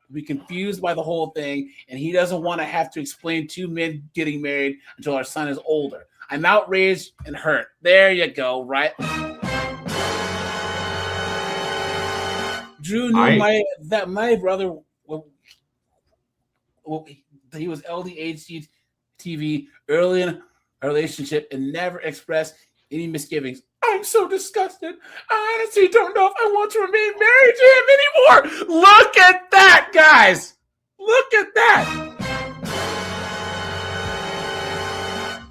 will be confused by the whole thing, and he doesn't want to have to explain two men getting married until our son is older. I'm outraged and hurt. There you go, right? Drew knew my brother. He was LDHC TV early in a relationship and never expressed any misgivings. I'm so disgusted. I honestly don't know if I want to remain married to him anymore. Look at that, guys. Look at that.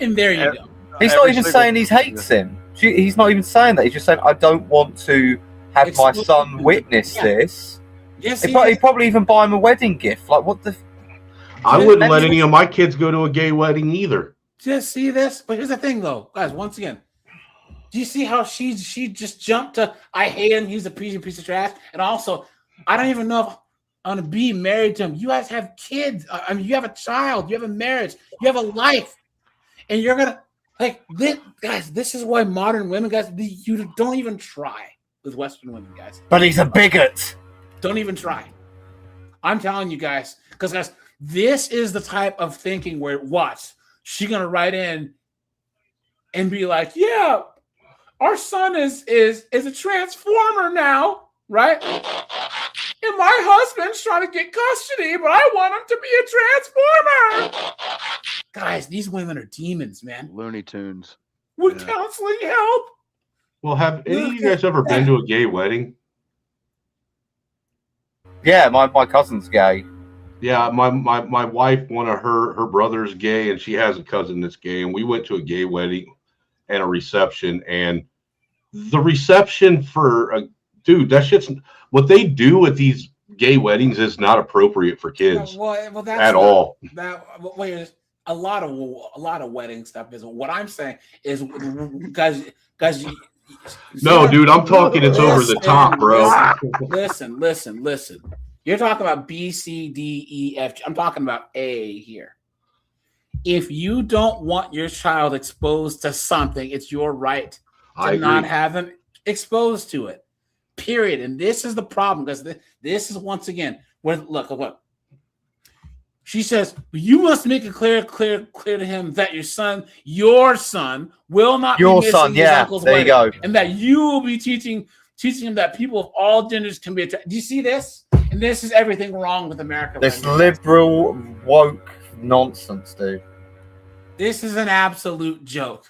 And there you go. He's not even saying he hates him. He's not even saying that. He's just saying, I don't want to have my son witness this. Yes, he'd probably even buy him a wedding gift. Like, what the... I wouldn't let any of my kids go to a gay wedding either. Just see this? But here's the thing, though. Guys, once again, do you see how she just jumped to, I hate him, he's a piece of trash? And also, I don't even know if I'm going to be married to him. You guys have kids. I mean, you have a child. You have a marriage. You have a life. And you're going to, like, this, guys, this is why modern women, guys, you don't even try with Western women, guys. But he's a bigot. Don't even try. I'm telling you guys, because, guys, this is the type of thinking where, watch, she's going to write in and be like, yeah, our son is a transformer now, right? And my husband's trying to get custody, but I want him to be a transformer. Guys, these women are demons, man. Looney Tunes. Would counseling help? Well, have any of you guys ever been to a gay wedding? Yeah, my cousin's gay. Yeah, my wife, one of her brother's gay, and she has a cousin that's gay, and we went to a gay wedding and a reception, and the reception for dude, that shit's what they do at these gay weddings is not appropriate for kids Well, that's at all. Wait, a lot of wedding stuff is. What I'm saying is, guys. No, dude, I'm talking. It's over the top, bro. Listen. You're talking about B, C, D, E, F. I'm talking about A here. If you don't want your child exposed to something, it's your right to not have them exposed to it. Period. And this is the problem, because this is once again where look. She says, you must make it clear to him that your son will not be missing his uncle's wedding, go. and that you will be teaching him that people of all genders can be attracted. Do you see this? And this is everything wrong with America. This liberal woke nonsense, dude. This is an absolute joke.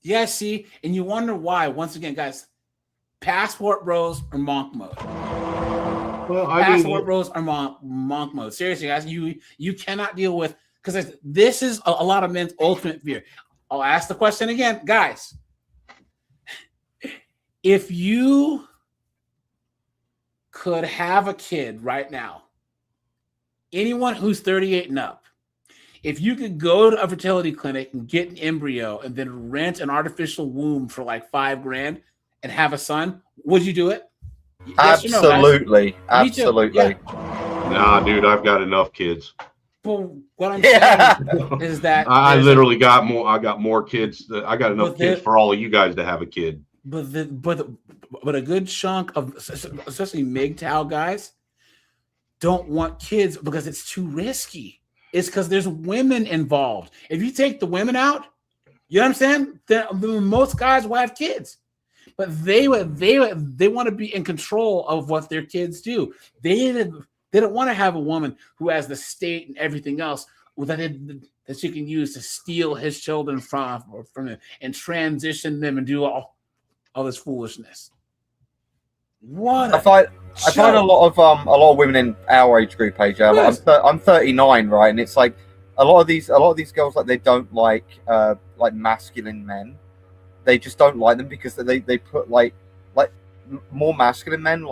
You guys see, and you wonder why. Once again, guys, passport bros are monk mode. Well, passport bros are monk mode. Seriously, guys, you cannot deal with, because this is a lot of men's ultimate fear. I'll ask the question again, guys. If you could have a kid right now, anyone who's 38 and up, if you could go to a fertility clinic and get an embryo and then rent an artificial womb for like $5,000 and have a son, would you do it? Yes Absolutely. No, Absolutely. Yeah. Nah, dude, I've got enough kids. But what I'm saying is that I literally got more. I got more kids. I got enough kids for all of you guys to have a kid. But a good chunk of especially MGTOW guys don't want kids because it's too risky. It's because there's women involved. If you take the women out, you know what I'm saying? Then most guys will have kids, but they want to be in control of what their kids do. They don't want to have a woman who has the state and everything else that she can use to steal his children from him and transition them and do all this foolishness. I find a lot of women in our age group, AJ. I'm 39, right, and it's like a lot of these girls, like, they don't like masculine men. They just don't like them because they put like more masculine men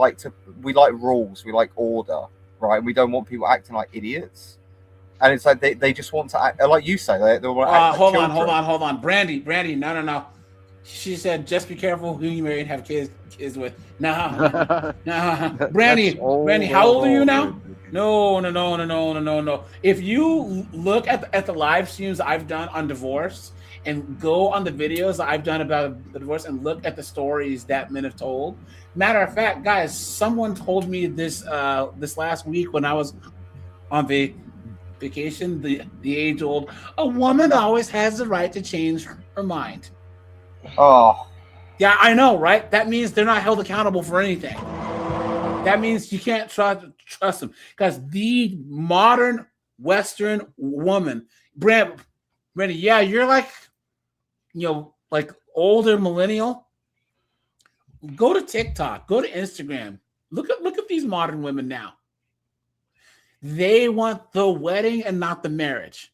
we like rules, we like order, right? And we don't want people acting like idiots. And it's like they just want to act like you say. They want to act like hold on. Brandy, no. She said, just be careful who you marry and have kids with. Nah. Brandy, how old are you now? No. If you look at the live streams I've done on divorce and go on the videos that I've done about the divorce and look at the stories that men have told. Matter of fact, guys, someone told me this last week when I was on vacation, the age-old, a woman always has the right to change her mind. Oh. Yeah, I know, right? That means they're not held accountable for anything. That means you can't trust them. Because the modern Western woman, Brandy, yeah, you're like older millennial. Go to TikTok, go to Instagram. Look at these modern women now. They want the wedding and not the marriage.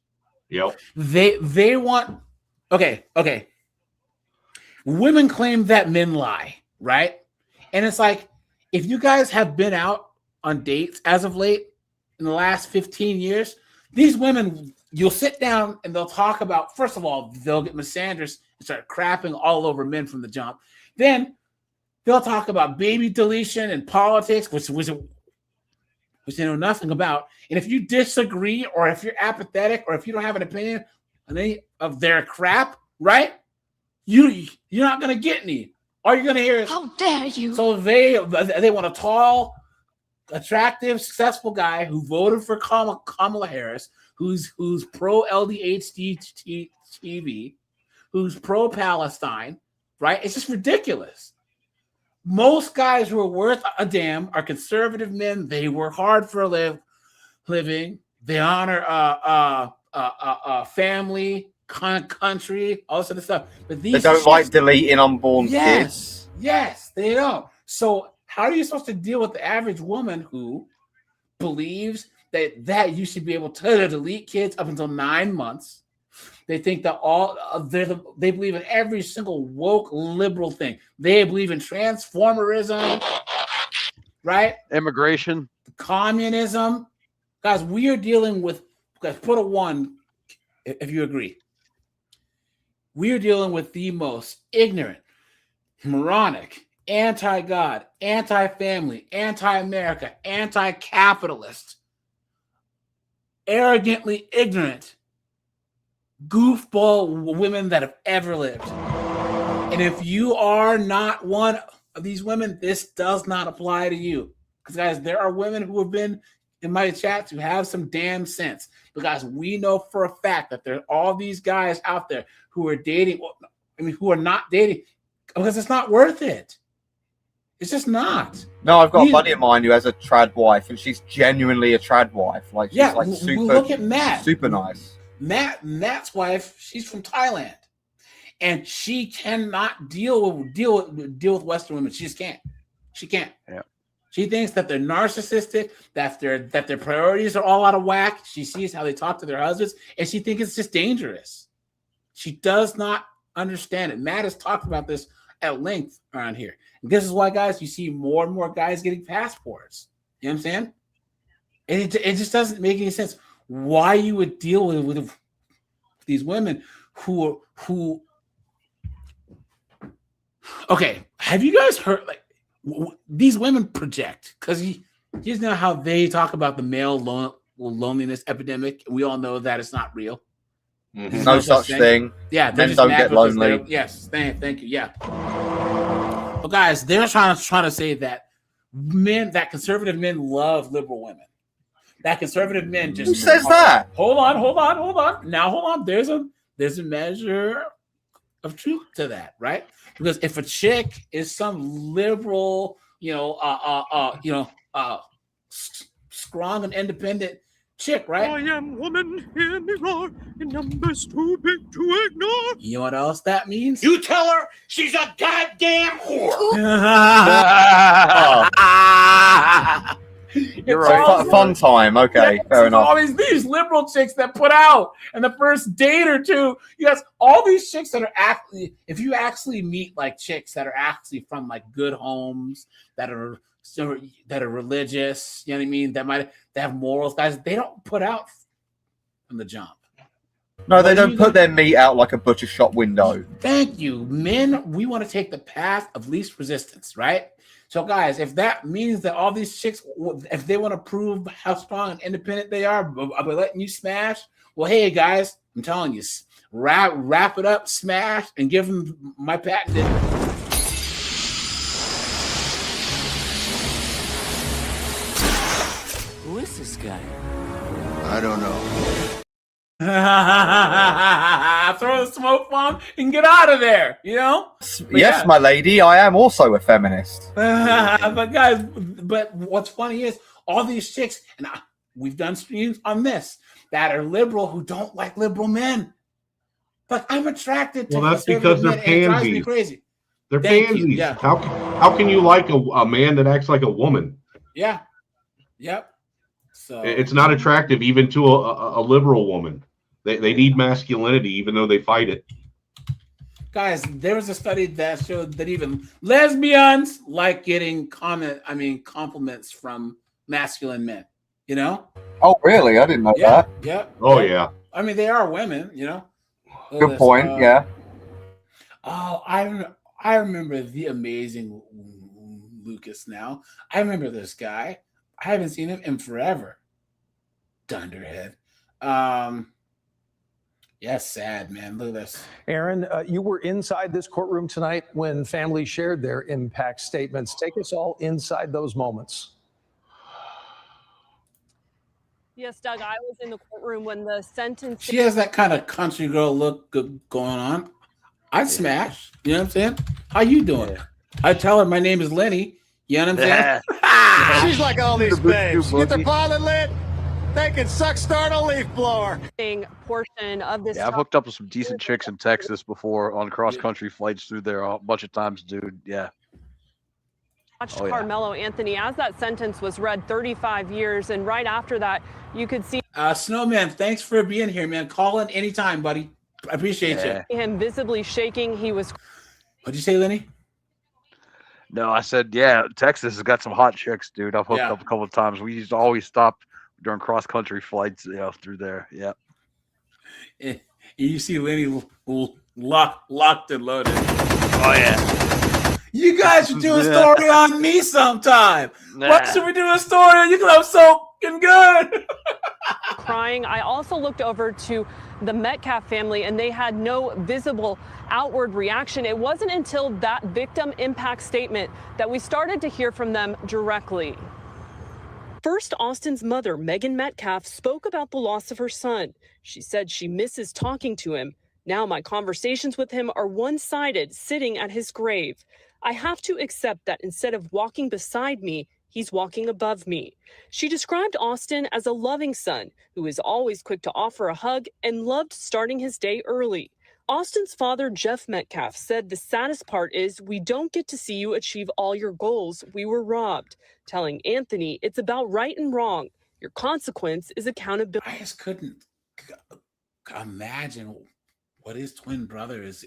Yep. They want okay. Women claim that men lie, right? And it's like, if you guys have been out on dates as of late in the last 15 years, these women, you'll sit down and they'll talk about, first of all, they'll get misandrous and start crapping all over men from the jump. Then they'll talk about baby deletion and politics, which they know nothing about. And if you disagree, or if you're apathetic, or if you don't have an opinion on any of their crap, right? You're not gonna get any. All you're gonna hear is, "How dare you!" So they want a tall, attractive, successful guy who voted for Kamala Harris, who's pro LDHD TV, who's pro Palestine, right? It's just ridiculous. Most guys who are worth a damn are conservative men. They work hard for a living. They honor family, country, all this other stuff. But these they don't like deleting unborn kids. Yes, they don't. So how are you supposed to deal with the average woman who believes that you should be able to delete kids up until 9 months? They think that they believe in every single woke liberal thing. They believe in transformerism, right? Immigration, communism. Guys, we are dealing with, guys, put a 1 if you agree. We are dealing with the most ignorant, moronic, anti-God, anti-family, anti-America, anti-capitalist, arrogantly ignorant goofball women that have ever lived. And if you are not one of these women, this does not apply to you. Because, guys, there are women who have been in my chats who have some damn sense. But, guys, we know for a fact that there are all these guys out there who are dating, who are not dating because it's not worth it. It's just not. No, I've got a buddy of mine who has a trad wife, and she's genuinely a trad wife. Like, she's super, look at Matt. Super nice. Matt's wife, she's from Thailand, and she cannot deal with Western women. She just can't. She can't. Yeah. She thinks that they're narcissistic, that their priorities are all out of whack. She sees how they talk to their husbands, and she thinks it's just dangerous. She does not understand it. Matt has talked about this at length around here. And this is why, guys, you see more and more guys getting passports. You know what I'm saying? And it just doesn't make any sense why you would deal with these women who okay, have you guys heard, like, these women project, because you know how they talk about the male loneliness epidemic. We all know that it's not real. There's no such thing. Yeah, they're Men just don't mad get because lonely. yes, thank you. Yeah. Well, guys, they're trying to say that conservative men love liberal women. That conservative men just Who says that? Hold on. Now hold on. There's a measure of truth to that, right? Because if a chick is some liberal, strong and independent chick, right? I am woman, hear me roar, in numbers too big to ignore. You know what else that means? You tell her she's a goddamn whore. You're right. Fun time. Okay, fair enough. All these liberal chicks that put out in the first date or two. Yes, all these chicks that are actually, if you actually meet like chicks that are actually from like good homes, that are religious, you know what I mean? That have morals, guys. They don't put out from the jump. No, they don't put their meat out like a butcher shop window. Thank you, men. We want to take the path of least resistance, right? So, guys, if that means that all these chicks, if they want to prove how strong and independent they are by letting you smash, well, hey, guys, I'm telling you, wrap it up, smash, and give them my patented. Who is this guy? I don't know. Throw the smoke bomb and get out of there, you know? Yes, my lady, I am also a feminist. But guys, what's funny is all these chicks, and we've done streams on this, that are liberal who don't like liberal men. But I'm attracted to that's because they're men, and it drives me pansies. crazy. They're Thank pansies. you. Yeah. How can you like a man that acts like a woman? Yeah. Yep. So It's not attractive even to a liberal woman. They need masculinity, even though they fight it. guys, there was a study that showed that even lesbians like getting compliments from masculine men. You know? Oh, really? I didn't know that. Yeah. Oh, yeah. I mean, they are women. You know. Good point. Yeah. Oh, I remember the amazing Lucas now. I remember this guy. I haven't seen him in forever. Dunderhead. Yeah, sad, man. Look at this. Aaron, you were inside this courtroom tonight when families shared their impact statements. Take us all inside those moments. Yes, Doug, I was in the courtroom when the sentence. She has that kind of country girl look going on. I'd smash. You know what I'm saying? How you doing? I tell her my name is Lenny. You know what I'm saying? She's like all these babes. Get their pilot lit. They can suck start a leaf blower. Portion of this. Yeah, I've hooked up with some decent chicks in Texas before on cross-country flights through there a bunch of times, dude. Yeah. Watched Karmelo Anthony as that sentence was read, 35 years, and right after that, you could see Snowman, thanks for being here, man. Call in anytime, buddy. I appreciate you. him visibly shaking. He was. What'd you say, Lenny? No, I said, yeah, Texas has got some hot chicks, dude. I've hooked up a couple of times. We used to always stop during cross-country flights, through there. Yeah. You see Lenny locked and loaded. Oh, yeah. You guys should do a story on me sometime. What should we do a story on you? Because I'm so fucking good. Crying. I also looked over to the Metcalf family, and they had no visible outward reaction. It wasn't until that victim impact statement that we started to hear from them directly. First, Austin's mother, Megan Metcalf, spoke about the loss of her son. She said she misses talking to him. Now my conversations with him are one-sided, sitting at his grave. I have to accept that instead of walking beside me, he's walking above me. She described Austin as a loving son who is always quick to offer a hug and loved starting his day early. Austin's father, Jeff Metcalf, said the saddest part is we don't get to see you achieve all your goals. We were robbed, telling Anthony it's about right and wrong. Your consequence is accountability. I just couldn't imagine what his twin brother is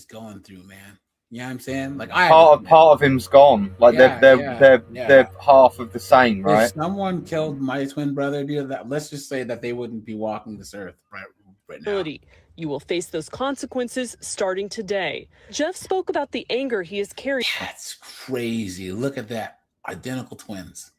going through, man. You know what I'm saying? Like part of him's gone. Like they're half of the same, right? If someone killed my twin brother, let's just say that they wouldn't be walking this earth right now. You will face those consequences starting today. Jeff spoke about the anger he has carried. That's crazy. Look at that. Identical twins.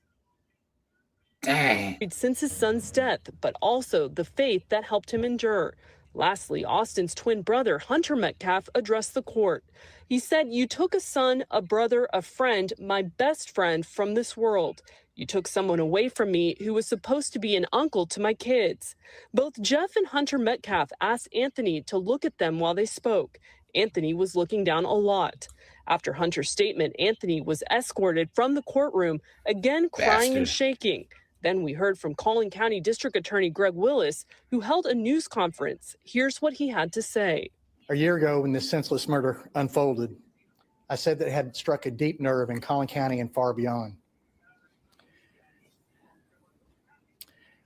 Dang. Since his son's death, but also the faith that helped him endure. Lastly, Austin's twin brother, Hunter Metcalf, addressed the court. He said, "You took a son, a brother, a friend, my best friend from this world. You took someone away from me who was supposed to be an uncle to my kids." Both Jeff and Hunter Metcalf asked Anthony to look at them while they spoke. Anthony was looking down a lot. After Hunter's statement, Anthony was escorted from the courtroom, again crying and Bastard. shaking. Then we heard from Collin County District Attorney Greg Willis, who held a news conference. Here's what he had to say. A year ago, when this senseless murder unfolded, I said that it had struck a deep nerve in Collin County and far beyond.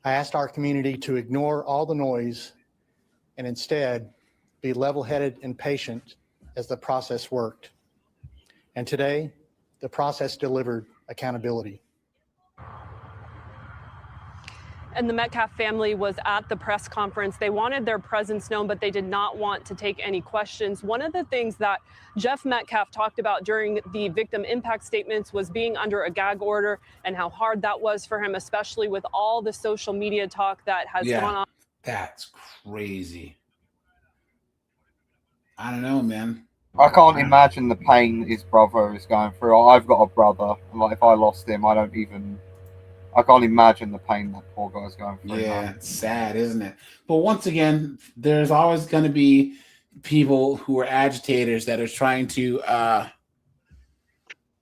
I asked our community to ignore all the noise and instead be level-headed and patient as the process worked. And today, the process delivered accountability. And the Metcalf family was at the press conference. They wanted their presence known, but they did not want to take any questions. One of the things that Jeff Metcalf talked about during the victim impact statements was being under a gag order and how hard that was for him, especially with all the social media talk that has gone on. That's crazy. I don't know, man. I can't imagine the pain his brother is going through. I've got a brother, and like if I lost him, I can't imagine the pain that poor guy's going through. Yeah, it's sad, isn't it? But once again, there's always going to be people who are agitators that are trying to.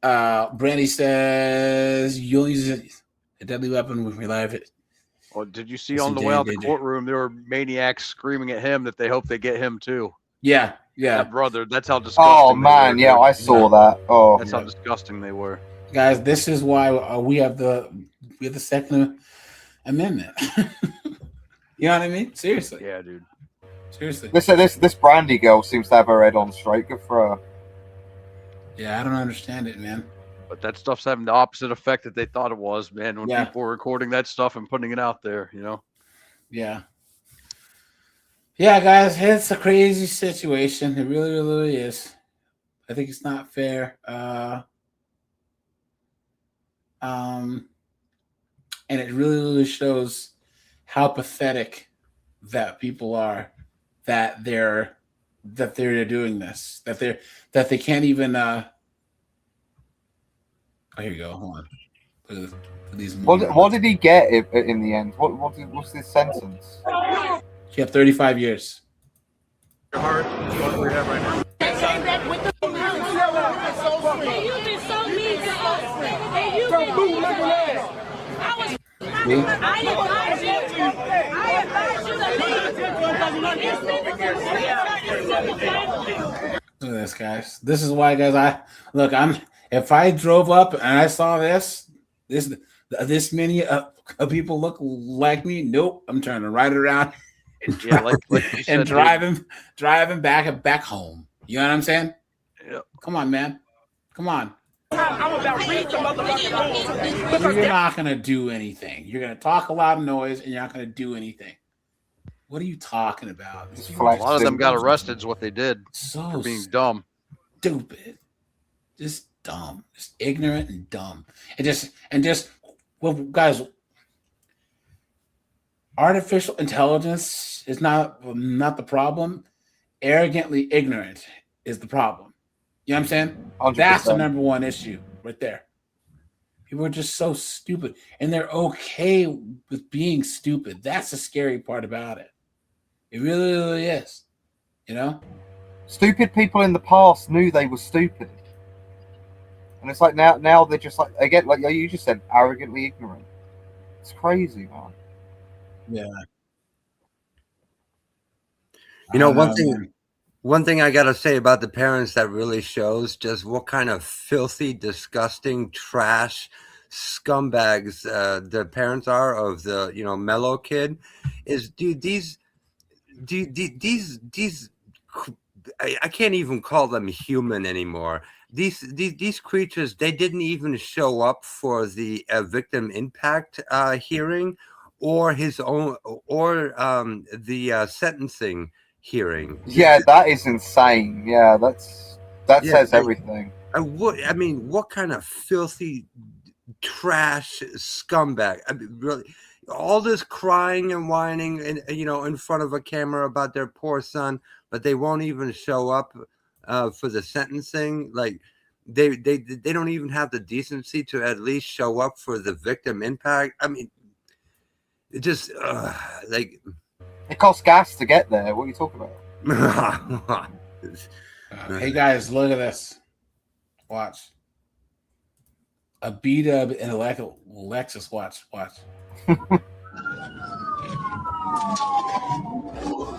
Brandy says you'll use a deadly weapon when we live it. Well, did you see on the way out the courtroom there were maniacs screaming at him that they hope they get him too? Yeah. That brother. That's how disgusting. Oh man, yeah, I saw that. Oh, that's how disgusting they were. Guys, this is why we have the Second Amendment. You know what I mean? Seriously. Yeah, dude. Seriously. This Brandy girl seems to have her head on straight. Good for her. Yeah, I don't understand it, man. But that stuff's having the opposite effect that they thought it was, man. When people were recording that stuff and putting it out there, you know. Yeah. Yeah, guys, it's a crazy situation. It really, really is. I think it's not fair. And it really, really shows how pathetic that people are, that they're doing this, that they can't even. Oh, here you go. Hold on. Look at these. What did he get in the end? What's his sentence? He had 35 years. Your heart is going rehab right now. Look at this, guys. This is why, guys. If I drove up and I saw this many people look like me, nope. I'm turning right around and and driving back home. You know what I'm saying? Yep. Come on, man. Come on. I'm about to read the motherfucking. You're not gonna do anything. You're gonna talk a lot of noise, and you're not gonna do anything. What are you talking about? A lot of them got arrested. Is what they did. So for being dumb, stupid, just dumb, just ignorant and dumb, and just well, guys. Artificial intelligence is not the problem. Arrogantly ignorant is the problem. You know what I'm saying? 100%. That's the number one issue right there. People are just so stupid, and they're okay with being stupid. That's the scary part about it. It really, really is. You know? Stupid people in the past knew they were stupid. And it's like now they're just like, again, like you just said, arrogantly ignorant. It's crazy, man. Yeah. You know, one thing I gotta say about the parents that really shows just what kind of filthy, disgusting, trash scumbags the parents are of the Mello kid is, dude, these I can't even call them human anymore. These creatures, they didn't even show up for the victim impact hearing or his own or the sentencing hearing. Yeah, that is insane. Yeah, that says everything. I mean, what kind of filthy, trash scumbag. I mean, really, all this crying and whining, and in front of a camera about their poor son, but they won't even show up for the sentencing. Like they don't even have the decency to at least show up for the victim impact. I mean, it just like it costs gas to get there. What are you talking about? Hey guys, look at this. Watch. A B-dub and a Lexus. Watch.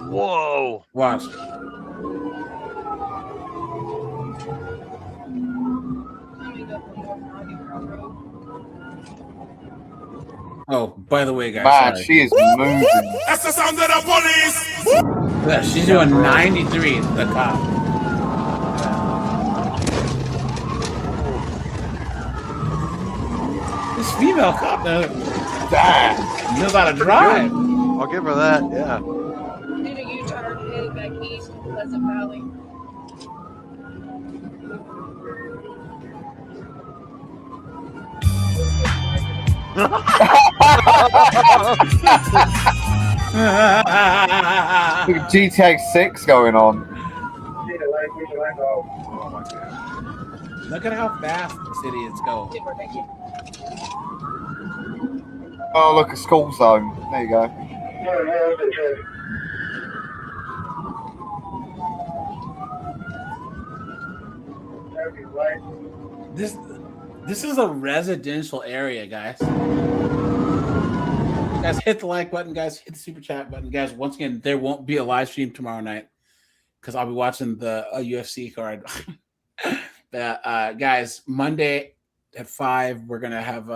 Whoa. Watch. Oh, by the way, guys. Man, sorry. she is moving. That's the sound of the police. Yeah, she's doing 93, the cop. This female cop knows how to drive. I'll give her that, yeah. Did a U-turn headed back east to Pleasant Valley. GTA 6 going on. Oh my god. Look at how fast the city is going. Oh, look, a school zone. There you go. This is a residential area, guys. Guys, hit the like button, guys. Hit the super chat button, guys. Once again, there won't be a live stream tomorrow night because I'll be watching the UFC card. Guys, Monday at 5, we're gonna have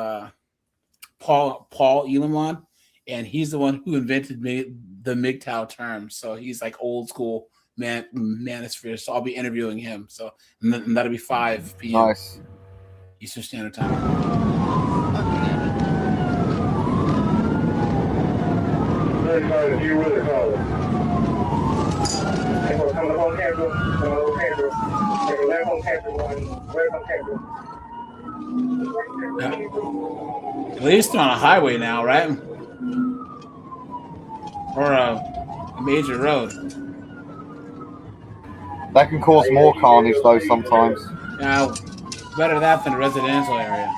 Paul Elam on, and he's the one who invented the MGTOW term. So he's like old school manosphere. So I'll be interviewing him. So and that'll be 5 p.m. Nice. Eastern Standard Time. At least on a highway now, right? Or a major road. That can cause more carnage though sometimes. Now, better that than a residential area.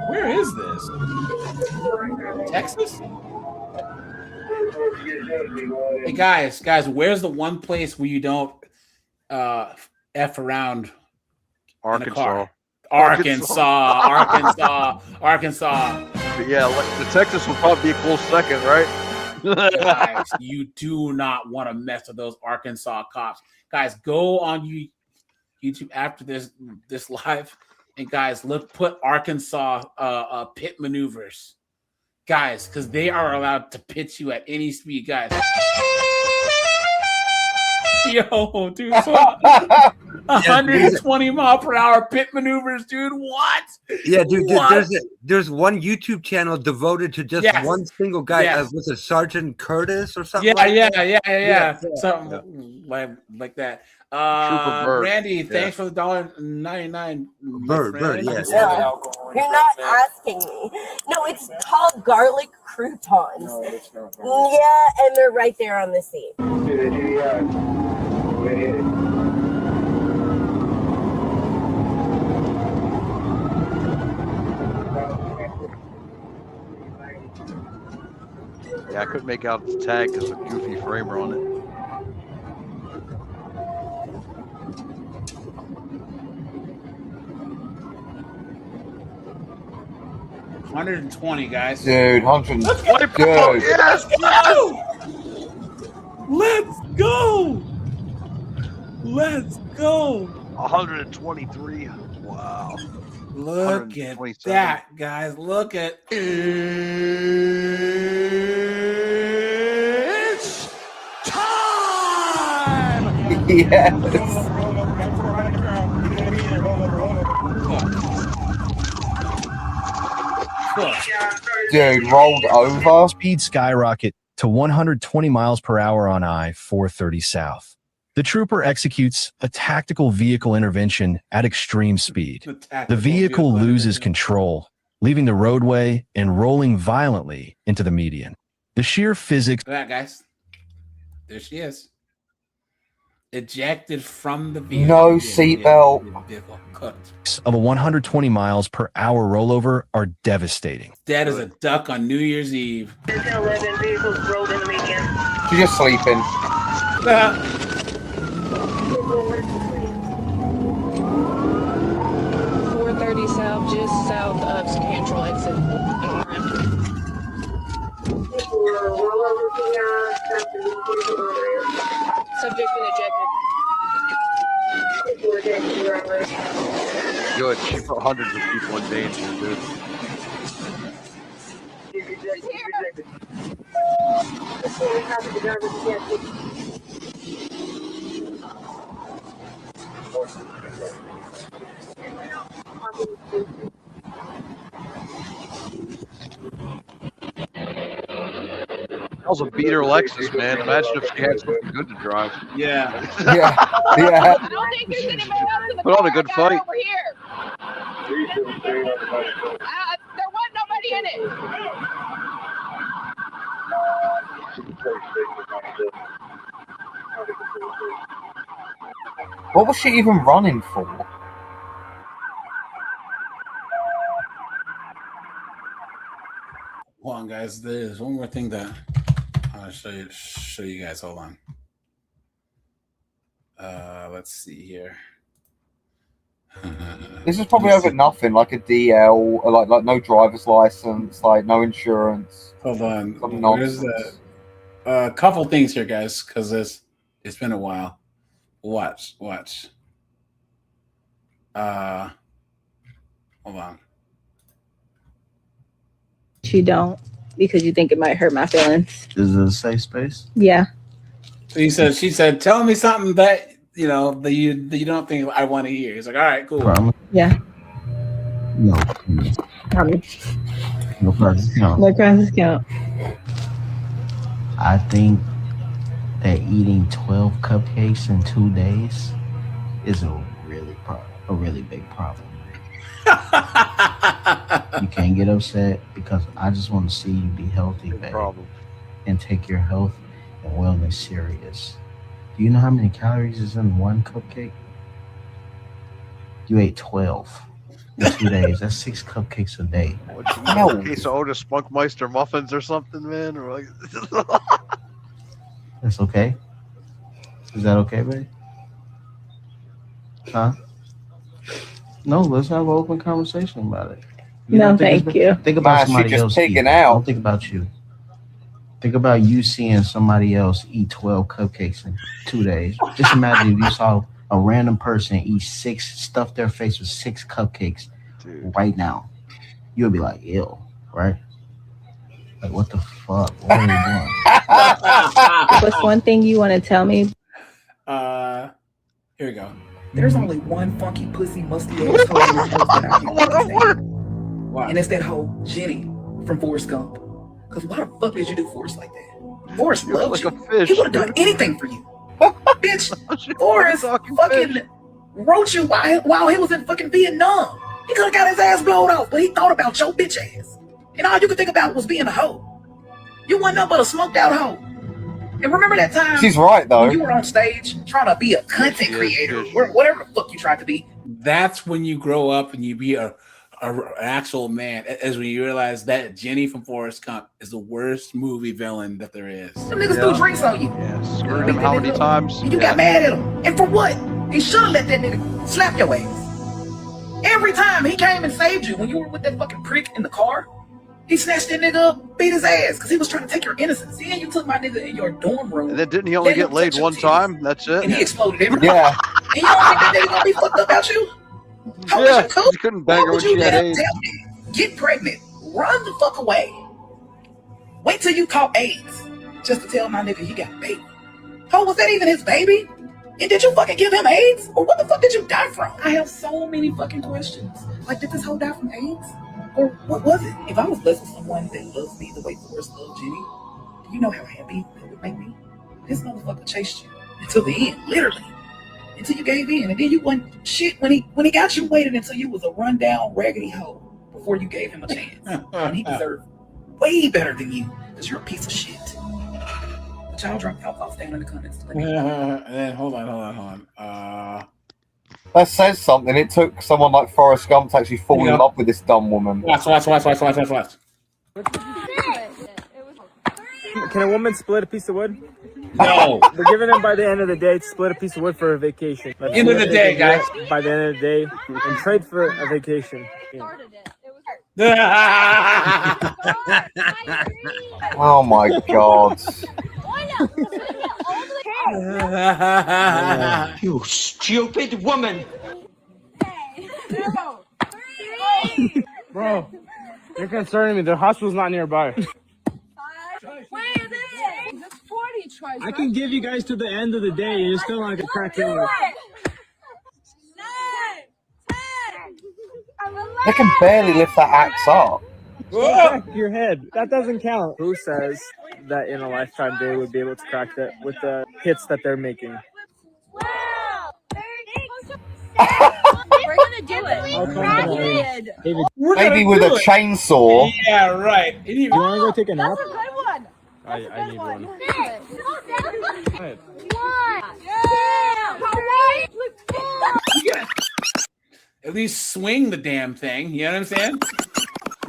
Where is this? Texas? Hey guys, where's the one place where you don't F around in a car? Arkansas. Yeah, the Texas will probably be a close second, right? Guys, you do not want to mess with those Arkansas cops. Guys, go on YouTube after this live, and guys, put Arkansas pit maneuvers, guys, because they are allowed to pit you at any speed, guys. Yo, dude, 120 mile per hour pit maneuvers, dude. What? Yeah, dude. There's one YouTube channel devoted to just one single guy. Was it Sergeant Curtis or something? Yeah. Something like that. Randy, thanks for the $1.99. Bird, yes. No, you're not asking me. No, it's called garlic croutons. Yeah, and they're right there on the seat. Yeah, I couldn't make out the tag because of the goofy framer on it. $120, guys. Dude, 120. Dude. Let's go. Let's go. 123. Wow. Look at that, guys. Look at it's time. Yes. Dude, rolled over. Speed skyrocket to 120 miles per hour on I-430 South. The trooper executes a tactical vehicle intervention at extreme speed. The vehicle loses control, leaving the roadway and rolling violently into the median. The sheer physics. Look at that, guys. There she is. Ejected from the vehicle. No seatbelt. Cooked. Of a 120 miles per hour rollover are devastating. Dead as a duck on New Year's Eve. 11 vehicles rolled in the median. She's just sleeping. 430 south, just south of Central exit. Subject been ejected. Good. She put hundreds of people in danger, dude. That was a beater Lexus, man. Imagine if she had something good to drive. Yeah. Yeah. I don't think there's anybody else in the Put on car. a good I got fight. over here. There wasn't nobody in it. What was she even running for? Hold on, guys. There's one more thing that I'll show you guys. Hold on. Let's see here. This is probably over nothing, like a DL, or like no driver's license, like no insurance. Hold on. Some There's nonsense. a couple things here, guys, because it's been a while. Watch. Hold on. You don't, because you think it might hurt my feelings. Is it a safe space? Yeah. So she said, tell me something that that you don't think I want to hear. He's like, all right, cool. Yeah. No. Promise. No prices count. No crisis count. I think that eating 12 cupcakes in 2 days is a really big problem. You can't get upset because I just want to see you be healthy, babe, and take your health and wellness serious. Do you know how many calories is in one cupcake? You ate 12 in 2 days. That's 6 cupcakes a day. A case of Otis Spunkmeister muffins or something, man. Or like, That's okay? Is that okay, babe? Huh? No, let's have an open conversation about it. No, thank you. Think about She somebody just else taking eating. out. Don't think about you. Think about you seeing somebody else eat 12 cupcakes in 2 days. Just imagine if you saw a random person eat 6, stuff their face with 6 cupcakes right now. You would be like, ew, right? Like, what the fuck? What are we doing? What's one thing you want to tell me? Here we go. There's only one funky pussy musty ass hoe in this house that I can't understand. And it's that hoe Jenny from Forrest Gump. Cause why the fuck did you do Forrest like that? Forrest loved like you. a fish. He would have done anything for you. Bitch, Forrest fucking wrote you while he was in fucking Vietnam. He could have got his ass blown off, but he thought about your bitch ass. And all you could think about was being a hoe. You wasn't nothing but a smoked out hoe. And remember that time? She's right, though. When you were on stage trying to be a content creator, or whatever the fuck you tried to be. That's when you grow up and you be an actual man. As when you realize that Jenny from Forrest Gump is the worst movie villain that there is. Them niggas threw drinks on you. Yeah, screwed him how many times? And you got mad at him. And for what? He should have let that nigga slap your ass. Every time he came and saved you when you were with that fucking prick in the car, he snatched that nigga up, beat his ass, because he was trying to take your innocence. Yeah, you took my nigga in your dorm room. And then didn't he only get laid one time? That's it. And he exploded everything. Yeah. And you don't think that nigga gonna be fucked up about you? How Yeah, was you cool? you couldn't bang her What would when you she had let him AIDS. tell me? Get pregnant. Run the fuck away. Wait till you caught AIDS just to tell my nigga he got a baby. How was that even his baby? And did you fucking give him AIDS? Or what the fuck did you die from? I have so many fucking questions. Like, did this hoe die from AIDS? Or what was it? If I was blessed with someone that loves me the way Forrest loved Jenny, do you know how happy that would make me? This motherfucker chased you until the end, literally. Until you gave in. And then you went shit when he got you, waited until you was a rundown, raggedy hoe before you gave him a chance. And he deserved way better than you, because you're a piece of shit. But y'all drop y'all thoughts down in the comments. And then hold on. That says something. It took someone like Forrest Gump to actually fall in love with this dumb woman. Watch. Can a woman split a piece of wood? No. We're giving them by the end of the day to split a piece of wood for a vacation. Let's End see of the if they day, can do guys. it by the end of the day and trade for a vacation. Oh my god. You stupid woman. Bro, you're concerning me. The hospital's not nearby. I can give you guys to the end of the day. You're still like a crackhead. They can barely lift that axe up. Crack your head. That doesn't count. Who says that in a lifetime they would be able to crack that with the hits that they're making? We're gonna do it. David, Maybe with a chainsaw. Yeah, right. you want to go take a nap? That's a good one. I need one. You gotta at least swing the damn thing. You know what I'm saying?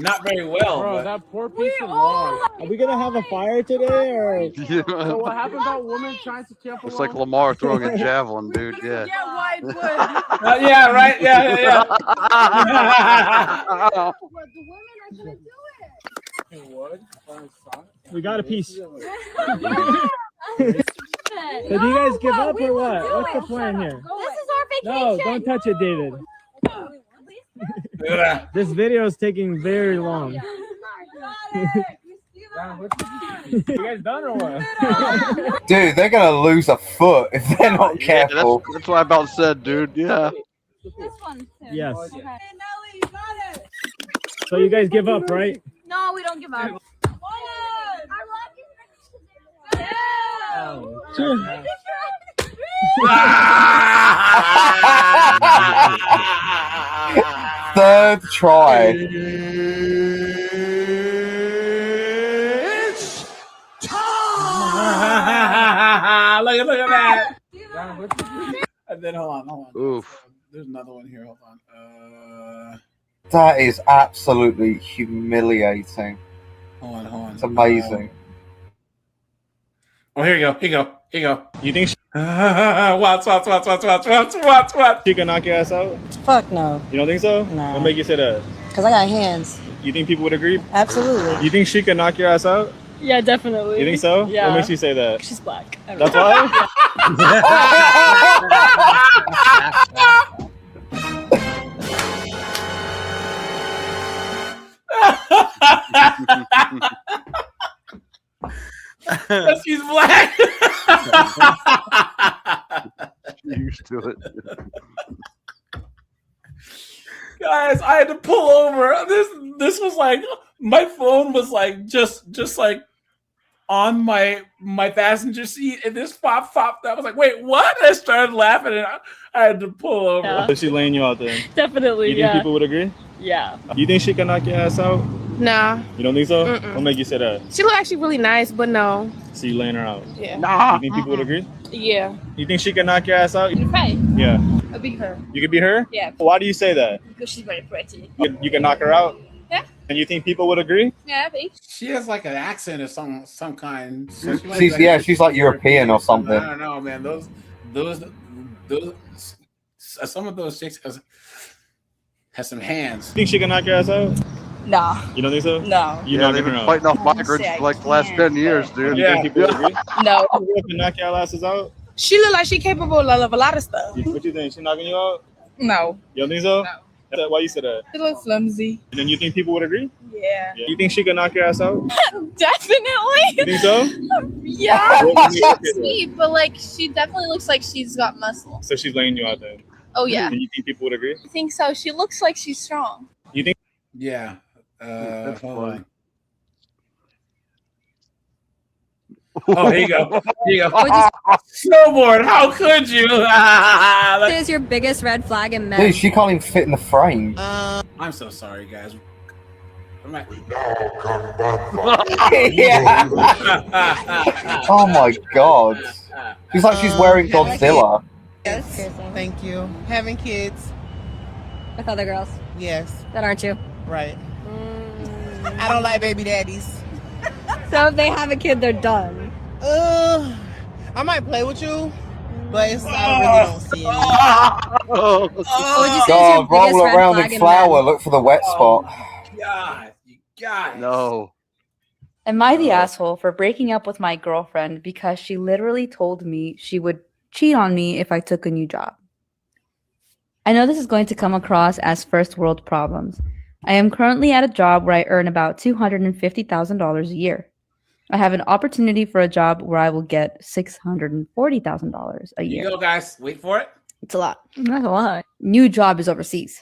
Not very well. Bro, but... that poor piece of log. Are we gonna have a fire today, or? So what happened about women trying to kill? It's like Lamar throwing a javelin, dude. Yeah. Yeah, wide wood. yeah, right. Yeah. We got a piece. So do you guys give up or what? What's the plan here? This is our vacation. No, don't touch it, David. This video is taking very long. You guys done or what? Dude, they're gonna lose a foot if they're not careful. That's what I about said, dude. Yeah. This one too. Yes. Okay. So you guys give up, right? No, we don't give up. Sure. Third try. It's time. Look at that. And then hold on. Oof. There's another one here. Hold on. That is absolutely humiliating. Hold on. It's amazing. Oh, here you go. You think What? she can knock your ass out? Fuck no. You don't think so? Nah. What make you say that? Because I got hands. You think people would agree? Absolutely. You think she can knock your ass out? Yeah, definitely. You think so? Yeah. What makes you say that? She's black. That's why? She's black. Used to it. Guys, I had to pull over. This was like my phone was like just like on my passenger seat, and this popped. I was like, wait, what? I started laughing, and I had to pull over. Yeah. Is she laying you out there? Definitely, You think people would agree? Yeah. You think she can knock your ass out? Nah. You don't think so? Mm-mm. What make you say that? She look actually really nice, but no. So you laying her out? Yeah. You think people would agree? Yeah. You think she can knock your ass out? Hey, Yeah. I'll be her. You could beat her? Yeah. Why do you say that? Because she's very pretty. You can knock her out? Yeah. And you think people would agree? Yeah, babe. She has like an accent of some kind. So She's like European or something. I don't know, man. Those some of those chicks has some hands. You think she can knock your ass out? Nah. You don't think so? No. You Yeah, knocking they've her been out? fighting off migrants for like the last 10 years, dude. You think people would agree? No. You can knock your asses out? She look like she capable of a lot of stuff. What you think? She knocking you out? No. You don't think so? No. Why you said that? She looks flimsy. And then you think people would agree? Yeah. You think she can knock your ass out? Definitely. You think so? Yeah. What makes you say that? Sweet, but like she definitely looks like she's got muscle. So she's laying you out there. Oh yeah. And you think people would agree? I think so. She looks like she's strong. You think? Yeah. That's hold funny. on. Oh, here you go. Here you go. Snowboard. How could you? Is your biggest red flag in men? Dude, she can't even fit in the frame. I'm so sorry, guys. Yeah. Oh my god. She's like she's wearing Godzilla. Yes. Thank you. Having kids. With other girls? Yes. That aren't you? Right. I don't like baby daddies. So if they have a kid, they're done. I might play with you, but I really don't see it. What would you say is your God, biggest roll red around flag in in flour, men? look for the wet spot. God, you guys. No. Am I the asshole for breaking up with my girlfriend because she literally told me she would cheat on me if I took a new job? I know this is going to come across as first world problems. I am currently at a job where I earn about $250,000 a year. I have an opportunity for a job where I will get $640,000 a Here year. you go, guys. Wait for it. It's a lot. That's a lot. New job is overseas.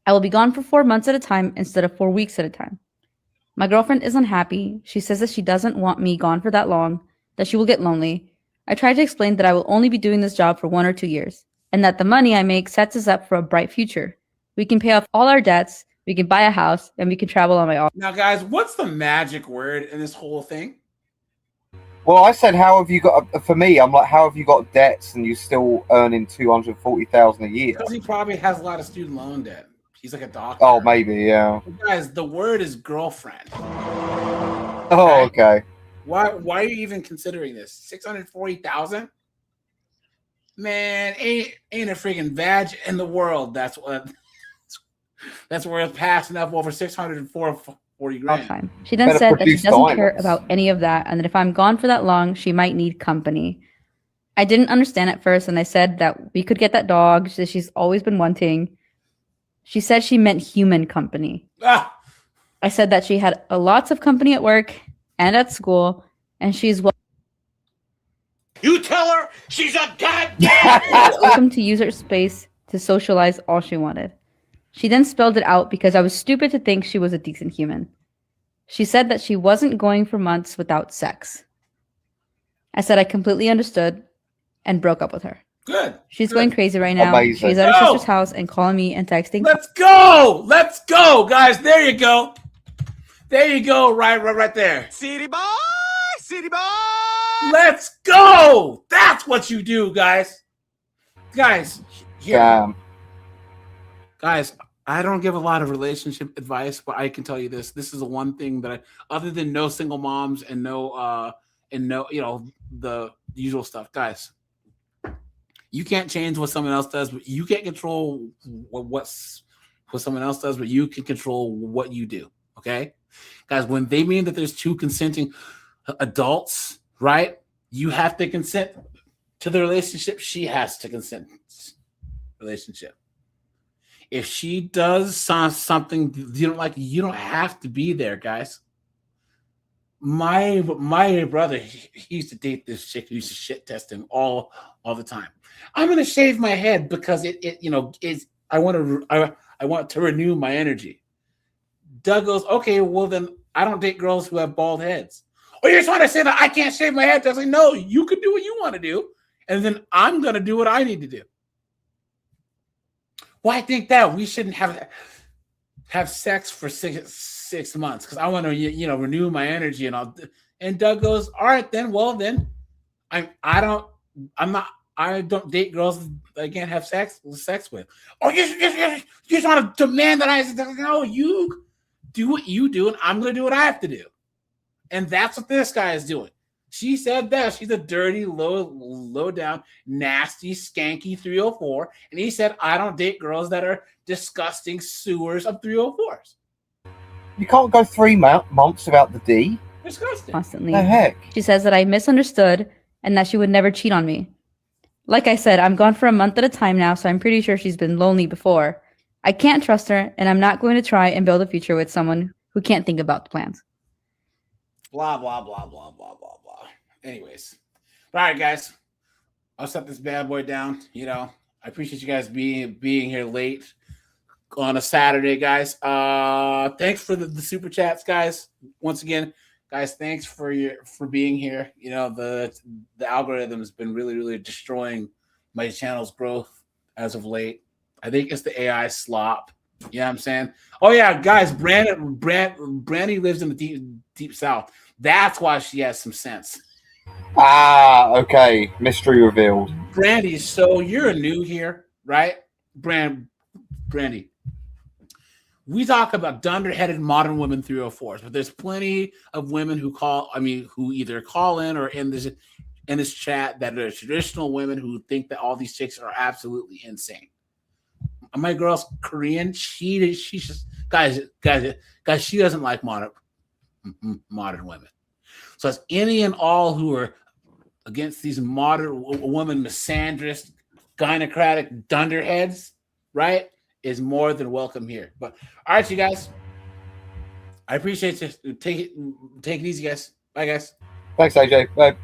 I will be gone for 4 months at a time instead of 4 weeks at a time. My girlfriend is unhappy. She says that she doesn't want me gone for that long, that she will get lonely. I tried to explain that I will only be doing this job for 1 or 2 years, and that the money I make sets us up for a bright future. We can pay off all our debts, we can buy a house, and we can travel on my own. Now, guys, what's the magic word in this whole thing? Well, I said, how have you got? For me, I'm like, how have you got debts and you're still earning $240,000 a year? Because he probably has a lot of student loan debt. He's like a doctor. Oh, maybe, yeah. But guys, the word is girlfriend. Oh, okay. Why are you even considering this? 640,000? Man, ain't a freaking vag in the world. That's worth passing up over 640 grand. Time. She then said that she doesn't care about any of that, and that if I'm gone for that long, she might need company. I didn't understand at first, and I said that we could get that dog that she's always been wanting. She said she meant human company. Ah! I said that she had lots of company at work and at school, and she's You tell her she's a goddamn welcome to use her space to socialize all she wanted. She then spelled it out because I was stupid to think she was a decent human. She said that she wasn't going for months without sex. I said I completely understood and broke up with her. Good. She's going crazy right now. Amazing. She's at her sister's house and calling me and texting. Let's go. Let's go, guys. There you go. There you go. Right there. City boy, city boy. Let's go. That's what you do, guys. Guys, here. Guys, I don't give a lot of relationship advice, but I can tell you this. This is the one thing that other than no single moms and no, the usual stuff, guys, you can't change what someone else does, but you can't control what someone else does, but you can control what you do. Okay, guys, when they mean that there's two consenting adults, right? You have to consent to the relationship. She has to consent to the relationship. If she does something you don't like, you don't have to be there, guys. My brother, he used to date this chick who used to shit test him all the time. I'm gonna shave my head because I want to renew my energy. Doug goes, okay, well then I don't date girls who have bald heads. Oh, you're trying to say that I can't shave my head? I was like, no, you can do what you want to do, and then I'm gonna do what I need to do. Well, I think that we shouldn't have sex for six months because I want to renew my energy and all. And Doug goes, all right then. Well then, I don't date girls that I can't have sex with. Oh, you're trying to demand that I no, you do what you do, and I'm gonna do what I have to do. And that's what this guy is doing. She said that she's a dirty, low down, nasty, skanky 304. And he said, I don't date girls that are disgusting sewers of 304s. You can't go 3 months without the D. Disgusting. Constantly. The heck? She says that I misunderstood and that she would never cheat on me. Like I said, I'm gone for a month at a time now, so I'm pretty sure she's been lonely before. I can't trust her, and I'm not going to try and build a future with someone who can't think about the plans. Blah, blah, blah, blah, blah, blah, blah. Anyways. All right, guys. I'll set this bad boy down. I appreciate you guys being here late. on a Saturday, guys. Thanks for the super chats, guys. Once again, guys, thanks for being here. You know, the algorithm has been really destroying my channel's growth as of late. I think it's the AI slop. You know what I'm saying? Oh yeah, guys, Brandy lives in the deep south. That's why she has some sense. Ah, okay. Mystery revealed. Brandy, so you're new here, right? Brandy. We talk about dunderheaded modern women 304s, but there's plenty of women who either call in or in this chat that are traditional women who think that all these chicks are absolutely insane. My girl's Korean. She's just guys. She doesn't like modern women. So as any and all who are against these modern woman misandrist, gynocratic dunderheads, right, is more than welcome here. But all right, you guys, I appreciate you. Take it easy, guys. Bye, guys. Thanks, AJ. Bye.